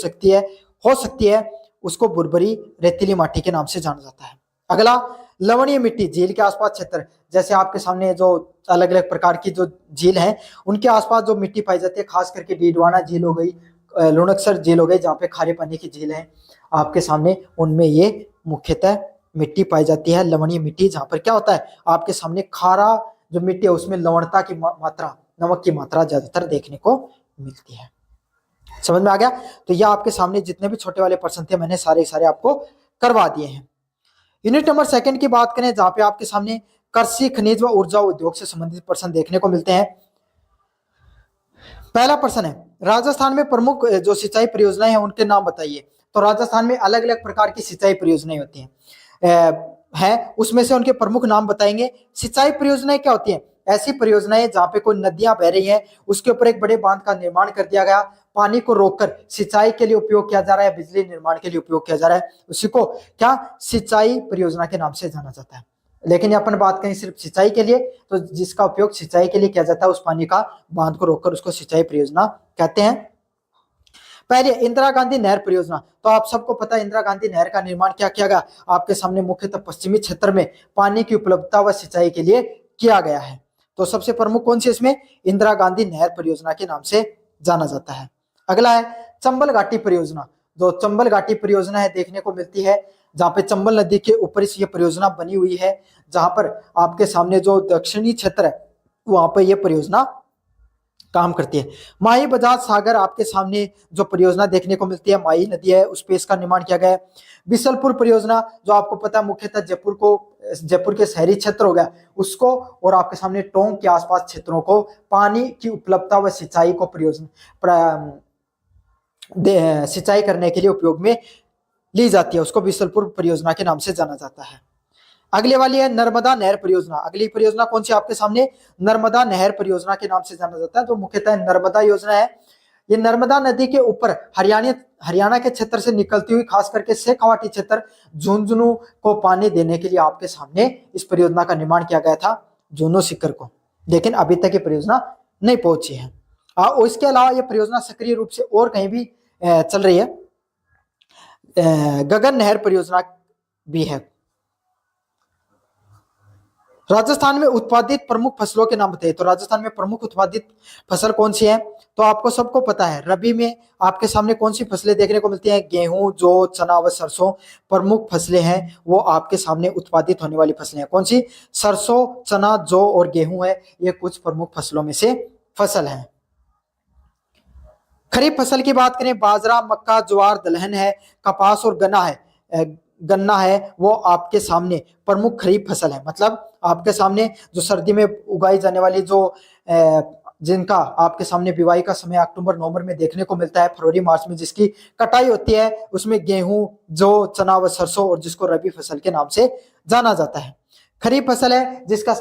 सकती है, उसको भुरभुरी रेतीली माटी के नाम से जाना जाता है। अगला लवणीय मिट्टी, झील के आसपास क्षेत्र, जैसे आपके सामने जो अलग अलग प्रकार की जो झील है उनके आसपास जो मिट्टी पाई जाती है, खास करके डीडवाना झील हो गई, लुणकसर झील हो गई, जहाँ पे खारे पानी की झील है आपके सामने, उनमें ये मुख्यतः मिट्टी पाई जाती है लवणीय मिट्टी। जहाँ पर क्या होता है आपके सामने खारा जो मिट्टी है उसमें लवणता की मात्रा, नमक की मात्रा ज्यादातर देखने को मिलती है। समझ में आ गया? तो यह आपके सामने जितने भी छोटे वाले प्रश्न थे मैंने सारे आपको करवा दिए हैं। यूनिट नंबर 2 की बात करें, जहाँ पे आपके सामने कृषि, खनिज व ऊर्जा उद्योग से संबंधित प्रश्न देखने को मिलते हैं। पहला प्रश्न है, राजस्थान में प्रमुख जो सिंचाई परियोजनाएं हैं उनके नाम बताइए। तो राजस्थान में अलग अलग प्रकार की सिंचाई परियोजनाएं होती हैं, उसमें से उनके प्रमुख नाम बताएंगे। सिंचाई परियोजनाएं क्या होती हैं? ऐसी परियोजनाएं जहाँ पे कोई नदियां बह रही हैं, उसके ऊपर एक बड़े बांध का निर्माण कर दिया गया, पानी को रोककर सिंचाई के लिए उपयोग किया जा रहा है, बिजली निर्माण के लिए उपयोग किया जा रहा है, उसी को क्या सिंचाई परियोजना के नाम से जाना जाता है। लेकिन अपन बात करें सिर्फ सिंचाई के लिए, तो जिसका उपयोग सिंचाई के लिए किया जाता है उस पानी का बांध को रोककर उसको सिंचाई परियोजना कहते हैं। पहले इंदिरा गांधी नहर परियोजना, तो आप सबको पता है इंदिरा गांधी नहर का निर्माण क्या किया गया? आपके सामने मुख्यतः पश्चिमी क्षेत्र में पानी की उपलब्धता व सिंचाई के लिए किया गया है। तो सबसे प्रमुख कौन सी इसमें? इंदिरा गांधी नहर परियोजना के नाम से जाना जाता है। अगला है चंबल घाटी परियोजना। जो चंबल घाटी परियोजना है देखने को मिलती है जहां पे चंबल नदी के ऊपर ये परियोजना बनी हुई है, जहां पर आपके सामने जो दक्षिणी क्षेत्र है वहां पर यह परियोजना काम करती है। माही बजाज सागर आपके सामने जो परियोजना देखने को मिलती है, माही नदी है उस पे इसका निर्माण किया गया है। बिसलपुर परियोजना जो आपको पता है मुख्यतः जयपुर के शहरी क्षेत्र हो गया उसको और आपके सामने टोंक के आसपास क्षेत्रों को पानी की उपलब्धता व सिंचाई को सिंचाई करने के लिए उपयोग में ली जाती है, उसको बिसलपुर परियोजना के नाम से जाना जाता है। अगली वाली है नर्मदा नहर परियोजना। अगली परियोजना कौन सी आपके सामने? नर्मदा नहर परियोजना के नाम से जाना जाता है, जो मुख्यतः नर्मदा योजना है। ये नर्मदा नदी के ऊपर हरियाणा के क्षेत्र से निकलती हुई खास करके शेखावाटी क्षेत्र झुंझुनू को पानी देने के लिए आपके सामने इस परियोजना का निर्माण किया गया था, झुंझुनू सीकर को। लेकिन अभी तक ये परियोजना नहीं पहुंची है। और इसके अलावा ये परियोजना सक्रिय रूप से और कहीं भी चल रही है। गगन नहर परियोजना भी है। राजस्थान में उत्पादित प्रमुख फसलों के नाम बताइए। तो राजस्थान में प्रमुख उत्पादित फसल कौन सी है? तो आपको सबको पता है, रबी में आपके सामने कौन सी फसलें देखने को मिलती हैं? गेहूं, जौ, चना व सरसों प्रमुख फसलें हैं, वो आपके सामने उत्पादित होने वाली फसलें हैं। कौन सी? सरसों, चना, जौ और गेहूं है, ये कुछ प्रमुख फसलों में से फसल है। खरीफ फसल की बात करें, बाजरा, मक्का, ज्वार, दलहन है, कपास और गन्ना है, वो आपके सामने प्रमुख खरीफ फसल है। मतलब आपके सामने जो सर्दी में उगाई जाने वाली जो जिनका आपके सामने बुवाई का समय अक्टूबर नवंबर में देखने को मिलता है, फरवरी मार्च में जिसकी कटाई होती है, उसमें गेहूं, जौ, चना व सरसों, और जिसको रबी फसल के नाम से जाना जाता है। खरीफ फसल है जिसका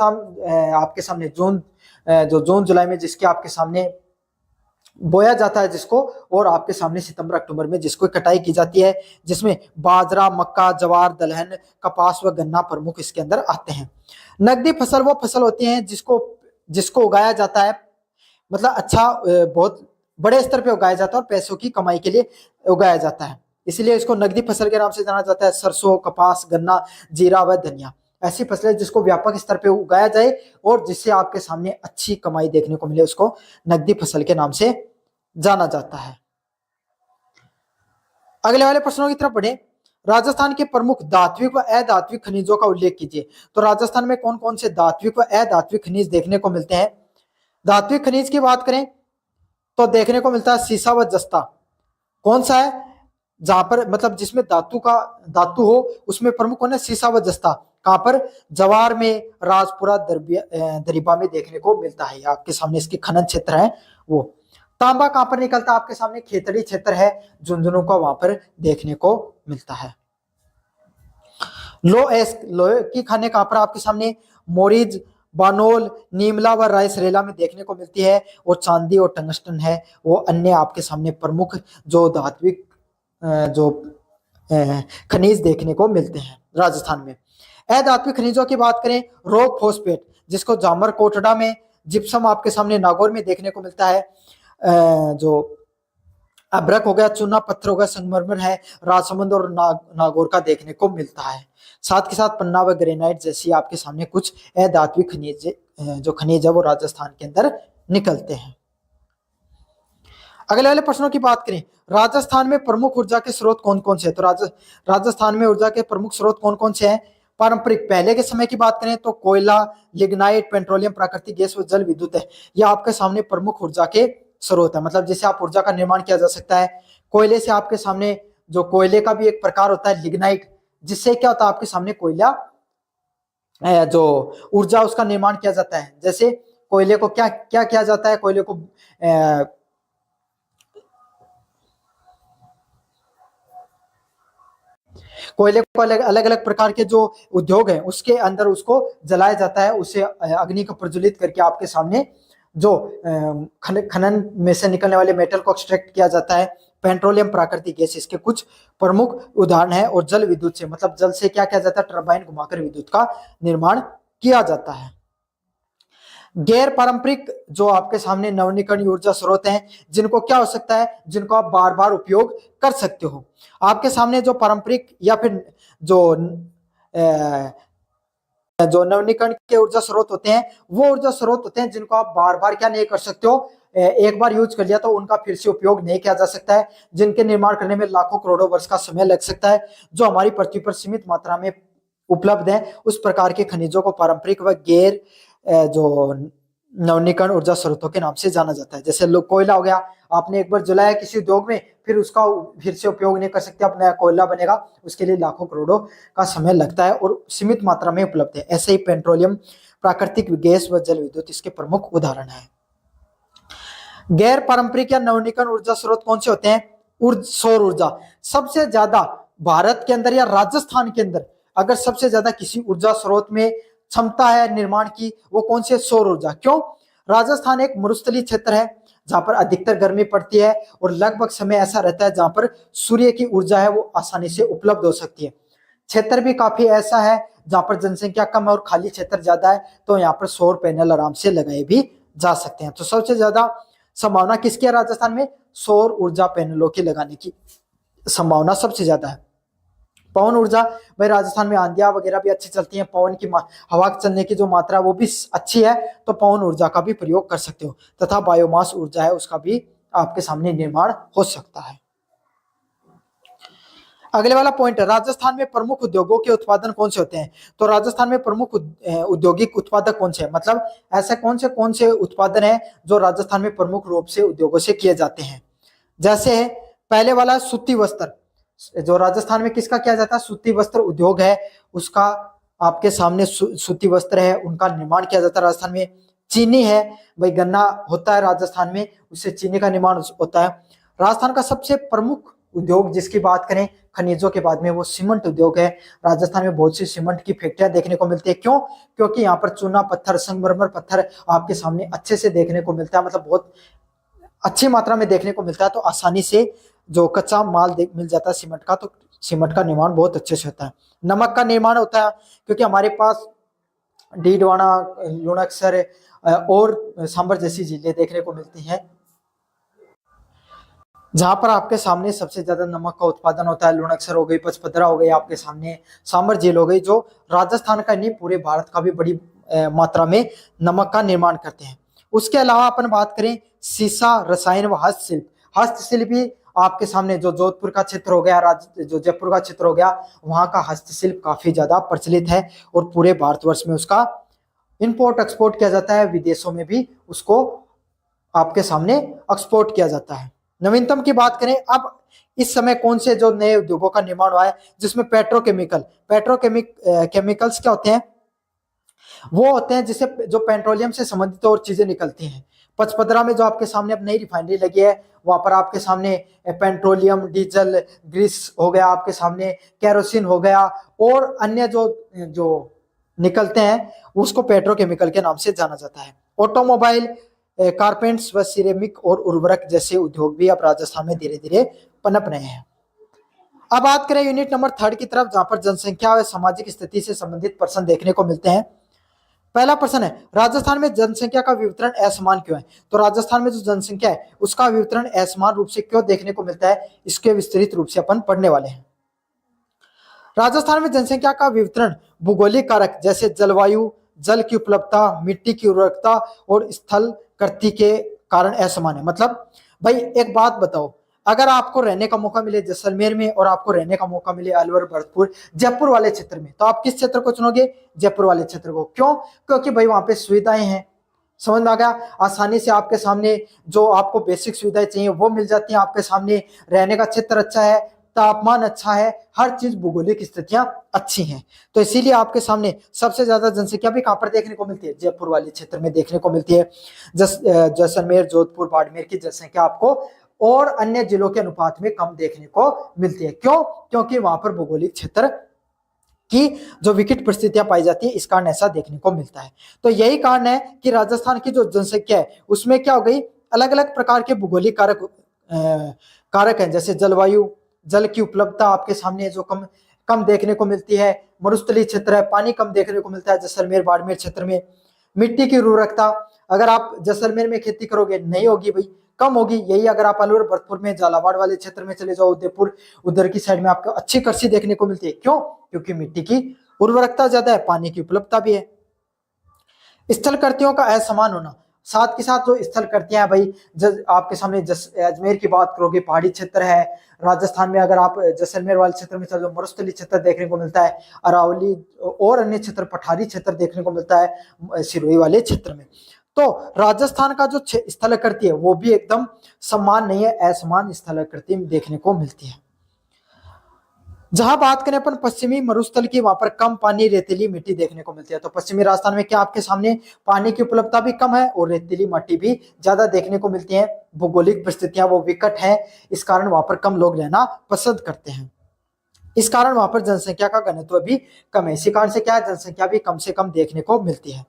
आपके सामने जून जुलाई में जिसके आपके सामने बोया जाता है जिसको, और आपके सामने सितंबर अक्टूबर में जिसको कटाई की जाती है, जिसमें बाजरा, मक्का, ज्वार, दलहन, कपास व गन्ना प्रमुख इसके अंदर आते हैं। नकदी फसल वो फसल होती है जिसको उगाया जाता है, मतलब बहुत बड़े स्तर पे उगाया जाता है और पैसों की कमाई के लिए उगाया जाता है, इसलिए इसको नकदी फसल के नाम से जाना जाता है। सरसों, कपास, गन्ना, जीरा व धनिया ऐसी फसलें जिसको व्यापक स्तर पे उगाया जाए और जिससे आपके सामने अच्छी कमाई देखने को मिले, उसको नकदी फसल के नाम से जाना जाता है। अगले वाले प्रश्नों की तरफ बढ़े। राजस्थान के प्रमुख धात्विक व अधात्विक खनिजों का उल्लेख कीजिए। तो राजस्थान में कौन कौन से धात्विक व अधात्विक खनिज देखने को मिलते हैं? धात्विक खनिज की बात करें तो देखने को मिलता है सीसा व जस्ता। कौन सा है? जहां पर मतलब जिसमें धातु हो उसमें प्रमुख कौन है? सीसा व जस्ता। कहां पर? जवार में, राजपुरा, दरिबा में देखने को मिलता है। आपके सामने इसके खनन क्षेत्र है वो। तांबा कहां पर निकलता है? आपके सामने खेतड़ी क्षेत्र है झुंझुनू का, वहां पर देखने को मिलता है। लोहे की खाने कहां पर आपके सामने? मोरीज, बानोल, नीमला व रायसरेला में देखने को मिलती है। और चांदी और टंगस्टन है वो अन्य आपके सामने प्रमुख जो धात्विक जो खनिज देखने को मिलते हैं राजस्थान में। अधात्विक खनिजों की बात करें, रॉक फॉस्फेट जिसको जामर कोटड़ा में, जिप्सम आपके सामने नागौर में देखने को मिलता है, जो अभ्रक हो गया, चूना पत्थर हो गया, संगमरमर है, राजसमंद और नागौर का देखने को मिलता है। साथ के साथ पन्ना व ग्रेनाइट जैसी आपके सामने कुछ अधात्विक खनिज है वो राजस्थान के अंदर निकलते हैं। अगले वाले प्रश्नों की बात करें, राजस्थान में प्रमुख ऊर्जा के स्रोत कौन कौन से हैं? तो राजस्थान में ऊर्जा के प्रमुख स्रोत कौन कौन से हैं? पारंपरिक पहले के समय की बात करें तो कोयला, लिग्नाइट, पेट्रोलियम, प्राकृतिक गैस व जल विद्युत है। यह आपके सामने प्रमुख ऊर्जा के स्रोत है, मतलब जिससे आप ऊर्जा का निर्माण किया जा सकता है। कोयले से आपके सामने जो कोयले का भी एक प्रकार होता है लिग्नाइट, जिससे क्या होता है आपके सामने कोयला जो ऊर्जा उसका निर्माण किया जाता है। जैसे कोयले को क्या क्या किया जाता है? कोयले को अलग अलग प्रकार के जो उद्योग हैं उसके अंदर उसको जलाया जाता है, उसे अग्नि को प्रज्वलित करके आपके सामने जो खनन में से निकलने वाले मेटल को एक्सट्रैक्ट किया जाता है। पेट्रोलियम, प्राकृतिक गैस इसके कुछ प्रमुख उदाहरण है। और जल विद्युत से, मतलब जल से क्या किया जाता है? टरबाइन घुमाकर विद्युत का निर्माण किया जाता है। गैर पारंपरिक जो आपके सामने नवीनीकरणीय ऊर्जा स्रोत हैं जिनको क्या हो सकता है? जिनको आप बार बार उपयोग कर सकते हो। आपके सामने जो पारंपरिक या फिर जो नवीनीकरण के ऊर्जा स्रोत होते हैं वो ऊर्जा स्रोत होते हैं जिनको आप बार बार क्या नहीं कर सकते हो, एक बार यूज कर लिया तो उनका फिर से उपयोग नहीं किया जा सकता है, जिनके निर्माण करने में लाखों करोड़ों वर्ष का समय लग सकता है, जो हमारी पृथ्वी पर सीमित मात्रा में उपलब्ध है। उस प्रकार के खनिजों को पारंपरिक व गैर जो नवीनीकरण ऊर्जा स्रोतों के नाम से जाना जाता है। जैसे कोयला हो गया, आपने एक बार जलाया किसी उद्योग में, फिर उसका फिर से उपयोग नहीं कर सकते, अब नया कोयला बनेगा, उसके लिए लाखों करोड़ों का समय लगता है और सीमित मात्रा में उपलब्ध है। ऐसे ही पेट्रोलियम, प्राकृतिक गैस व जल विद्युत इसके प्रमुख उदाहरण है। गैर पारंपरिक या नवीनीकरण ऊर्जा स्रोत कौन से होते हैं? सौर ऊर्जा। सबसे ज्यादा भारत के अंदर या राजस्थान के अंदर अगर सबसे ज्यादा किसी ऊर्जा स्रोत में क्षमता है निर्माण की, वो कौन से? सौर ऊर्जा। क्यों? राजस्थान एक मरुस्थलीय क्षेत्र है जहां पर अधिकतर गर्मी पड़ती है और लगभग समय ऐसा रहता है जहां पर सूर्य की ऊर्जा है वो आसानी से उपलब्ध हो सकती है। क्षेत्र भी काफी ऐसा है जहां पर जनसंख्या कम है और खाली क्षेत्र ज्यादा है, तो यहाँ पर सौर पैनल आराम से लगाए भी जा सकते हैं। तो सबसे ज्यादा संभावना किसकी है राजस्थान में? सौर ऊर्जा पैनलों की लगाने की संभावना सबसे ज्यादा है। पवन ऊर्जा, भाई राजस्थान में आंधियां वगैरह भी अच्छी चलती हैं, पवन की हवा चलने की जो मात्रा है वो भी अच्छी है, तो पवन ऊर्जा का भी प्रयोग कर सकते हो। तथा बायोमास ऊर्जा है उसका भी आपके सामने निर्माण हो सकता है। अगले वाला पॉइंट है, राजस्थान में प्रमुख उद्योगों के उत्पादन कौन से होते हैं? तो राजस्थान में प्रमुख औद्योगिक उत्पादक कौन से हैं, मतलब ऐसे कौन से उत्पादन है जो राजस्थान में प्रमुख रूप से उद्योगों से किए जाते हैं? जैसे पहले वाला सूती वस्त्र, जो राजस्थान में किसका किया जाता है? सूती वस्त्र उद्योग है उसका आपके सामने सूती वस्त्र है उनका निर्माण किया जाता है राजस्थान में। चीनी है, भाई गन्ना होता है राजस्थान में, उससे चीनी का निर्माण होता है। राजस्थान का सबसे प्रमुख उद्योग जिसकी बात करें खनिजों के बाद में, वो सीमेंट उद्योग है। राजस्थान में बहुत सी सीमेंट की फैक्ट्रियां देखने को मिलती है। क्यों? क्योंकि यहाँ पर चूना पत्थर, संगमरमर पत्थर आपके सामने अच्छे से देखने को मिलता है, मतलब बहुत अच्छी मात्रा में देखने को मिलता है, तो आसानी से जो कच्चा माल मिल जाता है सीमेंट का, तो सीमेंट का निर्माण बहुत अच्छे से होता है। नमक का निर्माण होता है क्योंकि हमारे पास डीडवाना, लुणकसर और सांबर जैसी झीलें देखने को मिलती हैं जहां पर आपके सामने सबसे ज्यादा नमक का उत्पादन होता है। लुणकसर हो गई, पचपदरा हो गई, आपके सामने सांबर झील हो गई, जो राजस्थान का नहीं पूरे भारत का भी बड़ी मात्रा में नमक का निर्माण करते हैं। उसके अलावा अपन बात करें सीसा, रसायन व हस्तशिल्प, हस्तशिल्प भी आपके सामने जो जोधपुर का क्षेत्र हो गया, जो जयपुर का क्षेत्र हो गया, वहां का हस्तशिल्प काफी ज्यादा प्रचलित है और पूरे भारतवर्ष में उसका इंपोर्ट एक्सपोर्ट किया जाता है, विदेशों में भी उसको आपके सामने एक्सपोर्ट किया जाता है। नवीनतम की बात करें, अब इस समय कौन से जो नए उद्योगों का निर्माण हुआ है जिसमें केमिकल्स क्या होते हैं? वो होते हैं जिसे जो पेट्रोलियम से संबंधित और चीजें निकलती हैं। पचपदरा में जो आपके सामने अब नई रिफाइनरी लगी है, वहां पर आपके सामने पेट्रोलियम, डीजल, ग्रीस हो गया, आपके सामने केरोसिन हो गया और अन्य जो जो निकलते हैं उसको पेट्रोकेमिकल के नाम से जाना जाता है। ऑटोमोबाइल, कारपेंट्स व सिरेमिक और उर्वरक जैसे उद्योग भी अब राजस्थान में धीरे धीरे पनप रहे हैं। अब बात करें यूनिट नंबर 3 की तरफ, जहां पर जनसंख्या और सामाजिक स्थिति से संबंधित प्रश्न देखने को मिलते हैं। पहला प्रश्न है, राजस्थान में जनसंख्या का वितरण असमान क्यों है? तो राजस्थान में जो जनसंख्या है उसका वितरण असमान रूप से क्यों देखने को मिलता है, इसके विस्तृत रूप से अपन पढ़ने वाले हैं। राजस्थान में जनसंख्या का वितरण भूगोलिक कारक जैसे जलवायु, जल की उपलब्धता, मिट्टी की उर्वरकता और स्थल कृति के कारण असमान है। मतलब भाई एक बात बताओ, अगर आपको रहने का मौका मिले जैसलमेर में और आपको रहने का मौका मिले अलवर, भरतपुर, जयपुर वाले क्षेत्र में, तो आप किस क्षेत्र को चुनोगे? जयपुर वाले क्षेत्र को। क्यों? क्योंकि भाई वहां पे सुविधाएं हैं, समझ में आ गया, आसानी से आपके सामने जो आपको बेसिक सुविधाएं चाहिए वो मिल जाती हैं आपके सामने, रहने का क्षेत्र अच्छा है, तापमान अच्छा है, हर चीज भूगोलिक स्थितियां अच्छी हैं, तो इसीलिए आपके सामने सबसे ज्यादा जनसंख्या भी कहां पर देखने को मिलती है? जयपुर वाले क्षेत्र में देखने को मिलती है। जैसलमेर, जोधपुर, बाड़मेर की जनसंख्या आपको और अन्य जिलों के अनुपात में कम देखने को मिलती है। क्यों? क्योंकि वहां पर भौगोलिक क्षेत्र की जो विकट परिस्थितियां पाई जाती है, इस कारण ऐसा देखने को मिलता है। तो यही कारण है कि राजस्थान की जो जनसंख्या है उसमें क्या हो गई, अलग अलग प्रकार के भूगोलिक कारक हैं, जैसे जलवायु, जल की उपलब्धता आपके सामने जो कम कम देखने को मिलती है, मरुस्थलीय क्षेत्र है, पानी कम देखने को मिलता है जैसलमेर, बाड़मेर क्षेत्र में। मिट्टी की उर्वरकता, अगर आप जैसलमेर में खेती करोगे नहीं होगी भाई, कम होगी। यही अगर आप अलवर, भरतपुर में, झालावाड़ वाले क्षेत्र में चले जाओ, उदयपुर, उधर की साइड में आपको अच्छी कृषि देखने को मिलती है। क्यों? क्योंकि मिट्टी की उर्वरकता ज्यादा है, पानी की उपलब्धता भी है। स्थल कृतियों का असमान होना, साथ के साथ जो स्थल कृतियां हैं भाई, आपके सामने अजमेर की बात करोगे, पहाड़ी क्षेत्र है। राजस्थान में अगर आप जैसलमेर वाले क्षेत्र में चलो, मरुस्थलीय क्षेत्र देखने को मिलता है, अरावली और अन्य क्षेत्र, पठारी क्षेत्र देखने को मिलता है सिरोही वाले क्षेत्र में। तो राजस्थान का जो स्थलाकृति है वो भी एकदम समान नहीं है, असमान स्थलाकृति देखने को मिलती है। जहां बात करें अपन पश्चिमी मरुस्थल की, वहां पर कम पानी, रेतीली मिट्टी देखने को मिलती है। तो पश्चिमी राजस्थान में क्या आपके सामने पानी की उपलब्धता भी कम है और रेतीली मिट्टी भी ज्यादा देखने को मिलती है। भौगोलिक परिस्थितियां वो विकट है, इस कारण वहां पर कम लोग रहना पसंद करते हैं। इस कारण वहां पर जनसंख्या का घनत्व भी कम है। इसी कारण से क्या है, जनसंख्या भी कम से कम देखने को मिलती है।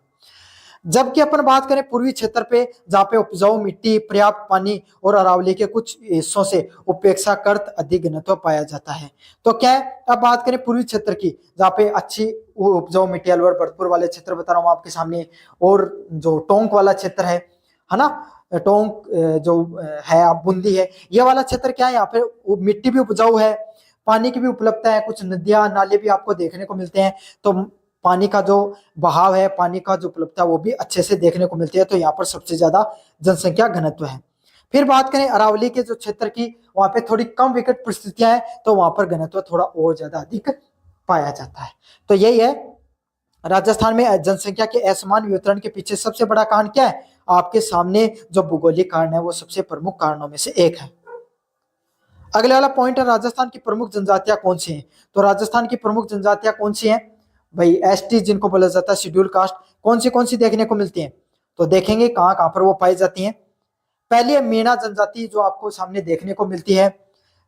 जबकि अपन बात करें पूर्वी क्षेत्र पे, जहाँ पे उपजाऊ मिट्टी, पर्याप्त पानी और अरावली के कुछ हिस्सों से उपेक्षाकृत अधिक घनत्व पाया जाता है। तो क्या है, अब बात करें पूर्वी क्षेत्र की, जहाँ पे अच्छी उपजाऊ मिट्टी, अलवर भरतपुर वाले क्षेत्र बता रहा हूँ आपके सामने, और जो टोंक वाला क्षेत्र है ना, टोंक जो है आप बूंदी है, ये वाला क्षेत्र क्या है, यहाँ पे मिट्टी भी उपजाऊ है, पानी की भी उपलब्धता है, कुछ नदियां नाले भी आपको देखने को मिलते हैं, तो पानी का जो बहाव है, पानी का जो उपलब्धता है वो भी अच्छे से देखने को मिलती है। तो यहाँ पर सबसे ज्यादा जनसंख्या घनत्व है। फिर बात करें अरावली के जो क्षेत्र की, वहां पे थोड़ी कम विकट परिस्थितियां हैं, तो वहां पर घनत्व थोड़ा और ज्यादा अधिक पाया जाता है। तो यही है, राजस्थान में जनसंख्या के असमान वितरण के पीछे सबसे बड़ा कारण क्या है, आपके सामने जो भौगोलिक कारण है वो सबसे प्रमुख कारणों में से एक है। अगले वाला पॉइंट है, राजस्थान की प्रमुख जनजातियां कौन सी हैं। तो राजस्थान की प्रमुख जनजातियां कौन सी हैं भाई, एसटी जिनको बोला जाता है, शेड्यूल कास्ट, कौन सी देखने को मिलती हैं, तो देखेंगे कहाँ कहाँ पर वो पाई जाती हैं। पहली है मीणा जनजाति, जो आपको सामने देखने को मिलती है।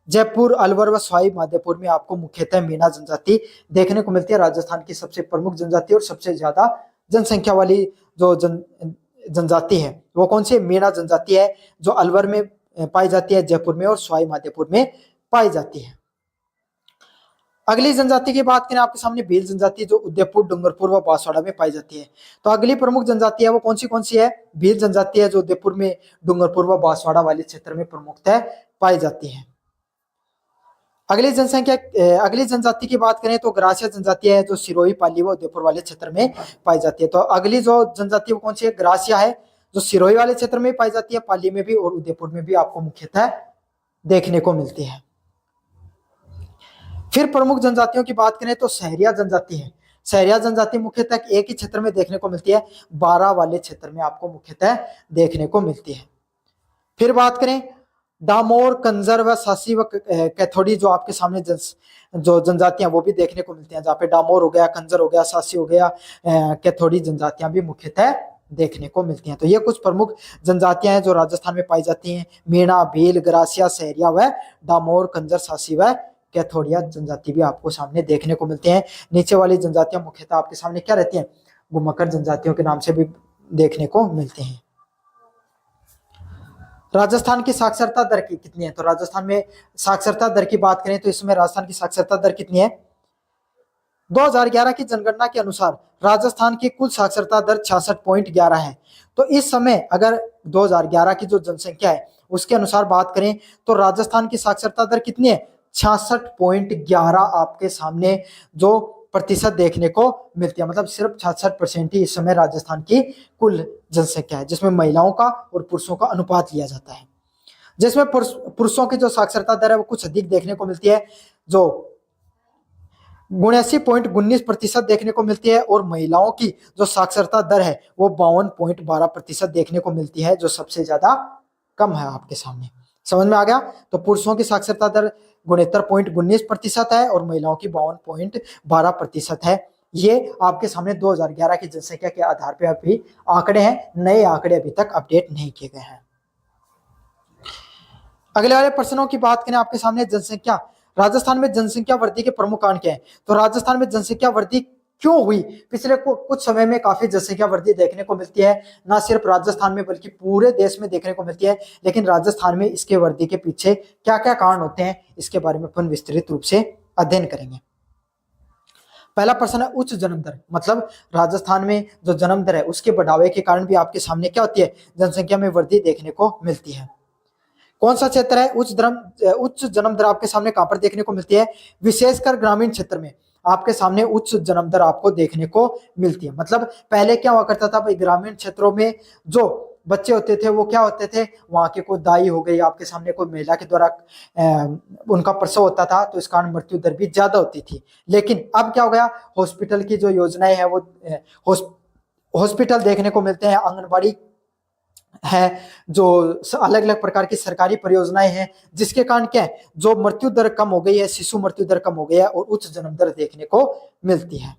जयपुर, अलवर व सवाई माधोपुर में आपको मुख्यतः मीणा जनजाति देखने को मिलती है। राजस्थान की सबसे प्रमुख जनजाति और सबसे ज्यादा जनसंख्या वाली जो जनजाति है वो कौन सी, मीणा जनजाति है, जो अलवर में पाई जाती है, जयपुर में और सवाई माधोपुर में पाई जाती है। अगली जनजाति की बात करें आपके सामने, भील जनजाति, जो उदयपुर, डूंगरपुर व बांसवाड़ा में पाई जाती है। तो अगली प्रमुख जनजाति है वो कौन सी है, भील जनजाति है, जो उदयपुर में, डूंगरपुर व बांसवाड़ा वाले क्षेत्र में प्रमुखतः पाई जाती है। अगली जनजाति की बात करें तो ग्रासिया जनजाति है, जो सिरोही, पाली व उदयपुर वाले क्षेत्र में पाई जाती है। तो अगली जो जनजाति वो कौन सी है, ग्रासिया है, जो सिरोही वाले क्षेत्र में पाई जाती है, पाली में भी और उदयपुर में भी आपको मुख्यतः देखने को मिलती है। फिर प्रमुख जनजातियों की बात करें तो सहरिया जनजाति है। सहरिया जनजाति मुख्यतः एक ही क्षेत्र में देखने को मिलती है, 12 वाले क्षेत्र में आपको मुख्यतः देखने को मिलती है। फिर बात करें डामोर, कंजर व सासी व कैथोड़ी, जो आपके सामने जो जनजातियां वो भी देखने को मिलती हैं, जहाँ पे डामोर हो गया, कंजर हो गया, सासी हो गया, कैथोड़ी जनजातियां भी मुख्यतः देखने को मिलती हैं। तो ये कुछ प्रमुख जनजातियां हैं जो राजस्थान में पाई जाती हैं। मीणा, भील, ग्रासिया, सहरिया व डामोर, कंजर, सासी व कैथोड़िया जनजाति भी आपको सामने देखने को मिलते हैं। नीचे वाली जनजातियां मुख्यतः आपके सामने क्या रहती हैं, घुमक्कड़ जनजातियों के नाम से भी देखने को मिलते हैं। राजस्थान की साक्षरता दर कितनी है, तो राजस्थान में साक्षरता दर की बात करें तो इसमें राजस्थान की साक्षरता दर कितनी है, 2011 की जनगणना के अनुसार राजस्थान की कुल साक्षरता दर 66.11 है। तो इस समय अगर 2011 की जो जनसंख्या है उसके अनुसार बात करें तो राजस्थान की साक्षरता दर कितनी है, 66.11 आपके सामने जो प्रतिशत देखने को मिलती है। मतलब सिर्फ 66% ही इस समय राजस्थान की कुल जनसंख्या है, जिसमें महिलाओं का और पुरुषों का अनुपात लिया जाता है। जिसमें पुरुषों की जो साक्षरता दर है वो कुछ अधिक देखने को मिलती है, जो 79.19% देखने को मिलती है, और महिलाओं की जो साक्षरता दर है वो 52.12% देखने को मिलती है, जो सबसे ज्यादा कम है आपके सामने। समझ में आ गया। तो पुरुषों की साक्षरता दर 69.19% है और महिलाओं की 52.12% है। ये आपके सामने 2011 की जनसंख्या के आधार पर अभी आंकड़े हैं, नए आंकड़े अभी तक अपडेट नहीं किए गए हैं। अगले वाले प्रश्नों की बात करें आपके सामने, जनसंख्या, राजस्थान में जनसंख्या वृद्धि के प्रमुख कारण क्या है। तो राजस्थान में जनसंख्या वृद्धि क्यों हुई, पिछले कुछ समय में काफी जनसंख्या वृद्धि देखने को मिलती है, ना सिर्फ राजस्थान में बल्कि पूरे देश में देखने को मिलती है। लेकिन राजस्थान में इसके वृद्धि के पीछे क्या क्या कारण होते हैं, इसके बारे में अपन विस्तृत रूप से अध्ययन करेंगे। पहला प्रश्न है उच्च जन्म दर, मतलब राजस्थान में जो जन्म दर है उसके बढ़ावे के कारण भी आपके सामने क्या होती है, जनसंख्या में वृद्धि देखने को मिलती है। कौन सा क्षेत्र है उच्च जन्म दर आपके सामने कहां पर देखने को मिलती है, विशेषकर ग्रामीण क्षेत्र में आपके सामने उच्च जन्म दर आपको देखने को मिलती है। मतलब पहले क्या हुआ करता था भाई, ग्रामीण क्षेत्रों में जो बच्चे होते थे वो क्या होते थे, वहां के कोई दाई हो गई, आपके सामने कोई महिला के द्वारा उनका प्रसव होता था, तो इस कारण मृत्यु दर भी ज्यादा होती थी। लेकिन अब क्या हो गया, हॉस्पिटल की जो योजनाएं है वो हॉस्पिटल देखने को मिलते हैं, आंगनबाड़ी है, जो अलग अलग प्रकार की सरकारी परियोजनाएं हैं, जिसके कारण क्या है, जो मृत्यु दर कम हो गई है, शिशु मृत्यु दर कम हो गई है और उच्च जन्म दर देखने को मिलती है।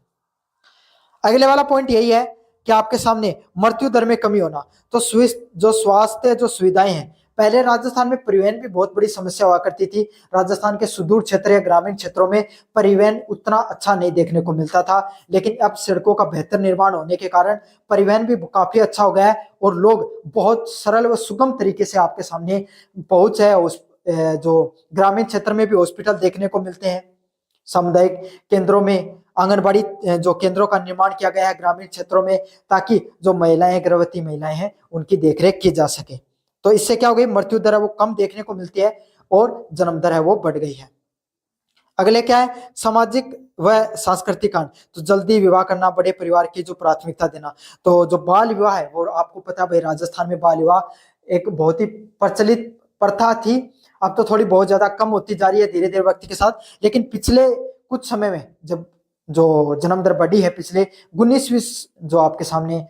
अगले वाला पॉइंट यही है कि आपके सामने मृत्यु दर में कमी होना, तो जो स्वास्थ्य जो सुविधाएं हैं पहले राजस्थान में परिवहन भी बहुत बड़ी समस्या हुआ करती थी। राजस्थान के सुदूर क्षेत्र या ग्रामीण क्षेत्रों में परिवहन उतना अच्छा नहीं देखने को मिलता था, लेकिन अब सड़कों का बेहतर निर्माण होने के कारण परिवहन भी काफी अच्छा हो गया है और लोग बहुत सरल व सुगम तरीके से आपके सामने पहुंच है। जो ग्रामीण क्षेत्र में भी हॉस्पिटल देखने को मिलते हैं, सामुदायिक केंद्रों में आंगनबाड़ी जो केंद्रों का निर्माण किया गया है ग्रामीण क्षेत्रों में, ताकि जो महिलाएं, गर्भवती महिलाएं हैं, उनकी देखरेख की जा सके। तो इससे क्या हो गई, मृत्यु दर है वो कम देखने को मिलती है और जन्म दर है वो बढ़ गई है। अगले क्या है, सामाजिक व सांस्कृतिक कांड। तो जल्दी विवाह करना, बड़े परिवार की जो प्राथमिकता देना। तो जो बाल विवाह है वो आपको पता है भाई, राजस्थान में बाल विवाह एक बहुत ही प्रचलित प्रथा थी। अब तो थोड़ी बहुत ज्यादा कम होती जा रही है धीरे धीरे वक्त के साथ, लेकिन पिछले कुछ समय में जब जो जन्म दर बढ़ी है पिछले 19वीं जो आपके सामने,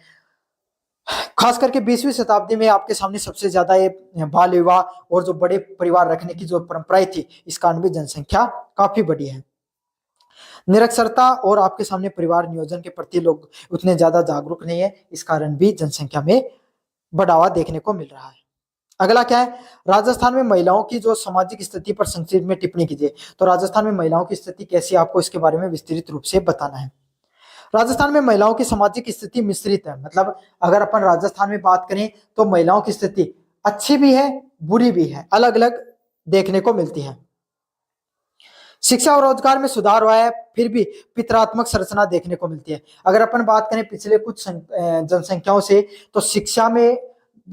खास करके 20वीं शताब्दी में आपके सामने सबसे ज्यादा ये बाल विवाह और जो बड़े परिवार रखने की जो परंपराएं थी, इस कारण भी जनसंख्या काफी बढ़ी है। निरक्षरता और आपके सामने परिवार नियोजन के प्रति लोग उतने ज्यादा जागरूक नहीं है, इस कारण भी जनसंख्या में बढ़ावा देखने को मिल रहा है। अगला क्या है, राजस्थान में महिलाओं की जो सामाजिक स्थिति पर संक्षिप्त में टिप्पणी कीजिए। तो राजस्थान में महिलाओं की स्थिति कैसी है, आपको इसके बारे में विस्तृत रूप से बताना है। राजस्थान में महिलाओं की सामाजिक स्थिति मिश्रित है। मतलब अगर अपन राजस्थान में बात करें तो महिलाओं की स्थिति अच्छी भी है, बुरी भी है, अलग अलग देखने को मिलती है। शिक्षा और रोजगार में सुधार हुआ है, फिर भी पितरात्मक संरचना देखने को मिलती है। अगर अपन बात करें पिछले कुछ जनसंख्याओं से, तो शिक्षा में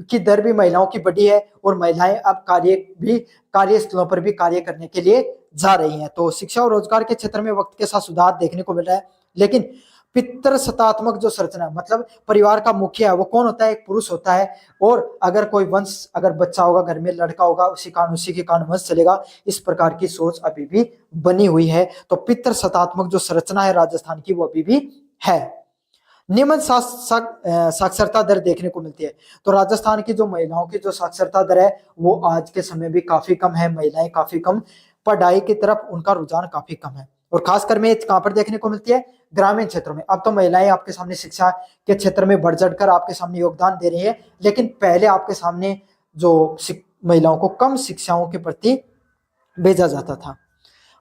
की दर भी महिलाओं की बढ़ी है और महिलाएं अब कार्यस्थलों पर भी कार्य करने के लिए जा रही हैं। तो शिक्षा और रोजगार के क्षेत्र में वक्त के साथ सुधार देखने को मिल रहा है, लेकिन पितृसत्तात्मक जो संरचना, मतलब परिवार का मुखिया है वो कौन होता है, एक पुरुष होता है। और अगर कोई वंश, अगर बच्चा होगा घर में, लड़का होगा, उसी के कारण वंश चलेगा, इस प्रकार की सोच अभी भी बनी हुई है। तो पितृसत्तात्मक जो संरचना है राजस्थान की, वो अभी भी है। निम्न साक्षरता दर देखने को मिलती है। तो राजस्थान की जो महिलाओं की जो साक्षरता दर है वो आज के समय भी काफी कम है। महिलाएं काफी कम, पढ़ाई की तरफ उनका रुझान काफी कम है। और खासकर में कहां पर देखने को मिलती है, ग्रामीण क्षेत्रों में। अब तो महिलाएं आपके सामने शिक्षा के क्षेत्र में बढ़ चढ़कर आपके सामने योगदान दे रही है, लेकिन पहले आपके सामने जो महिलाओं को कम शिक्षाओं के प्रति भेजा जाता था।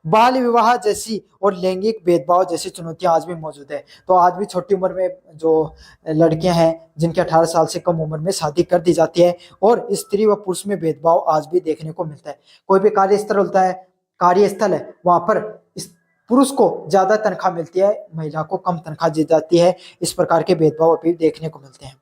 बाल विवाह जैसी और लैंगिक भेदभाव जैसी चुनौतियां आज भी मौजूद है। तो आज भी छोटी उम्र में जो लड़कियां हैं जिनके 18 साल से कम उम्र में शादी कर दी जाती है, और स्त्री व पुरुष में भेदभाव आज भी देखने को मिलता है। कोई भी कार्यस्थल है वहां पर पुरुष को ज्यादा तनख्वाह मिलती है, महिला को कम तनख्वाह दी जाती है। इस प्रकार के भेदभाव अभी देखने को मिलते हैं।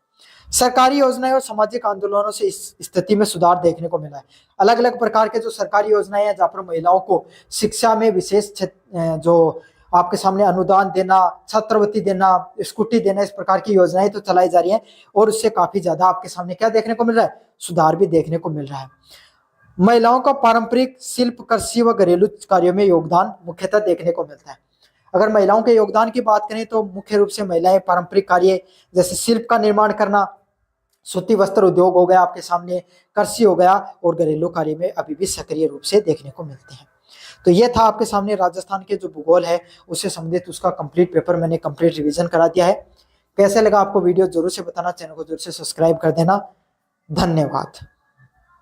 सरकारी योजनाएं और सामाजिक आंदोलनों से इस स्थिति में सुधार देखने को मिला है। अलग अलग प्रकार के जो सरकारी योजनाएं हैं जहाँ पर महिलाओं को शिक्षा में विशेष जो आपके सामने अनुदान देना, छात्रवृत्ति देना, स्कूटी देना, इस प्रकार की योजनाएं तो चलाई जा रही हैं, और उससे काफी ज्यादा आपके सामने क्या देखने को मिल रहा है, सुधार भी देखने को मिल रहा है। महिलाओं का पारंपरिक शिल्प, कृषि व घरेलू कार्यों में योगदान मुख्यतः देखने को मिलता है। अगर महिलाओं के योगदान की बात करें तो मुख्य रूप से महिलाएं पारंपरिक कार्य जैसे शिल्प का निर्माण करना, सूती वस्त्र उद्योग हो गया आपके सामने, कृषि हो गया, और घरेलू कार्य में अभी भी सक्रिय रूप से देखने को मिलते हैं। तो ये था आपके सामने राजस्थान के जो भूगोल है उससे संबंधित उसका कंप्लीट पेपर मैंने कंप्लीट रिवीजन करा दिया है। कैसे लगा आपको वीडियो जरूर से बताना, चैनल को जरूर से सब्सक्राइब कर देना। धन्यवाद।